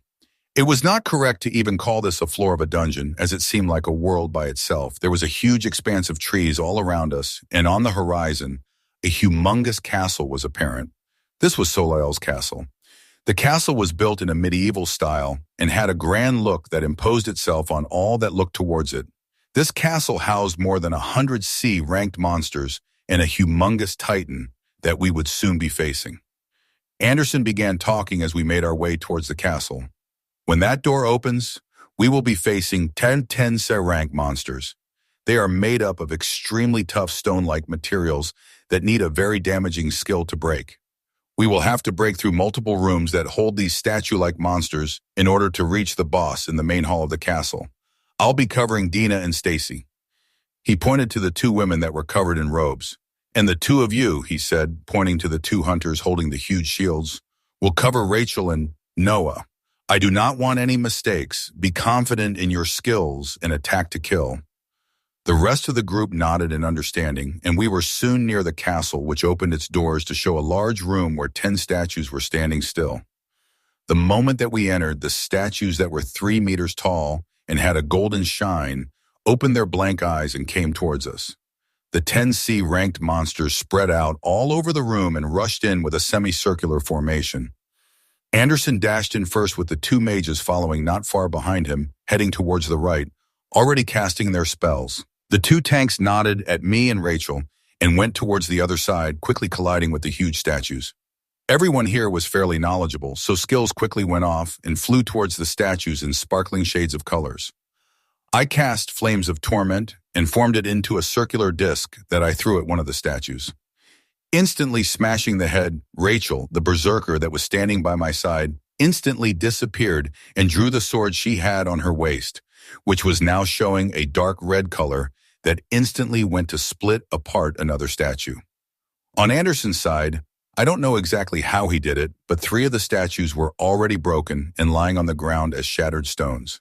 It was not correct to even call this a floor of a dungeon, as it seemed like a world by itself. There was a huge expanse of trees all around us, and on the horizon, a humongous castle was apparent. This was Soleil's castle. The castle was built in a medieval style and had a grand look that imposed itself on all that looked towards it. This castle housed more than 100 C-ranked monsters and a humongous titan that we would soon be facing. Anderson began talking as we made our way towards the castle. "When that door opens, we will be facing 10 C-rank monsters. They are made up of extremely tough stone-like materials that need a very damaging skill to break. We will have to break through multiple rooms that hold these statue-like monsters in order to reach the boss in the main hall of the castle. I'll be covering Dina and Stacy." He pointed to the 2 women that were covered in robes. "And the 2 of you," he said, pointing to the 2 hunters holding the huge shields, "will cover Rachel and Noah, I do not want any mistakes. Be confident in your skills and attack to kill. The rest of the group nodded in understanding, and we were soon near the castle, which opened its doors to show a large room where 10 statues were standing still. The moment that we entered, the statues that were 3 meters tall and had a golden shine opened their blank eyes and came towards us. The 10C ranked monsters spread out all over the room and rushed in with a semicircular formation. Anderson dashed in first with the 2 mages following not far behind him, heading towards the right, already casting their spells. The 2 tanks nodded at me and Rachel and went towards the other side, quickly colliding with the huge statues. Everyone here was fairly knowledgeable, so skills quickly went off and flew towards the statues in sparkling shades of colors. I cast Flames of Torment and formed it into a circular disc that I threw at one of the statues. Instantly smashing the head, Rachel, the berserker that was standing by my side, instantly disappeared and drew the sword she had on her waist, which was now showing a dark red color that instantly went to split apart another statue. On Anderson's side, I don't know exactly how he did it, but 3 of the statues were already broken and lying on the ground as shattered stones.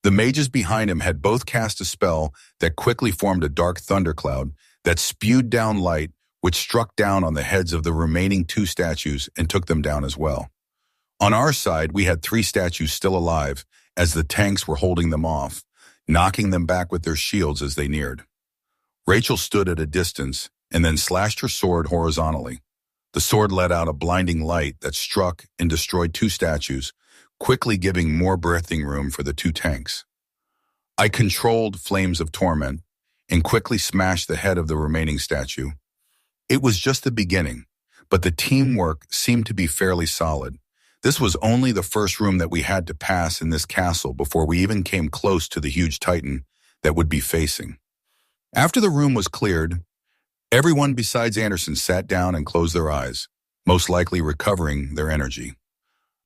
The mages behind him had both cast a spell that quickly formed a dark thundercloud that spewed down light, which struck down on the heads of the remaining 2 statues and took them down as well. On our side, we had 3 statues still alive as the tanks were holding them off, knocking them back with their shields as they neared. Rachel stood at a distance and then slashed her sword horizontally. The sword let out a blinding light that struck and destroyed 2 statues, quickly giving more breathing room for the 2 tanks. I controlled Flames of Torment and quickly smashed the head of the remaining statue. It was just the beginning, but the teamwork seemed to be fairly solid. This was only the first room that we had to pass in this castle before we even came close to the huge titan that would be facing. After the room was cleared, everyone besides Anderson sat down and closed their eyes, most likely recovering their energy.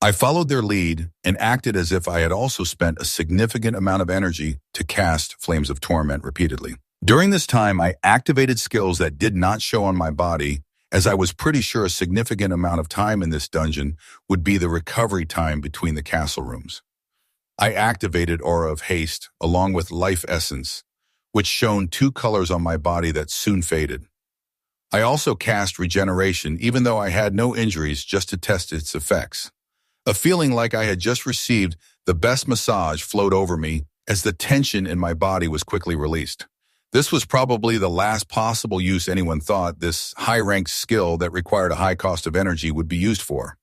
I followed their lead and acted as if I had also spent a significant amount of energy to cast Flames of Torment repeatedly. During this time, I activated skills that did not show on my body, as I was pretty sure a significant amount of time in this dungeon would be the recovery time between the castle rooms. I activated Aura of Haste along with Life Essence, which shone 2 colors on my body that soon faded. I also cast Regeneration even though I had no injuries, just to test its effects. A feeling like I had just received the best massage flowed over me as the tension in my body was quickly released. This was probably the last possible use anyone thought this high-ranked skill that required a high cost of energy would be used for.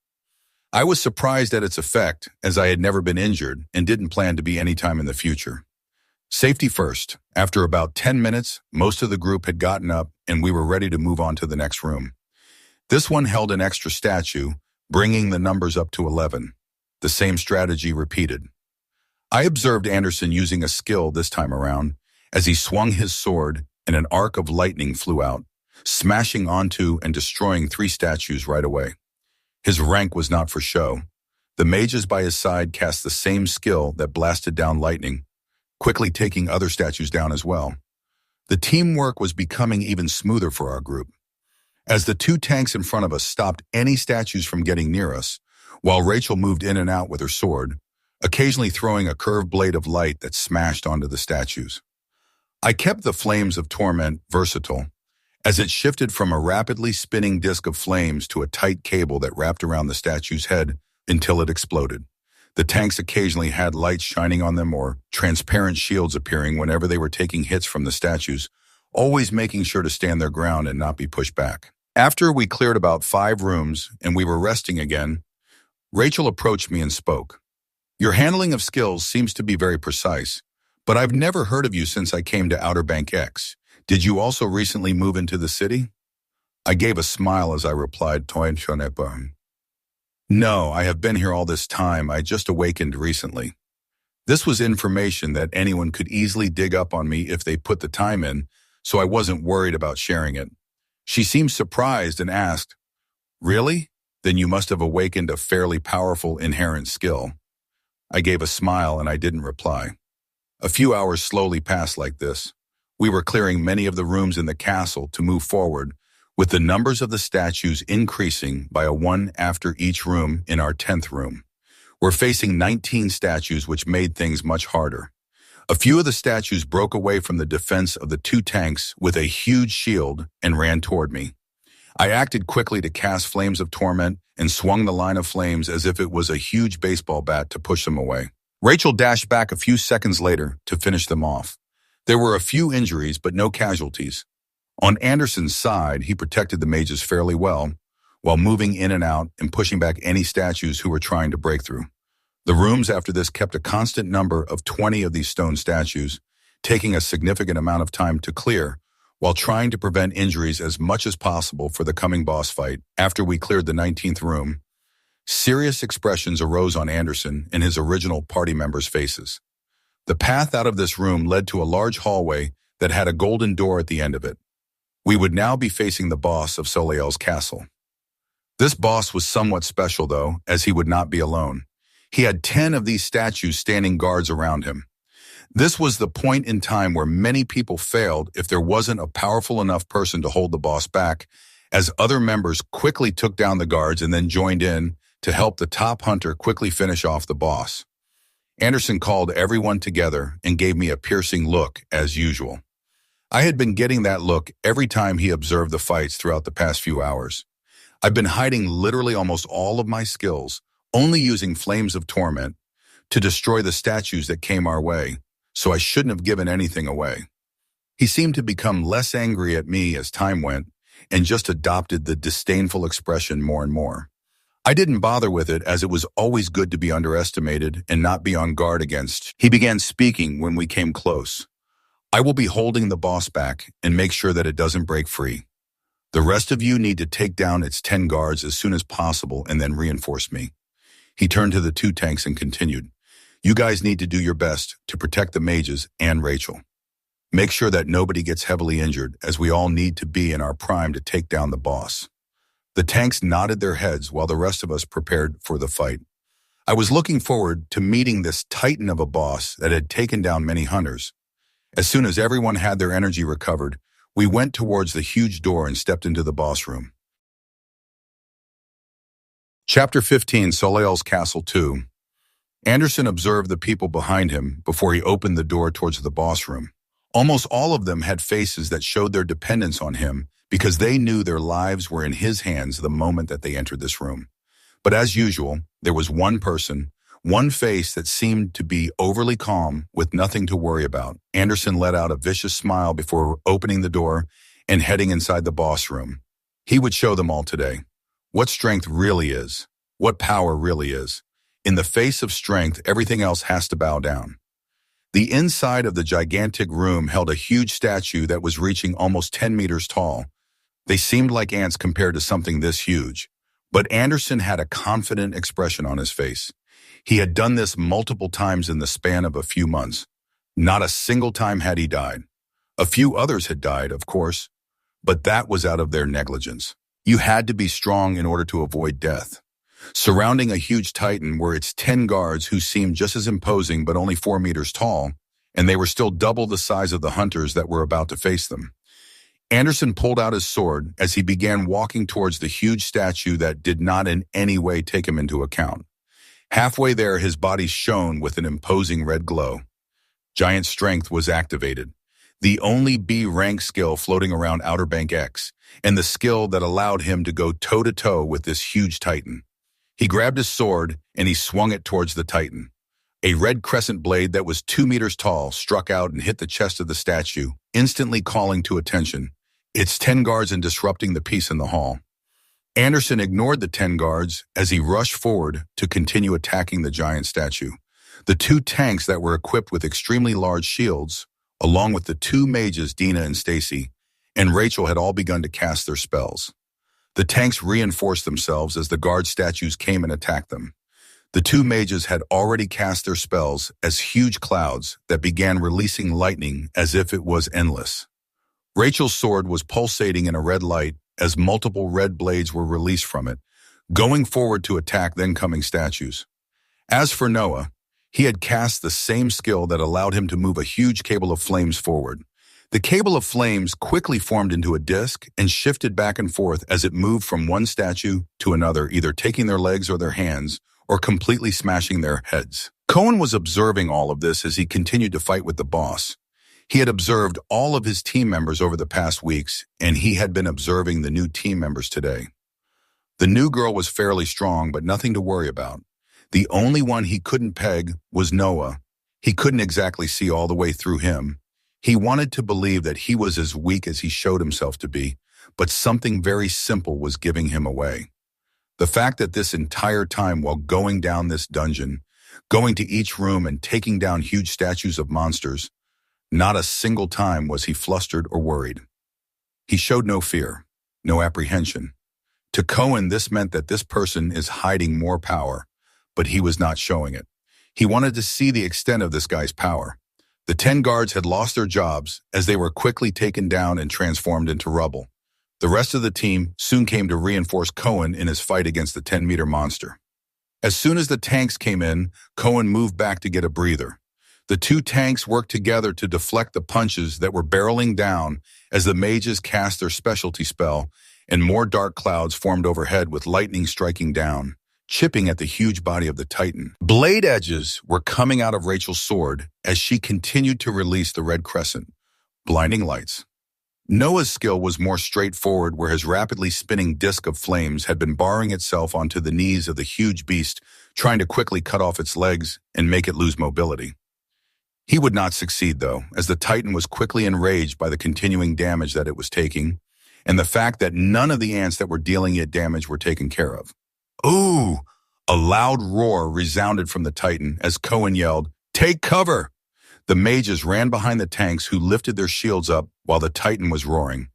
I was surprised at its effect, as I had never been injured and didn't plan to be anytime in the future. Safety first. After about 10 minutes, most of the group had gotten up and we were ready to move on to the next room. This one held an extra statue, bringing the numbers up to 11. The same strategy repeated. I observed Anderson using a skill this time around, as he swung his sword and an arc of lightning flew out, smashing onto and destroying 3 statues right away. His rank was not for show. The mages by his side cast the same skill that blasted down lightning, quickly taking other statues down as well. The teamwork was becoming even smoother for our group, as the 2 tanks in front of us stopped any statues from getting near us, while Rachel moved in and out with her sword, occasionally throwing a curved blade of light that smashed onto the statues. I kept the Flames of Torment versatile, as it shifted from a rapidly spinning disc of flames to a tight cable that wrapped around the statue's head until it exploded. The tanks occasionally had lights shining on them or transparent shields appearing whenever they were taking hits from the statues, always making sure to stand their ground and not be pushed back. After we cleared about 5 rooms and we were resting again, Rachel approached me and spoke. Your handling of skills seems to be very precise, but I've never heard of you since I came to Outer Bank X. Did you also recently move into the city? I gave a smile as I replied, No, I have been here all this time. I just awakened recently. This was information that anyone could easily dig up on me if they put the time in, so I wasn't worried about sharing it. She seemed surprised and asked, Really? Then you must have awakened a fairly powerful inherent skill. I gave a smile and I didn't reply. A few hours slowly passed like this. We were clearing many of the rooms in the castle to move forward, with the numbers of the statues increasing by a 1 after each room in our 10th room. We're facing 19 statues, which made things much harder. A few of the statues broke away from the defense of the two tanks with a huge shield and ran toward me. I acted quickly to cast Flames of Torment and swung the line of flames as if it was a huge baseball bat to push them away. Rachel dashed back a few seconds later to finish them off. There were a few injuries, but no casualties. On Anderson's side, he protected the mages fairly well, while moving in and out and pushing back any statues who were trying to break through. The rooms after this kept a constant number of 20 of these stone statues, taking a significant amount of time to clear, while trying to prevent injuries as much as possible for the coming boss fight. After we cleared the 19th room, serious expressions arose on Anderson and his original party members' faces. The path out of this room led to a large hallway that had a golden door at the end of it. We would now be facing the boss of Soleil's castle. This boss was somewhat special, though, as he would not be alone. He had 10 of these statues standing guards around him. This was the point in time where many people failed if there wasn't a powerful enough person to hold the boss back, as other members quickly took down the guards and then joined in to help the top hunter quickly finish off the boss. Anderson called everyone together and gave me a piercing look, as usual. I had been getting that look every time he observed the fights throughout the past few hours. I've been hiding literally almost all of my skills, only using Flames of Torment to destroy the statues that came our way, so I shouldn't have given anything away. He seemed to become less angry at me as time went and just adopted the disdainful expression more and more. I didn't bother with it, as it was always good to be underestimated and not be on guard against. He began speaking when we came close. I will be holding the boss back and make sure that it doesn't break free. The rest of you need to take down its 10 guards as soon as possible and then reinforce me. He turned to the two tanks and continued, "You guys need to do your best to protect the mages and Rachel. Make sure that nobody gets heavily injured, as we all need to be in our prime to take down the boss." The tanks nodded their heads while the rest of us prepared for the fight. I was looking forward to meeting this titan of a boss that had taken down many hunters. As soon as everyone had their energy recovered, we went towards the huge door and stepped into the boss room. Chapter 15, Soleil's Castle 2. Anderson observed the people behind him before he opened the door towards the boss room. Almost all of them had faces that showed their dependence on him, because they knew their lives were in his hands the moment that they entered this room. But as usual, there was one person, one face that seemed to be overly calm with nothing to worry about. Anderson let out a vicious smile before opening the door and heading inside the boss room. He would show them all today what strength really is, what power really is. In the face of strength, everything else has to bow down. The inside of the gigantic room held a huge statue that was reaching almost 10 meters tall. They seemed like ants compared to something this huge, but Anderson had a confident expression on his face. He had done this multiple times in the span of a few months. Not a single time had he died. A few others had died, of course, but that was out of their negligence. You had to be strong in order to avoid death. Surrounding a huge titan were its 10 guards, who seemed just as imposing but only 4 meters tall, and they were still double the size of the hunters that were about to face them. Anderson pulled out his sword as he began walking towards the huge statue that did not in any way take him into account. Halfway there, his body shone with an imposing red glow. Giant strength was activated, the only B-rank skill floating around Outer Bank X, and the skill that allowed him to go toe-to-toe with this huge titan. He grabbed his sword and he swung it towards the titan. A red crescent blade that was 2 meters tall struck out and hit the chest of the statue, instantly calling to attention its 10 guards and disrupting the peace in the hall. Anderson ignored the 10 guards as he rushed forward to continue attacking the giant statue. The 2 tanks that were equipped with extremely large shields, along with the 2 mages, Dina and Stacy, and Rachel, had all begun to cast their spells. The tanks reinforced themselves as the guard statues came and attacked them. The 2 mages had already cast their spells as huge clouds that began releasing lightning as if it was endless. Rachel's sword was pulsating in a red light as multiple red blades were released from it, going forward to attack then coming statues. As for Noah, he had cast the same skill that allowed him to move a huge cable of flames forward. The cable of flames quickly formed into a disc and shifted back and forth as it moved from one statue to another, either taking their legs or their hands, or completely smashing their heads. Cohen was observing all of this as he continued to fight with the boss. He had observed all of his team members over the past weeks, and he had been observing the new team members today. The new girl was fairly strong, but nothing to worry about. The only one he couldn't peg was Noah. He couldn't exactly see all the way through him. He wanted to believe that he was as weak as he showed himself to be, but something very simple was giving him away. The fact that this entire time while going down this dungeon, going to each room and taking down huge statues of monsters, not a single time was he flustered or worried. He showed no fear, no apprehension. To Cohen, this meant that this person is hiding more power, but he was not showing it. He wanted to see the extent of this guy's power. The 10 guards had lost their jobs as they were quickly taken down and transformed into rubble. The rest of the team soon came to reinforce Cohen in his fight against the 10-meter monster. As soon as the tanks came in, Cohen moved back to get a breather. The two tanks worked together to deflect the punches that were barreling down as the mages cast their specialty spell, and more dark clouds formed overhead with lightning striking down, chipping at the huge body of the Titan. Blade edges were coming out of Rachel's sword as she continued to release the red crescent, blinding lights. Noah's skill was more straightforward, where his rapidly spinning disc of flames had been barring itself onto the knees of the huge beast, trying to quickly cut off its legs and make it lose mobility. He would not succeed, though, as the Titan was quickly enraged by the continuing damage that it was taking, and the fact that none of the ants that were dealing it damage were taken care of. Ooh! A loud roar resounded from the Titan as Cohen yelled, "Take cover!" The mages ran behind the tanks, who lifted their shields up while the Titan was roaring.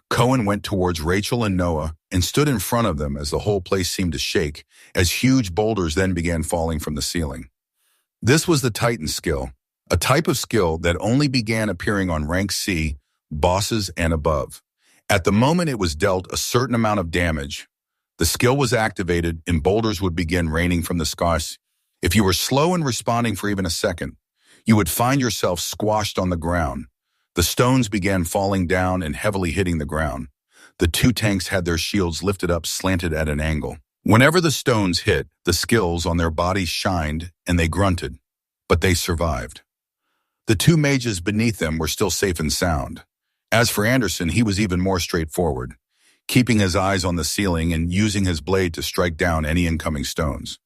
Cohen went towards Rachel and Noah and stood in front of them as the whole place seemed to shake, as huge boulders then began falling from the ceiling. This was the Titan skill, a type of skill that only began appearing on rank C, bosses and above. At the moment it was dealt a certain amount of damage, the skill was activated and boulders would begin raining from the skies. If you were slow in responding for even a second, you would find yourself squashed on the ground. The stones began falling down and heavily hitting the ground. The two tanks had their shields lifted up, slanted at an angle. Whenever the stones hit, the skills on their bodies shined and they grunted, but they survived. The two mages beneath them were still safe and sound. As for Anderson, he was even more straightforward, keeping his eyes on the ceiling and using his blade to strike down any incoming stones.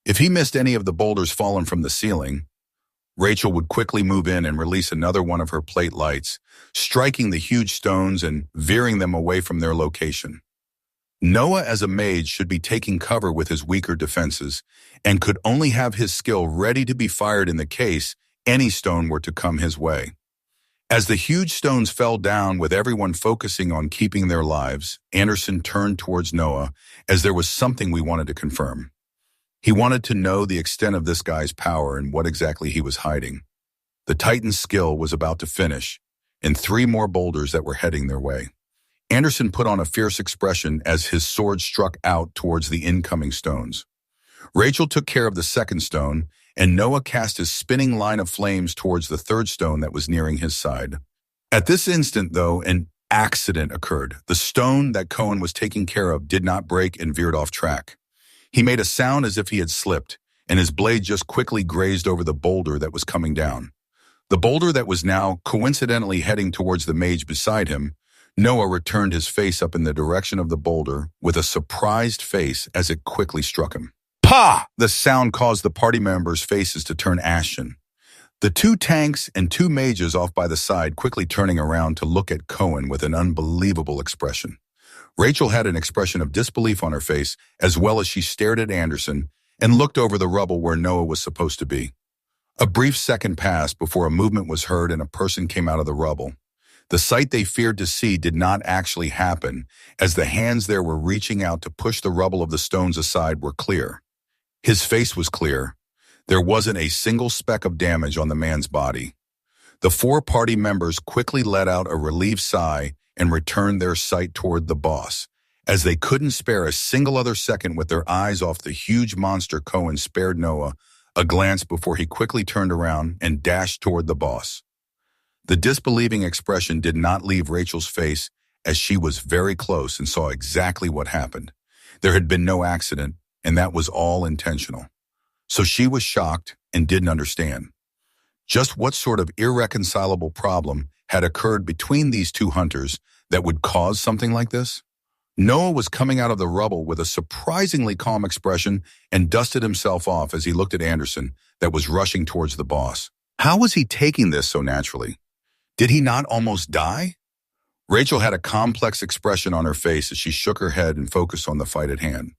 If he missed any of the boulders fallen from the ceiling, Rachel would quickly move in and release another one of her plate lights, striking the huge stones and veering them away from their location. Noah, as a mage, should be taking cover with his weaker defenses and could only have his skill ready to be fired in the case any stone were to come his way. As the huge stones fell down with everyone focusing on keeping their lives, Anderson turned towards Noah as there was something we wanted to confirm. He wanted to know the extent of this guy's power and what exactly he was hiding. The Titan's skill was about to finish, and 3 more boulders that were heading their way. Anderson put on a fierce expression as his sword struck out towards the incoming stones. Rachel took care of the second stone, and Noah cast his spinning line of flames towards the third stone that was nearing his side. At this instant, though, an accident occurred. The stone that Cohen was taking care of did not break and veered off track. He made a sound as if he had slipped, and his blade just quickly grazed over the boulder that was coming down. The boulder that was now coincidentally heading towards the mage beside him, Noah returned his face up in the direction of the boulder with a surprised face as it quickly struck him. Pah! The sound caused the party members' faces to turn ashen. The 2 tanks and 2 mages off by the side quickly turning around to look at Cohen with an unbelievable expression. Rachel had an expression of disbelief on her face as well as she stared at Anderson and looked over the rubble where Noah was supposed to be. A brief second passed before a movement was heard and a person came out of the rubble. The sight they feared to see did not actually happen, as the hands there were reaching out to push the rubble of the stones aside were clear. His face was clear. There wasn't a single speck of damage on the man's body. The 4 party members quickly let out a relieved sigh and returned their sight toward the boss, as they couldn't spare a single other second with their eyes off the huge monster. Cohen spared Noah a glance before he quickly turned around and dashed toward the boss. The disbelieving expression did not leave Rachel's face, as she was very close and saw exactly what happened. There had been no accident, and that was all intentional. So she was shocked and didn't understand just what sort of irreconcilable problem had occurred between these two hunters that would cause something like this. Noah was coming out of the rubble with a surprisingly calm expression and dusted himself off as he looked at Anderson that was rushing towards the boss. How was he taking this so naturally? Did he not almost die? Rachel had a complex expression on her face as she shook her head and focused on the fight at hand.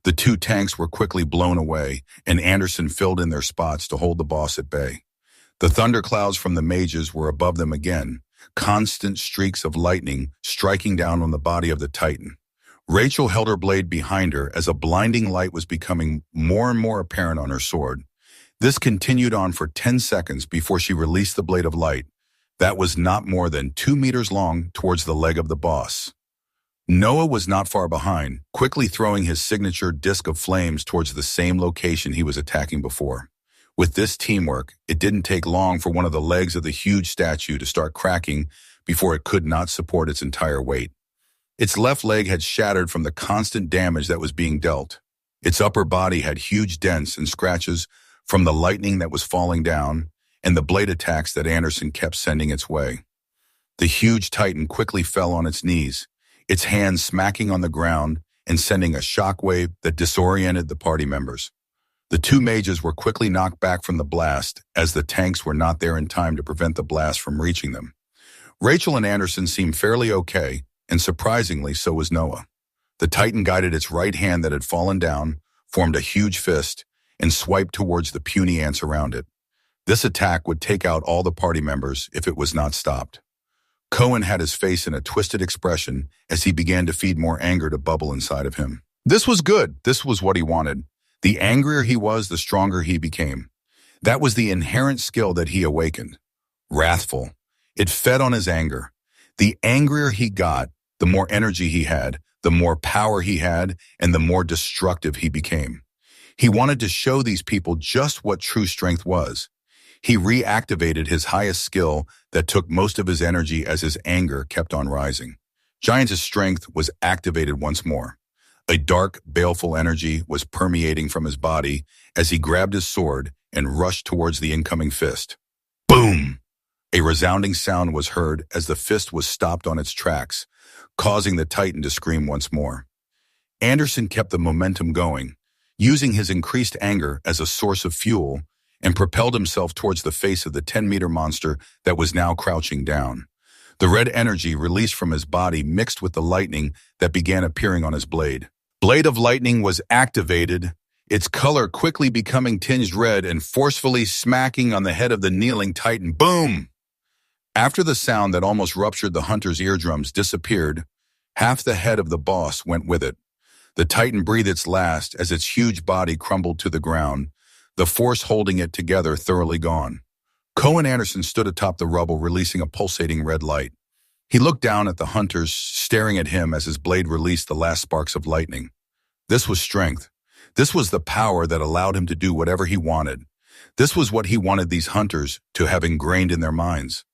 The two tanks were quickly blown away, and Anderson filled in their spots to hold the boss at bay. The thunderclouds from the mages were above them again, constant streaks of lightning striking down on the body of the Titan. Rachel held her blade behind her as a blinding light was becoming more and more apparent on her sword. This continued on for 10 seconds before she released the blade of light that was not more than 2 meters long towards the leg of the boss. Noah was not far behind, quickly throwing his signature disc of flames towards the same location he was attacking before. With this teamwork, it didn't take long for one of the legs of the huge statue to start cracking before it could not support its entire weight. Its left leg had shattered from the constant damage that was being dealt. Its upper body had huge dents and scratches from the lightning that was falling down and the blade attacks that Anderson kept sending its way. The huge Titan quickly fell on its knees, its hands smacking on the ground and sending a shockwave that disoriented the party members. The two mages were quickly knocked back from the blast as the tanks were not there in time to prevent the blast from reaching them. Rachel and Anderson seemed fairly okay, and surprisingly so was Noah. The Titan guided its right hand that had fallen down, formed a huge fist, and swiped towards the puny ants around it. This attack would take out all the party members if it was not stopped. Cohen had his face in a twisted expression as he began to feed more anger to bubble inside of him. This was good. This was what he wanted. The angrier he was, the stronger he became. That was the inherent skill that he awakened. Wrathful. It fed on his anger. The angrier he got, the more energy he had, the more power he had, and the more destructive he became. He wanted to show these people just what true strength was. He reactivated his highest skill that took most of his energy as his anger kept on rising. Giant's strength was activated once more. A dark, baleful energy was permeating from his body as he grabbed his sword and rushed towards the incoming fist. Boom! A resounding sound was heard as the fist was stopped on its tracks, causing the Titan to scream once more. Anderson kept the momentum going, using his increased anger as a source of fuel, and propelled himself towards the face of the 10-meter monster that was now crouching down. The red energy released from his body mixed with the lightning that began appearing on his blade. Blade of Lightning was activated, its color quickly becoming tinged red and forcefully smacking on the head of the kneeling Titan. Boom! After the sound that almost ruptured the hunter's eardrums disappeared, half the head of the boss went with it. The Titan breathed its last as its huge body crumbled to the ground, the force holding it together thoroughly gone. Cohen Anderson stood atop the rubble, releasing a pulsating red light. He looked down at the hunters, staring at him as his blade released the last sparks of lightning. This was strength. This was the power that allowed him to do whatever he wanted. This was what he wanted these hunters to have ingrained in their minds.